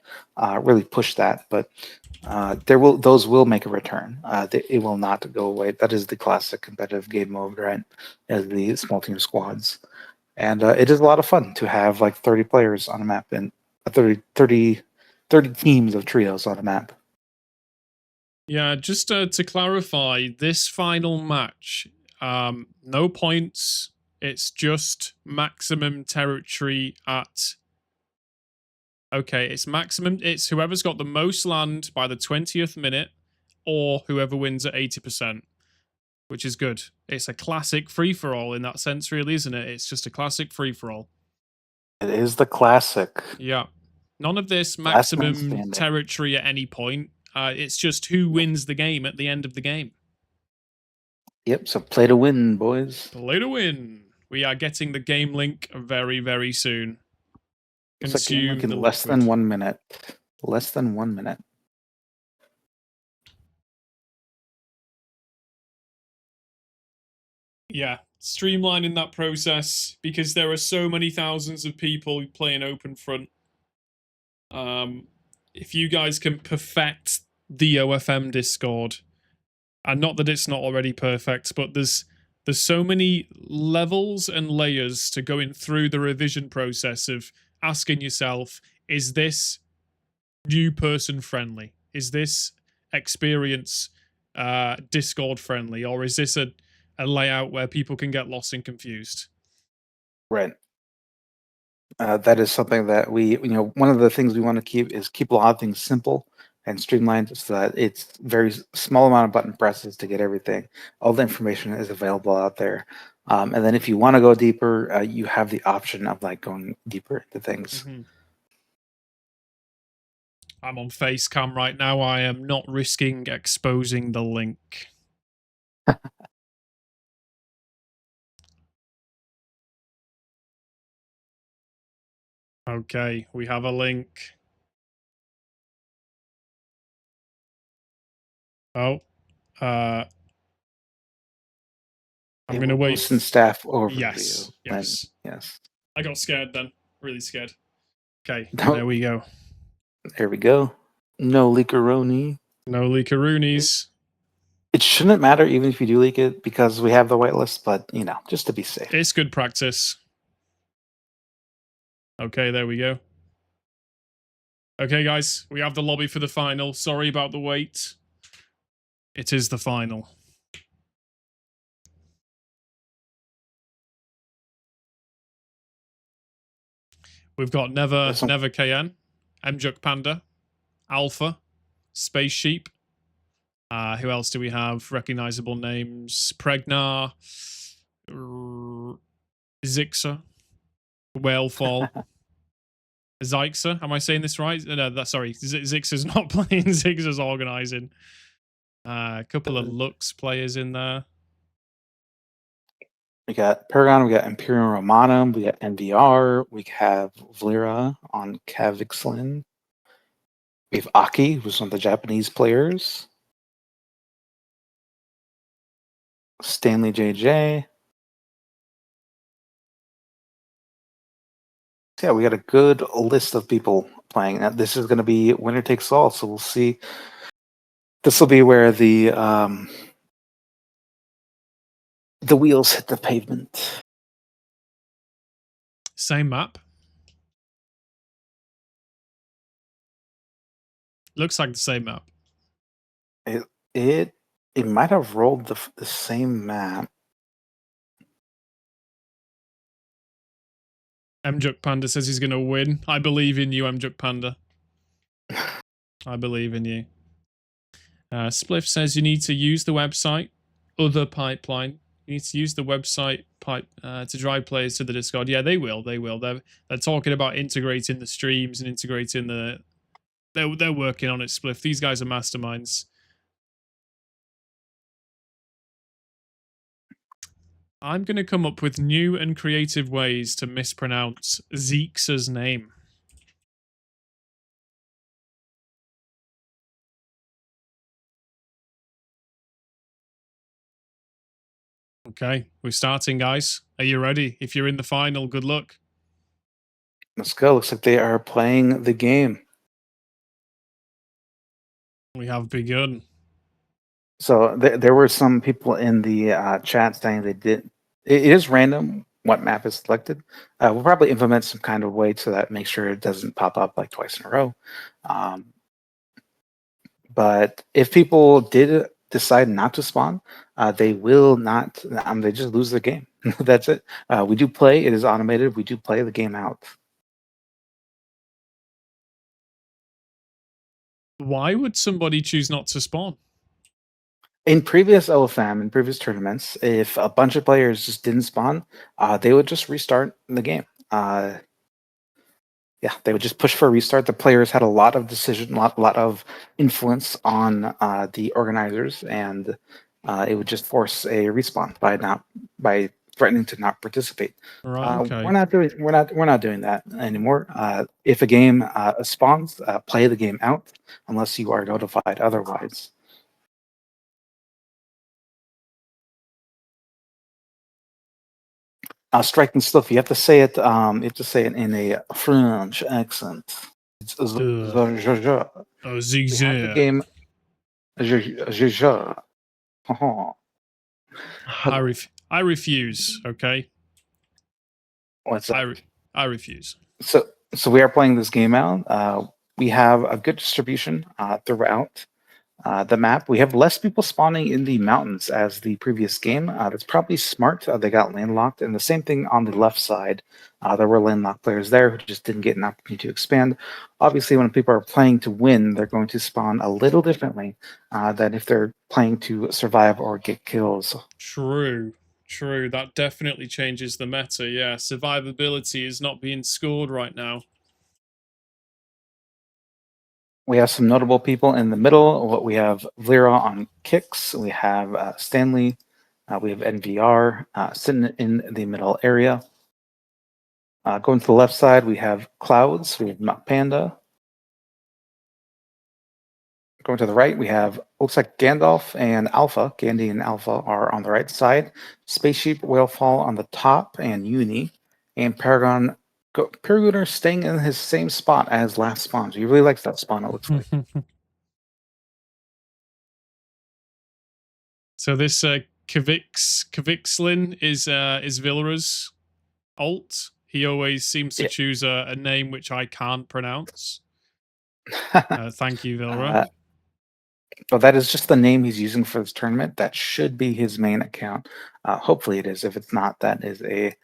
really push that. But those will make a return. It will not go away. That is the classic competitive game mode, right? As the small team squads. And it is a lot of fun to have like 30 players on a map and 30 teams of trios on a map. Yeah, just to clarify, this final match, no points. It's just maximum territory at. Okay, it's maximum. It's whoever's got the most land by the 20th minute, or whoever wins at 80%, which is good. It's a classic free for all in that sense, really, isn't it? It's just a classic free for all. It is the classic. Yeah. None of this Last man maximum standing. territory at any point. It's just who wins the game at the end of the game. Yep, so play to win, boys. Play to win. We are getting the game link very, very soon. It's a game link Consume in the less liquid. than 1 minute. Less than 1 minute. Yeah, streamlining that process because there are so many thousands of people playing open front. If you guys can perfect the OFM Discord, and not that it's not already perfect, but there's so many levels and layers to going through the revision process of asking yourself, is this new person friendly? Is this experience Discord friendly? Or is this a layout where people can get lost and confused? Right. That is something that one of the things we want to keep a lot of things simple and streamlined so that it's very small amount of button presses to get everything. All the information is available out there. And then if you want to go deeper, you have the option of like going deeper into things. Mm-hmm. I'm on Facecam right now. I am not risking exposing the link. Okay, we have a link. Oh, I'm going to wait. Host and staff overview. Yes. Yes. I got scared then. Really scared. Okay, No, there we go. there we go. No leakeroni. No leakeroonies. It shouldn't matter even if you do leak it because we have the whitelist, but just to be safe. It's good practice. Okay, there we go. Okay, guys, we have the lobby for the final. Sorry about the wait. It is the final. We've got Never KN, Mjuk Panda, Alpha, Space Sheep, Who else do we have? Recognizable names: Pregnar, Zixa, Whalefall, Zyxa. Am I saying this right? No, sorry. Zixa's not playing. Zixa's organizing. A couple of Lux players in there. We got Paragon, we got Imperium Romanum, we got NVR, we have Vlira on Kavixlin. We have Aki, who's one of the Japanese players. Stanley JJ. So yeah, we got a good list of people playing. Now, this is going to be winner takes all, so we'll see. This will be where the wheels hit the pavement. Same map. Looks like the same map. It might have rolled the same map. Mjuk Panda says he's going to win. I believe in you, Mjuk Panda. I believe in you. Spliff says you need to use the website, other pipeline. You need to use the website pipe to drive players to the Discord. Yeah, they will. They will. They're talking about integrating the streams and integrating the. They're working on it, Spliff. These guys are masterminds. I'm going to come up with new and creative ways to mispronounce Zeke's name. Okay, we're starting, guys. Are you ready? If you're in the final, good luck. Let's go. Looks like they are playing the game. We have begun. So there were some people in the chat saying they did. It is random what map is selected. We'll probably implement some kind of way so that make sure it doesn't pop up like twice in a row. But if people did decide not to spawn, they will not. They just lose the game. That's it. We do play. It is automated. We do play the game out. Why would somebody choose not to spawn? In previous OFM, in previous tournaments, if a bunch of players just didn't spawn, they would just restart the game. Yeah, they would just push for a restart. The players had a lot of decision, lot of influence on the organizers, and it would just force a respawn by threatening to not participate. Right, okay. We're not doing that anymore. If a game spawns, play the game out unless you are notified otherwise. Striking stuff. You have to say it. You have to say it in a French accent. It's Oh, we have the game. I refuse. Okay. What's that? I refuse. So we are playing this game out. We have a good distribution throughout the map. We have less people spawning in the mountains as the previous game. That's probably smart. They got landlocked. And the same thing on the left side. There were landlocked players there who just didn't get an opportunity to expand. Obviously, when people are playing to win, they're going to spawn a little differently than if they're playing to survive or get kills. True. That definitely changes the meta. Yeah, survivability is not being scored right now. We have some notable people in the middle. We have Vlira on kicks. We have Stanley. We have NVR sitting in the middle area. Going to the left side, we have Clouds. We have Mach Panda. Going to the right, we have, looks like Gandalf and Alpha. Gandhi and Alpha are on the right side. Spaceship, Whalefall on the top, and Uni. And Paragon staying in his same spot as last spawn. He really likes that spawn, it looks like. So this Kavixlin is Villara's alt. He always seems to choose a name which I can't pronounce. Thank you, Villara. Well, that is just the name he's using for this tournament. That should be his main account. Hopefully it is. If it's not, that is a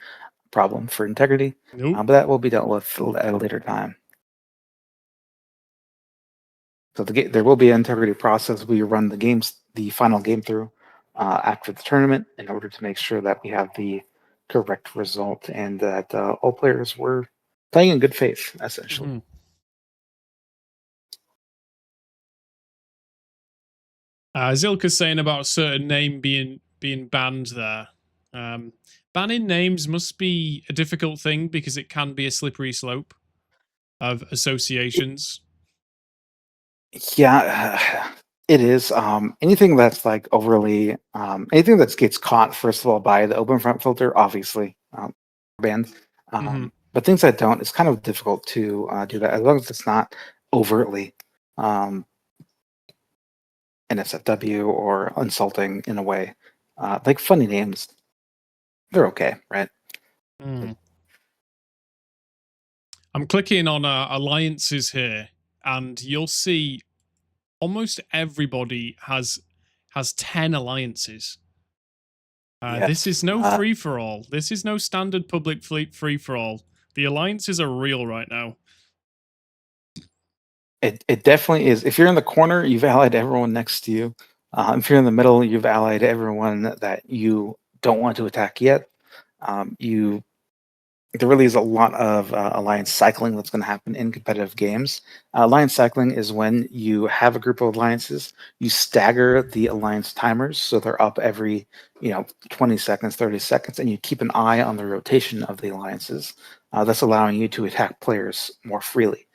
problem for integrity. Nope. But that will be dealt with at a later time. So there will be an integrity process. We run the games the final game through after the tournament in order to make sure that we have the correct result and that all players were playing in good faith, essentially. Mhm. Zilka's saying about a certain name being banned there. Banning names must be a difficult thing because it can be a slippery slope of associations. Yeah, it is. Anything that's like overly, anything that gets caught, first of all, by the open front filter, obviously banned. Hmm. But things that don't, it's kind of difficult to do that as long as it's not overtly um, NSFW or insulting in a way. Like funny names, they're okay, right? Mm. I'm clicking on alliances here, and you'll see almost everybody has 10 alliances. This is Yes. no free for all. This is no standard public fleet free for all. The alliances are real right now. It definitely is. If you're in the corner, you've allied everyone next to you. If you're in the middle, you've allied everyone that you don't want to attack yet. You There really is a lot of alliance cycling that's going to happen in competitive games. Alliance cycling is when you have a group of alliances, you stagger the alliance timers so they're up every 20 seconds, 30 seconds, and you keep an eye on the rotation of the alliances. That's allowing you to attack players more freely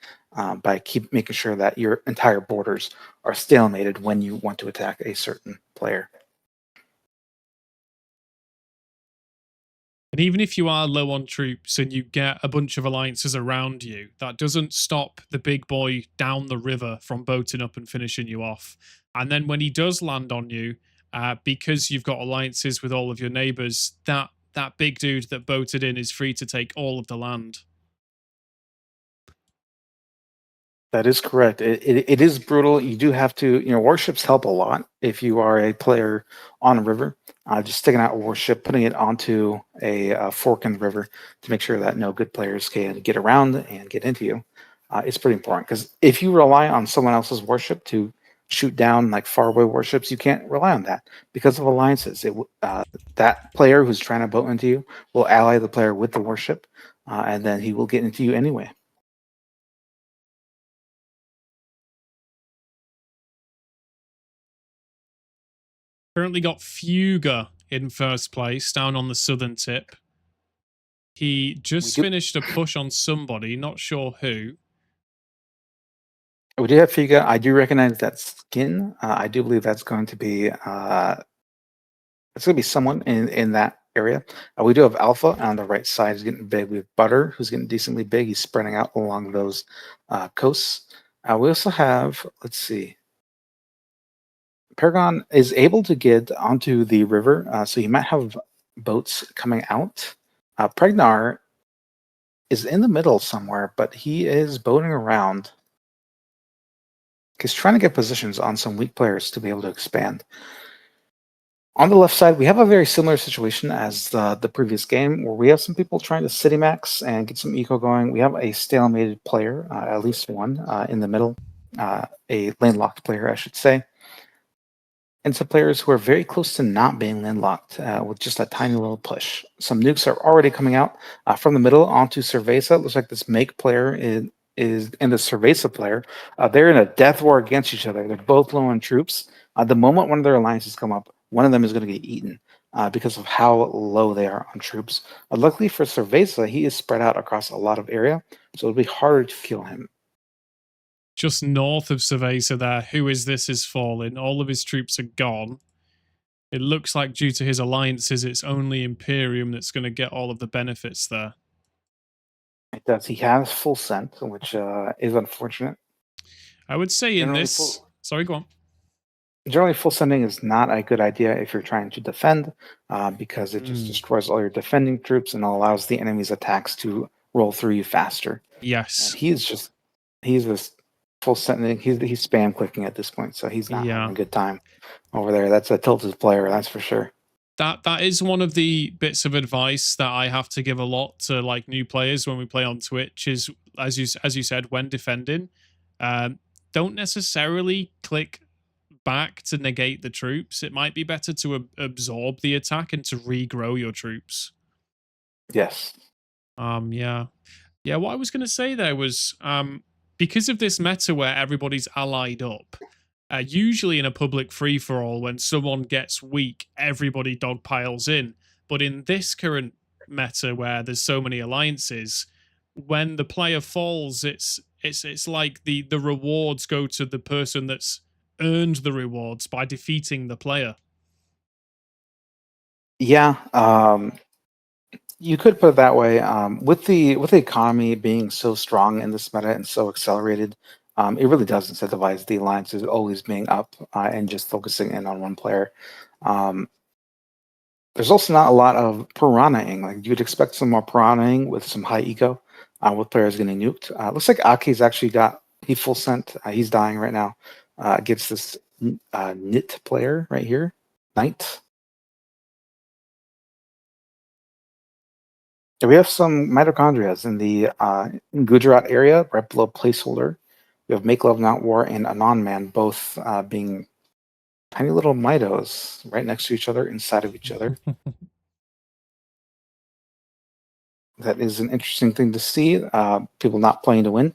by keep making sure that your entire borders are stalemated when you want to attack a certain player. And even if you are low on troops and you get a bunch of alliances around you, that doesn't stop the big boy down the river from boating up and finishing you off. And then when he does land on you, because you've got alliances with all of your neighbors, that big dude that boated in is free to take all of the land. That is correct. It is brutal. You do have to, warships help a lot if you are a player on a river. Just sticking out a warship, putting it onto a fork in the river to make sure that no good players can get around and get into you. It's pretty important because if you rely on someone else's warship to shoot down like faraway warships, you can't rely on that because of alliances. That player who's trying to boat into you will ally the player with the warship, and then he will get into you anyway. Currently got Fuga in first place down on the southern tip. He We just do finished a push on somebody, not sure who. We do have Figa. I do recognize that skin. I do believe that's going to be someone in that area. We do have Alpha on the right side. He's getting big. We have Butter, who's getting decently big. He's spreading out along those coasts. We also have, let's see, Paragon is able to get onto the river, so you might have boats coming out. Pregnar is in the middle somewhere, but he is boating around. He's trying to get positions on some weak players to be able to expand. On the left side, we have a very similar situation as the previous game, where we have some people trying to city max and get some eco going. We have a stalemated player, at least one, in the middle, a landlocked player, I should say, and some players who are very close to not being landlocked with just a tiny little push. Some nukes are already coming out from the middle onto Cerveza. It looks like this make player is and the Cerveza player. They're in a death war against each other. They're both low on troops. The moment one of their alliances come up, one of them is going to get eaten because of how low they are on troops. Luckily for Cerveza, he is spread out across a lot of area, so it'll be harder to kill him. Just north of Cerveza there, Who Is This is falling. All of his troops are gone. It looks like due to his alliances, it's only Imperium that's going to get all of the benefits there. It does. He has full scent, which is unfortunate. I would say in this... Sorry, go on. Generally, full sending is not a good idea if you're trying to defend because it just destroys all your defending troops and allows the enemy's attacks to roll through you faster. Yes. And he's this full sending. He's spam clicking at this point, so he's not having a good time over there. That's a tilted player, that's for sure. That is one of the bits of advice that I have to give a lot to like new players when we play on Twitch is as you said when defending, don't necessarily click back to negate the troops, it might be better to absorb the attack and to regrow your troops. Yes. Yeah. Yeah, what I was going to say there was because of this meta where everybody's allied up, usually in a public free for all, when someone gets weak, everybody dogpiles in. But in this current meta where there's so many alliances, when the player falls, it's like the rewards go to the person that's earned the rewards by defeating the player. Yeah, you could put it that way. With the economy being so strong in this meta and so accelerated, it really does incentivize the alliances always being up and just focusing in on one player. Um, there's also not a lot of piranhaing. Like you'd expect some more piranhaing with some high eco, with players getting nuked. Looks like Aki's actually got he full sent. He's dying right now against this Nit player right here, Knight. Yeah, we have some mitochondrias in the Gujarat area, right below placeholder. We have Make Love Not War and Anon Man, both being tiny little mitos right next to each other, inside of each other. That is an interesting thing to see. People not playing to win.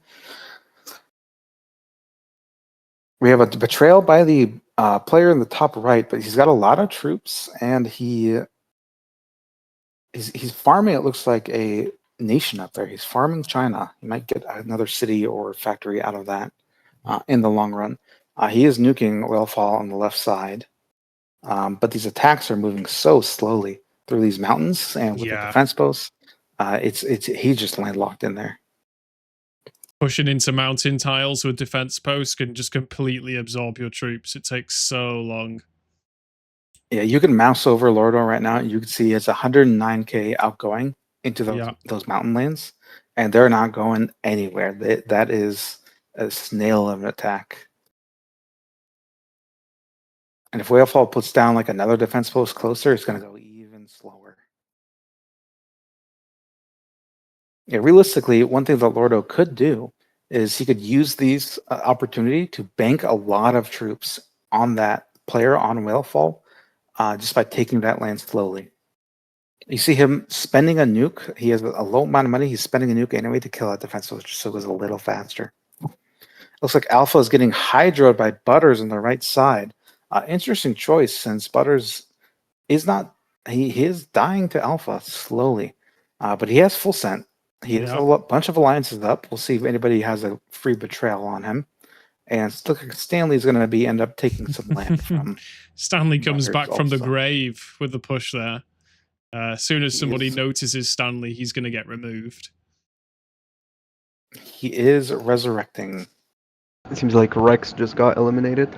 We have a betrayal by the player in the top right, but he's got a lot of troops, and he's farming. It looks like a nation up there. He's farming China. He might get another city or factory out of that in the long run. He is nuking Whalefall on the left side, but these attacks are moving so slowly through these mountains and with the Yeah. defense posts. He's just landlocked in there. Pushing into mountain tiles with defense posts can just completely absorb your troops. It takes so long. Yeah, you can mouse over Lordo right now. You can see it's 109k outgoing into those mountain lanes, and they're not going anywhere. That is a snail of an attack. And if Whalefall puts down like another defense post closer, it's going to go even slower. Yeah, realistically, one thing that Lordo could do is he could use these opportunity to bank a lot of troops on that player on Whalefall just by taking that land slowly. You see him spending a nuke. He has a low amount of money. He's spending a nuke anyway to kill that defense post just so it goes a little faster. Looks like Alpha is getting hydroed by Butters on the right side. Interesting choice since Butters is not he is dying to Alpha slowly, but he has full scent. He has a bunch of alliances up. We'll see if anybody has a free betrayal on him. And it looks like Stanley's going to end up taking some land from. Stanley comes Butters back from the also. grave with the push there. As soon as somebody notices Stanley, he's going to get removed. He is resurrecting. It seems like Rex just got eliminated.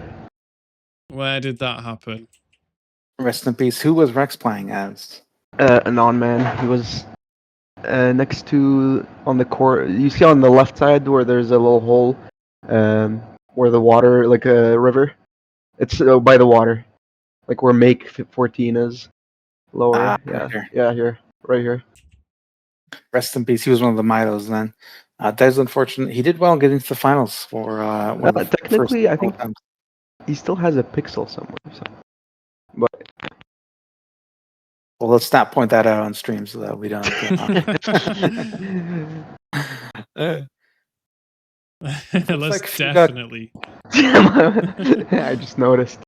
Where did that happen? Rest in peace. Who was Rex playing as? Anon Man. He was next to on the core. You see on the left side where there's a little hole, where the water, like a river. It's by the water, like where Make 14 is. Lower, yeah, here, right here. Rest in peace. He was one of the Mitos then. That is unfortunate. He did well getting to the finals for one of the technically, first I think attempts. He still has a pixel somewhere. So. But well, let's not point that out on stream so that we don't. Let's like definitely. I just noticed.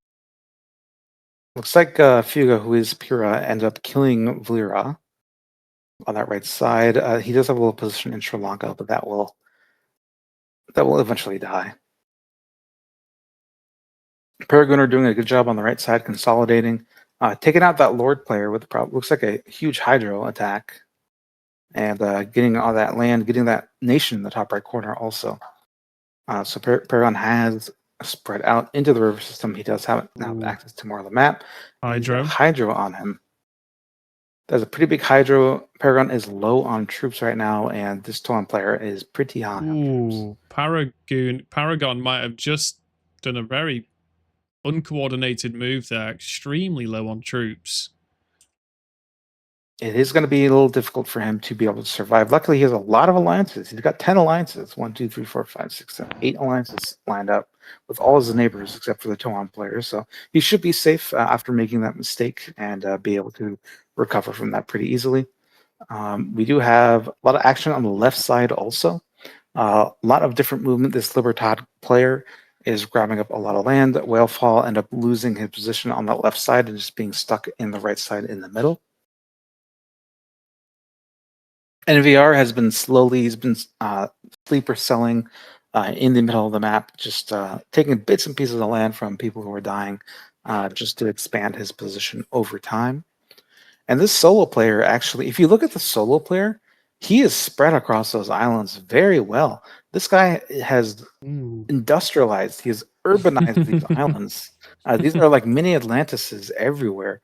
Looks like Fuga, who is Pura, ended up killing Vlira on that right side. He does have a little position in Sri Lanka, but that will eventually die. Paragon are doing a good job on the right side, consolidating, taking out that Lord player with looks like a huge Hydro attack, and getting all that land, getting that nation in the top right corner also. So Paragon has spread out into the river system. He does have now access to more of the map. Hydro on him. There's a pretty big Hydro. Paragon is low on troops right now, and this Tolan player is pretty high on troops. Paragon might have just done a very uncoordinated move there, extremely low on troops. it is going to be a little difficult for him to be able to survive. Luckily, he has a lot of alliances. He's got 10 alliances. 1, 2, 3, 4, 5, 6, 7, 8 alliances lined up with all his neighbors except for the Toan players. So he should be safe after making that mistake and be able to recover from that pretty easily. We do have a lot of action on the left side also. A lot of different movement. This Libertad player is grabbing up a lot of land. Whalefall end up losing his position on that left side and just being stuck in the right side in the middle. NVR has been he's been sleeper selling in the middle of the map, just taking bits and pieces of land from people who are dying just to expand his position over time. And this solo player, actually, if you look at the solo player, he is spread across those islands very well. This guy has industrialized, he has urbanized these islands. These are like mini Atlantises everywhere.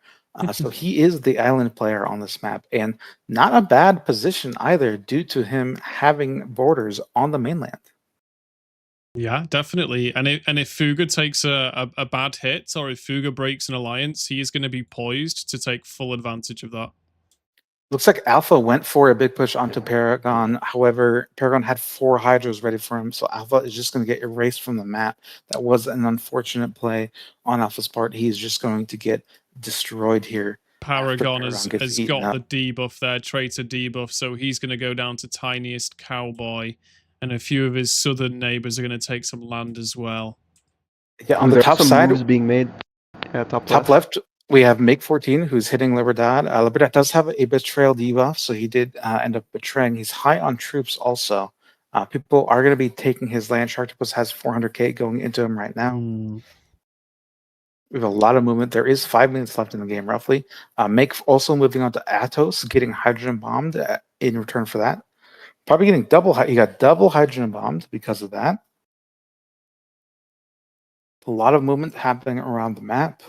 So he is the island player on this map, and not a bad position either, due to him having borders on the mainland. Yeah, definitely. And if Fuga takes a bad hit, or if Fuga breaks an alliance, he is going to be poised to take full advantage of that. Looks like Alpha went for a big push onto Paragon. However, Paragon had 4 Hydras ready for him, so Alpha is just going to get erased from the map. That was an unfortunate play on Alpha's part. He's just going to get destroyed here. Paragon has got the debuff there, traitor debuff, so he's going to go down to tiniest cowboy, and a few of his southern neighbors are going to take some land as well. Yeah, on the top side, moves being made. Yeah, top left, we have Make 14, who's hitting Libertad. Libertad does have a betrayal debuff, so he did end up betraying. He's high on troops also. People are going to be taking his land. Sharktopus has 400k going into him right now. We have a lot of movement. There is 5 minutes left in the game, roughly. Make also moving on to Atos, getting hydrogen bombed in return for that. Probably getting double. He got double hydrogen bombed because of that. A lot of movement happening around the map.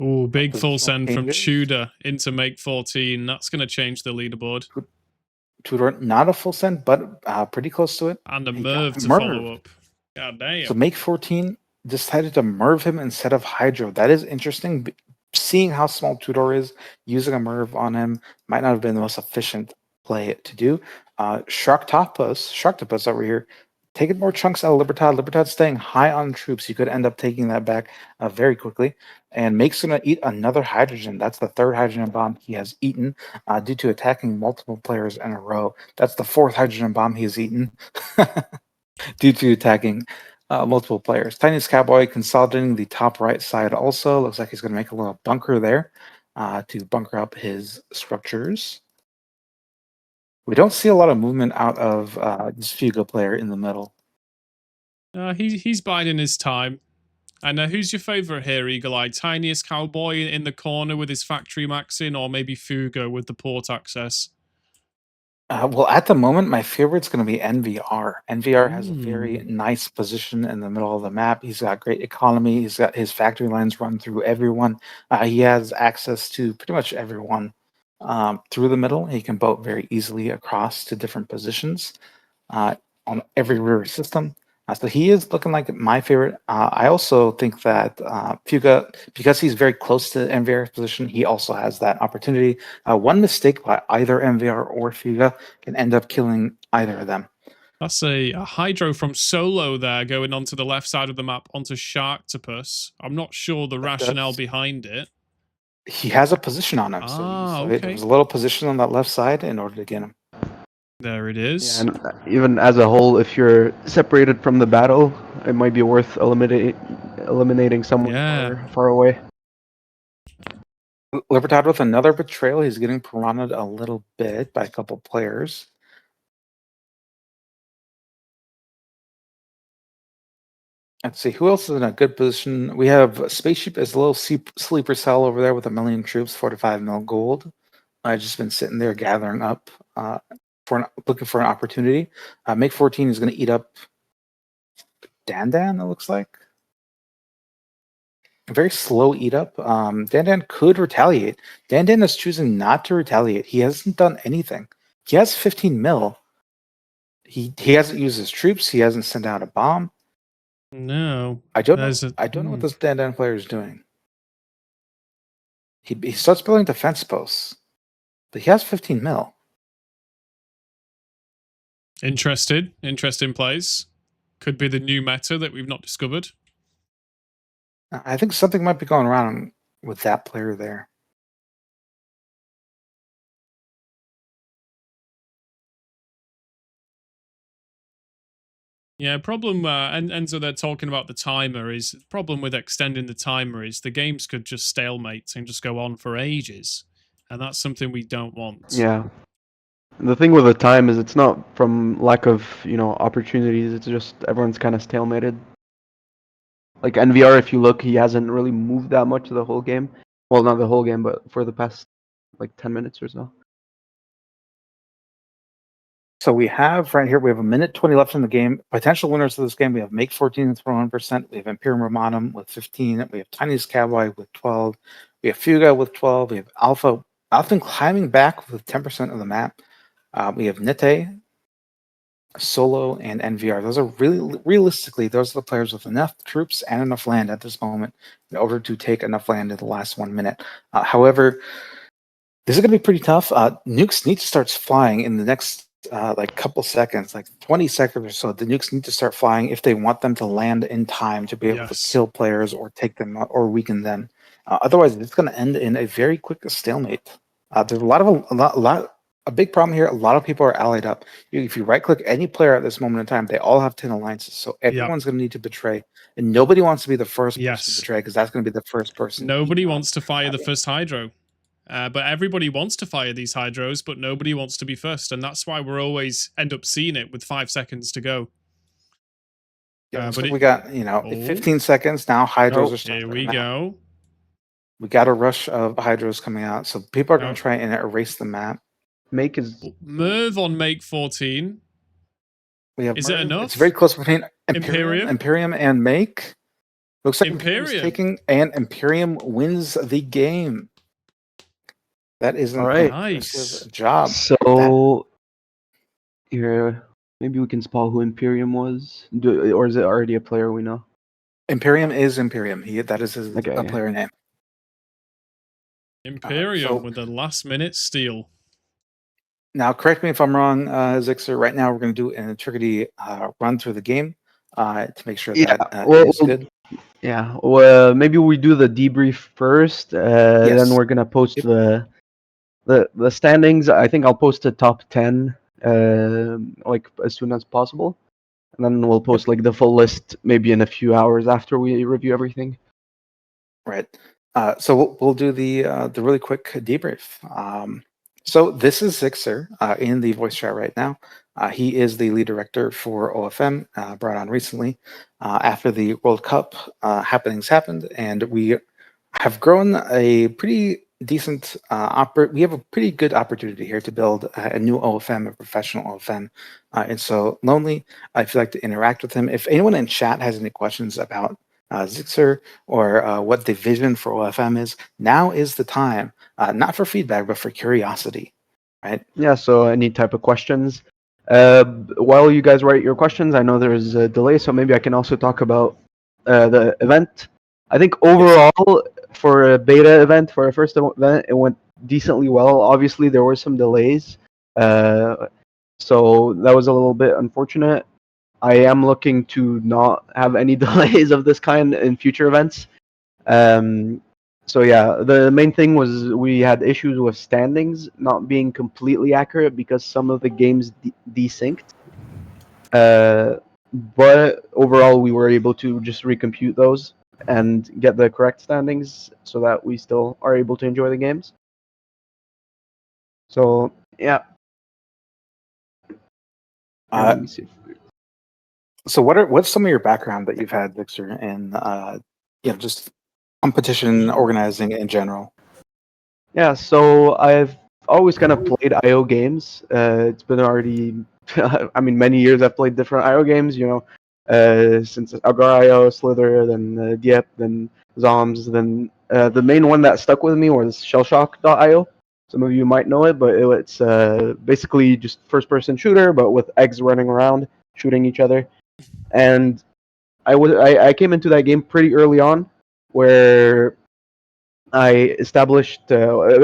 Oh, big full send from Tudor into Make 14. That's going to change the leaderboard. Tudor, not a full send, but pretty close to it. And a Merv to follow up. God damn. So Make 14 decided to Merv him instead of Hydro. That is interesting. Seeing how small Tudor is, using a Merv on him might not have been the most efficient play to do. Sharktopus over here, taking more chunks out of Libertad. Libertad staying high on troops. He could end up taking that back very quickly. And Make's going to eat another hydrogen. That's the 3rd hydrogen bomb he has eaten due to attacking multiple players in a row. That's the 4th hydrogen bomb he has eaten due to attacking multiple players. Tiniest Cowboy consolidating the top right side also. Looks like he's going to make a little bunker there to bunker up his structures. We don't see a lot of movement out of this Fuga player in the middle. He's biding his time. And who's your favorite here, Eagle Eye? Tiniest Cowboy in the corner with his factory max in, or maybe Fuga with the port access? Well, at the moment, my favorite's going to be NVR. NVR has a very nice position in the middle of the map. He's got great economy. He's got his factory lines run through everyone. He has access to pretty much everyone through the middle. He can boat very easily across to different positions on every river system. So he is looking like my favorite. I also think that Fuga, because he's very close to MVR's position, he also has that opportunity. One mistake by either MVR or Fuga can end up killing either of them. That's a Hydro from Solo there, going onto the left side of the map onto Sharktopus. I'm not sure the rationale behind it. He has a position on him, so okay. There's a little position on that left side in order to get him. There it is. Yeah, and even as a whole, if you're separated from the battle, it might be worth eliminating someone far away. Libertad with another betrayal. He's getting piranha'd a little bit by a couple players. Let's see, who else is in a good position? We have Spaceship as a little sleeper cell over there with 1 million troops, 45 mil gold. I've just been sitting there gathering up, looking for an opportunity. Make 14 is going to eat up Dandan, it looks like. A very slow eat up. Dandan could retaliate. Dandan is choosing not to retaliate. He hasn't done anything. He has 15 mil. He hasn't used his troops. He hasn't sent out a bomb. No. I don't know what this Dandan player is doing. He starts building defense posts. but he has 15 mil. Interesting plays. Could be the new meta that we've not discovered. I think something might be going around with that player there. Yeah, problem, and so they're talking about the timer, is the problem with extending the timer is the games could just stalemate and just go on for ages. And that's something we don't want. Yeah. The thing with the time is it's not from lack of, opportunities, it's just everyone's kind of stalemated. Like NVR, if you look, he hasn't really moved that much the whole game. Well, not the whole game, but for the past, 10 minutes or so. So we have right here, we have 1:20 left in the game. Potential winners of this game, we have Make 14 with 1%. We have Imperium Romanum with 15. We have Tiniest Cowboy with 12. We have Fuga with 12. We have Alpha often climbing back with 10% of the map. We have Nite, Solo, and NVR. Those are realistically, those are the players with enough troops and enough land at this moment in order to take enough land in the last 1 minute. However, this is going to be pretty tough. Nukes need to start flying in the next couple seconds, like 20 seconds or so. The nukes need to start flying if they want them to land in time to be able to kill players or take them or weaken them. Otherwise, it's going to end in a very quick stalemate. There's a big problem here. A lot of people are allied up. If you right click any player at this moment in time, they all have 10 alliances. So everyone's going to need to betray. And nobody wants to be the first person to betray because that's going to be the first person. Nobody wants to fire the first Hydro. But everybody wants to fire these Hydros, but nobody wants to be first. And that's why we're always end up seeing it with 5 seconds to go. Yeah, but we got, 15 seconds now. Hydros are starting. Here we go. We got a rush of Hydros coming out. So people are going to try and erase the map. Make is... Merv on Make 14. Is it enough? It's very close between Imperium and Make. Looks like Imperium's taking, and Imperium wins the game. That is an impressive job. So, here, maybe we can spell who Imperium was, or is it already a player we know? Imperium is Imperium. That is his player name. Imperium with the last-minute steal. Now, correct me if I'm wrong, Zixer. Right now, we're going to do an integrity run through the game to make sure that is good. Yeah. Well, maybe we do the debrief first. Then we're gonna post the standings. I think I'll post the top 10 as soon as possible, and then we'll post the full list maybe in a few hours after we review everything. Right. So we'll do the really quick debrief. So this is Zixer in the voice chat right now. He is the lead director for OFM, brought on recently after the World Cup happenings happened, and we have grown a pretty decent we have a pretty good opportunity here to build a new OFM, a professional OFM. And so Lonely, if you'd like to interact with him, if anyone in chat has any questions about Zixer or what the vision for OFM is, now is the time, not for feedback, but for curiosity, right? Yeah, so any type of questions. While you guys write your questions, I know there's a delay, so maybe I can also talk about the event. I think overall, for a beta event, for a first event, it went decently well. Obviously, there were some delays, so that was a little bit unfortunate. I am looking to not have any delays of this kind in future events. So yeah, the main thing was we had issues with standings not being completely accurate because some of the games desynced. But overall, we were able to just recompute those and get the correct standings so that we still are able to enjoy the games. So yeah. Let me see. So what's some of your background that you've had, Victor, in just competition organizing in general? Yeah, so I've always kind of played IO games. It's been already, many years I've played different IO games, since Algar IO, Slither, then Dieppe, then Zoms, then the main one that stuck with me was Shellshock.io. Some of you might know it, but it's basically just first-person shooter, but with eggs running around, shooting each other. And I came into that game pretty early on, where I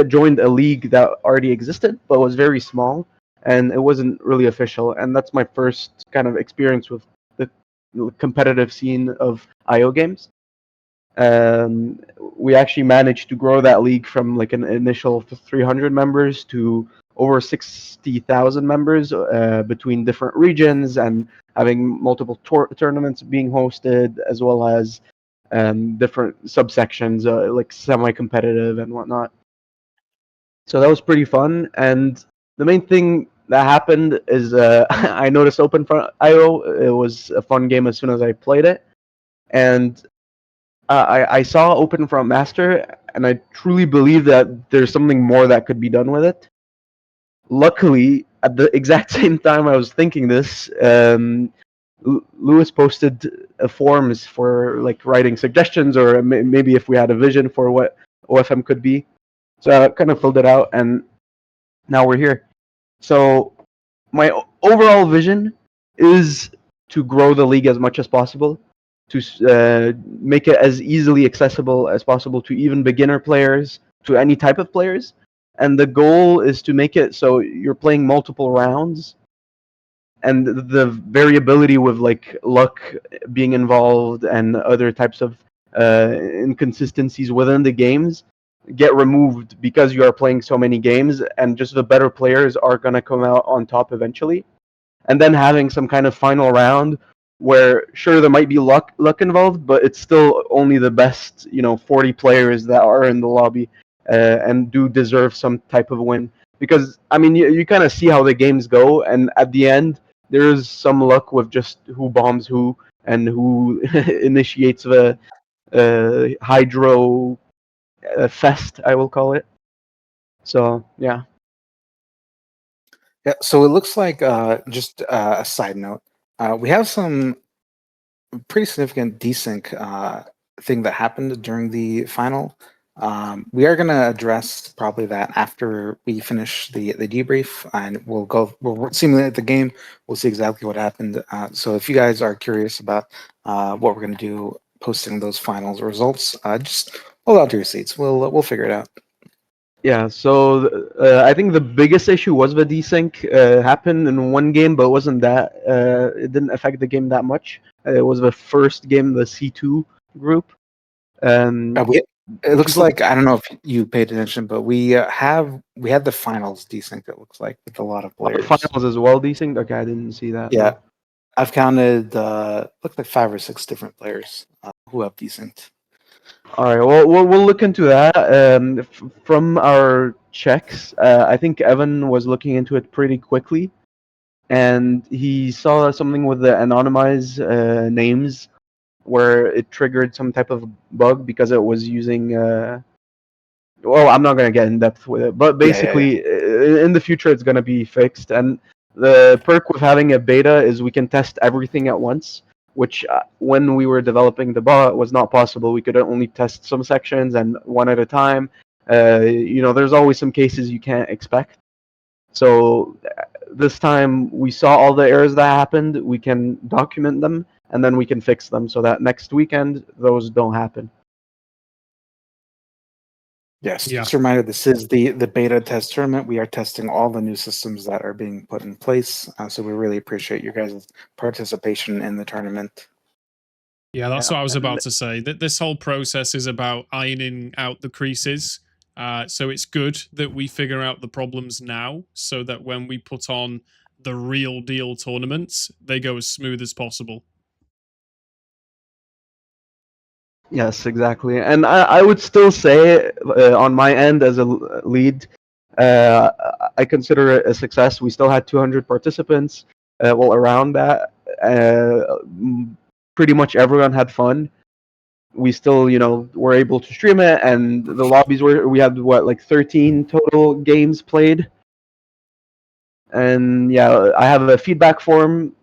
joined a league that already existed, but was very small, and it wasn't really official. And that's my first kind of experience with the competitive scene of IO games. We actually managed to grow that league from like an initial 300 members to over 60,000 members between different regions and having multiple tournaments being hosted, as well as different subsections like semi-competitive and whatnot. So that was pretty fun. And the main thing that happened is I noticed OpenFront IO. It was a fun game as soon as I played it, and I saw OpenFront Master, and I truly believe that there's something more that could be done with it. Luckily, at the exact same time I was thinking this, Lewis posted forums for like writing suggestions, or maybe if we had a vision for what OFM could be. So I kind of filled it out, and now we're here. So my overall vision is to grow the league as much as possible, to make it as easily accessible as possible to even beginner players, to any type of players. And the goal is to make it so you're playing multiple rounds, and the variability with like luck being involved and other types of inconsistencies within the games get removed because you are playing so many games, and just the better players are going to come out on top eventually. And then having some kind of final round where sure there might be luck involved, but it's still only the best 40 players that are in the lobby and do deserve some type of win. Because I mean you kind of see how the games go, and at the end there's some luck with just who bombs who and who initiates the hydro fest, I will call it. So yeah. Yeah, so it looks like just a side note, we have some pretty significant desync thing that happened during the final. We are going to address probably that after we finish the debrief, and we'll simulate the game. We'll see exactly what happened. So if you guys are curious about what we're going to do, posting those finals results, just hold on to your seats. We'll figure it out. Yeah, so I think the biggest issue was the desync happened in one game, but it wasn't that. It didn't affect the game that much. It was the first game, the C2 group. It looks people, like, I don't know if you paid attention, but we had the finals desync. It looks like with a lot of the players. finals as well desync. Okay, I didn't see that. Yeah, No. I've counted looked like 5 or 6 different players who have desynced. All right, well, we'll look into that. From our checks, I think Evan was looking into it pretty quickly, and he saw something with the anonymized names where it triggered some type of bug because it was using. Well, I'm not going to get in depth with it, but Yeah. basically, in the future, it's going to be fixed. And the perk with having a beta is we can test everything at once, which when we were developing the bot was not possible. We could only test some sections and one at a time. There's always some cases you can't expect. So this time we saw all the errors that happened. We can document them, and then we can fix them so that next weekend those don't happen. Yes. Yeah. Just a reminder, this is the beta test tournament. We are testing all the new systems that are being put in place. So we really appreciate your guys' participation in the tournament. Yeah, that's Yeah, what I was and- about to say. That this whole process is about ironing out the creases. So it's good that we figure out the problems now, so that when we put on the real deal tournaments, they go as smooth as possible. Yes, exactly. And I would still say, on my end as a lead, uh, I consider it a success. We still had 200 participants. Around that, pretty much everyone had fun. We still, were able to stream it, and the lobbies we had like 13 total games played. And yeah, I have a feedback form.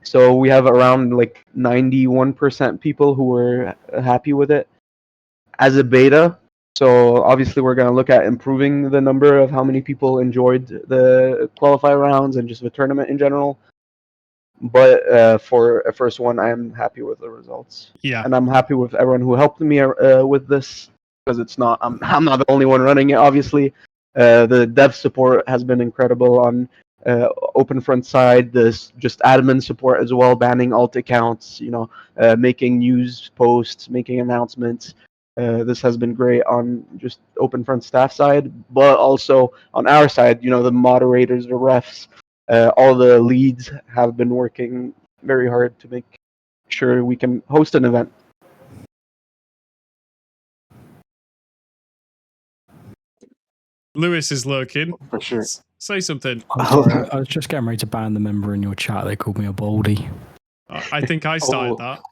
So we have around like 91% people who were happy with it as a beta. So obviously we're going to look at improving the number of how many people enjoyed the qualifier rounds and just the tournament in general. But for a first one, I am happy with the results. Yeah. And I'm happy with everyone who helped me with this. because it's not. I'm not the only one running it. Obviously, the dev support has been incredible on OpenFront side. This just admin support as well, banning alt accounts. Making news posts, making announcements. This has been great on just OpenFront staff side, but also on our side. The moderators, the refs, all the leads have been working very hard to make sure we can host an event. Lewis is lurking. For sure. Say something. I'm sorry, I was just getting ready to ban the member in your chat. They called me a baldy. I think I started that.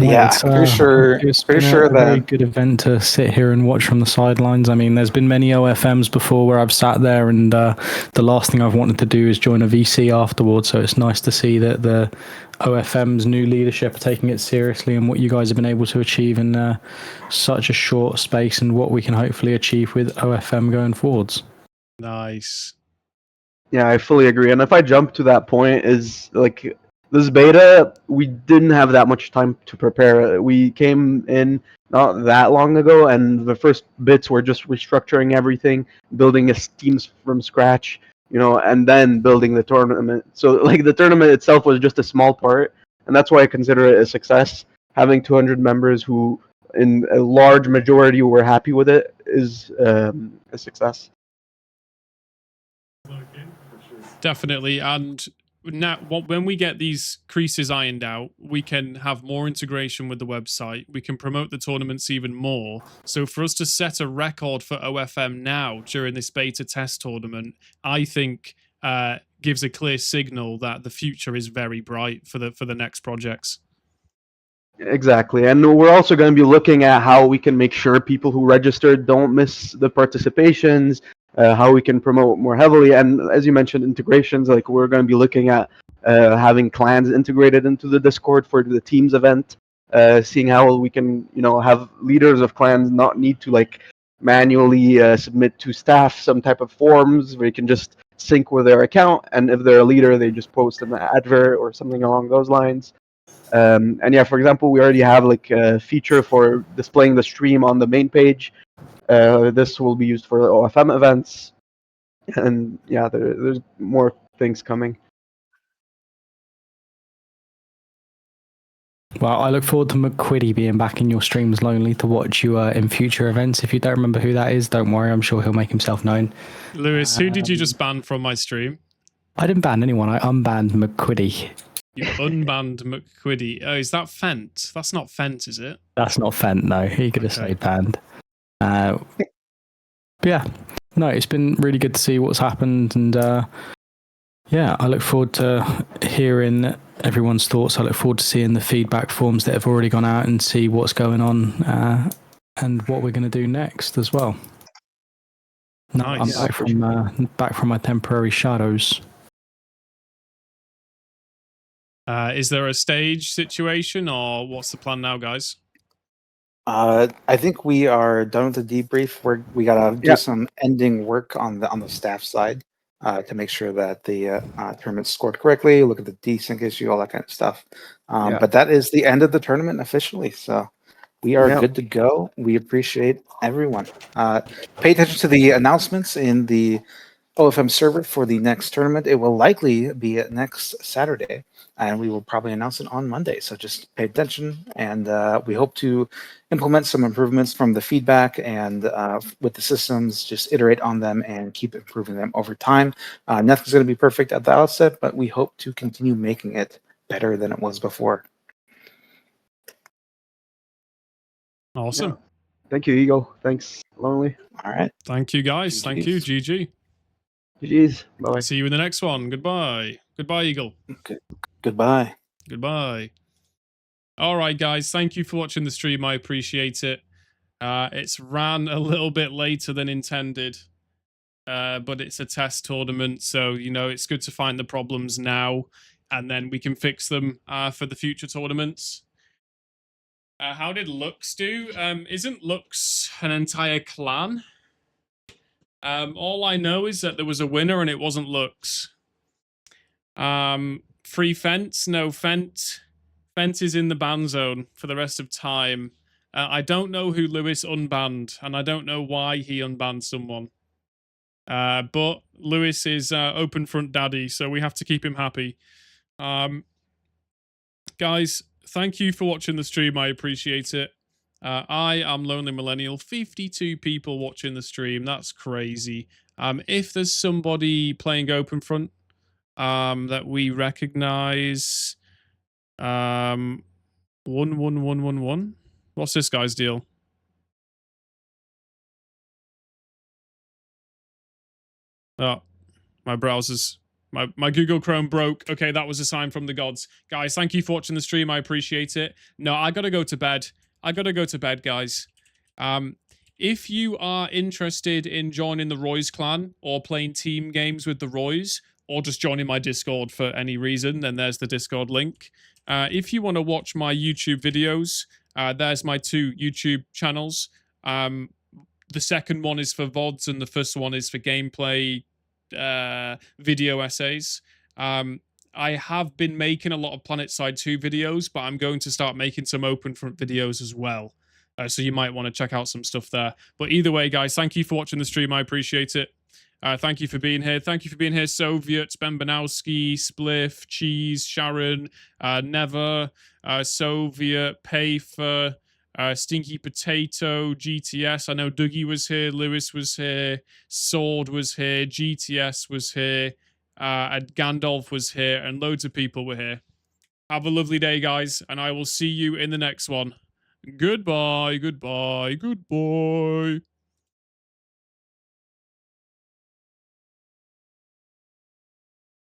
Yeah, It's, I'm pretty sure. It's Pretty been sure a very that good event to sit here and watch from the sidelines. I mean, there's been many OFMs before where I've sat there, and the last thing I've wanted to do is join a VC afterwards. So it's nice to see that the OFM's new leadership are taking it seriously, and what you guys have been able to achieve in such a short space, and what we can hopefully achieve with OFM going forwards. Nice. Yeah, I fully agree. And if I jump to that point, is like this beta, we didn't have that much time to prepare. We came in not that long ago, and the first bits were just restructuring everything, building a team from scratch, and then building the tournament. So, like, the tournament itself was just a small part, and that's why I consider it a success. Having 200 members who, in a large majority, were happy with it is a success. Definitely. And now, when we get these creases ironed out, we can have more integration with the website. We can promote the tournaments even more. So for us to set a record for OFM now during this beta test tournament, I think gives a clear signal that the future is very bright for the next projects. Exactly. And we're also going to be looking at how we can make sure people who registered don't miss the participations, how we can promote more heavily. And as you mentioned, integrations, like we're going to be looking at having clans integrated into the Discord for the teams event, seeing how we can, have leaders of clans not need to like manually submit to staff some type of forms where you can just sync with their account. And if they're a leader, they just post an advert or something along those lines. And yeah, for example, we already have like a feature for displaying the stream on the main page. This will be used for OFM events, and yeah, there's more things coming. Well, I look forward to McQuiddy being back in your streams lonely to watch you in future events. If you don't remember who that is, don't worry. I'm sure he'll make himself known. Lewis, who did you just ban from my stream? I didn't ban anyone. I unbanned McQuiddy. You unbanned McQuiddy. Oh, is that Fent? That's not Fent, is it? That's not Fent, no. He could have stayed banned. But yeah, no, it's been really good to see what's happened. And yeah, I look forward to hearing everyone's thoughts. I look forward to seeing the feedback forms that have already gone out and see what's going on and what we're going to do next as well. Nice. I'm back from my temporary shadows. Is there a stage situation, or what's the plan now, guys? I think we are done with the debrief. We gotta do some ending work on the staff side to make sure that the tournament's scored correctly. Look at the desync issue, all that kind of stuff. But that is the end of the tournament officially. So we are good to go. We appreciate everyone. Pay attention to the announcements in the OFM server for the next tournament. It will likely be next Saturday, and we will probably announce it on Monday. So just pay attention, and we hope to implement some improvements from the feedback and with the systems, just iterate on them and keep improving them over time. Nothing's going to be perfect at the outset, but we hope to continue making it better than it was before. Awesome. Yeah. Thank you, Eagle. Thanks, Lonely. All right. Thank you, guys. Thank you, GG. GG's. Bye. See you in the next one. Goodbye. Goodbye, Eagle. Okay. Goodbye. Goodbye. All right, guys. Thank you for watching the stream. I appreciate it. It's ran a little bit later than intended, but it's a test tournament, so it's good to find the problems now, and then we can fix them for the future tournaments. How did Lux do? Isn't Lux an entire clan? All I know is that there was a winner and it wasn't Lux. Free Fent? No, Fent is in the ban zone for the rest of time. I don't know who Lewis unbanned, and I don't know why he unbanned someone. But Lewis is open front daddy, so we have to keep him happy. Guys, thank you for watching the stream. I appreciate it. I am Lonely Millennial. 52 people watching the stream. That's crazy. If there's somebody playing open front that we recognize, 11111. What's this guy's deal? Oh, my browser's my Google Chrome broke. Okay, that was a sign from the gods. Guys, thank you for watching the stream. I appreciate it. No, I gotta go to bed. I gotta go to bed, guys. If you are interested in joining the Roy's clan or playing team games with the Roys, or just joining my Discord for any reason, then there's the Discord link. If you want to watch my YouTube videos, there's my 2 YouTube channels. The second one is for VODs and the first one is for gameplay video essays. I have been making a lot of PlanetSide 2 videos, but I'm going to start making some open front videos as well. So you might want to check out some stuff there. But either way, guys, thank you for watching the stream. I appreciate it. Thank you for being here. Thank you for being here, Soviet, Ben Banowski, Spliff, Cheese, Sharon, Never, Soviet, Payfer, Stinky Potato, GTS. I know Dougie was here, Lewis was here, Sword was here, GTS was here, and Gandalf was here, and loads of people were here. Have a lovely day, guys, and I will see you in the next one. Goodbye, goodbye, goodbye.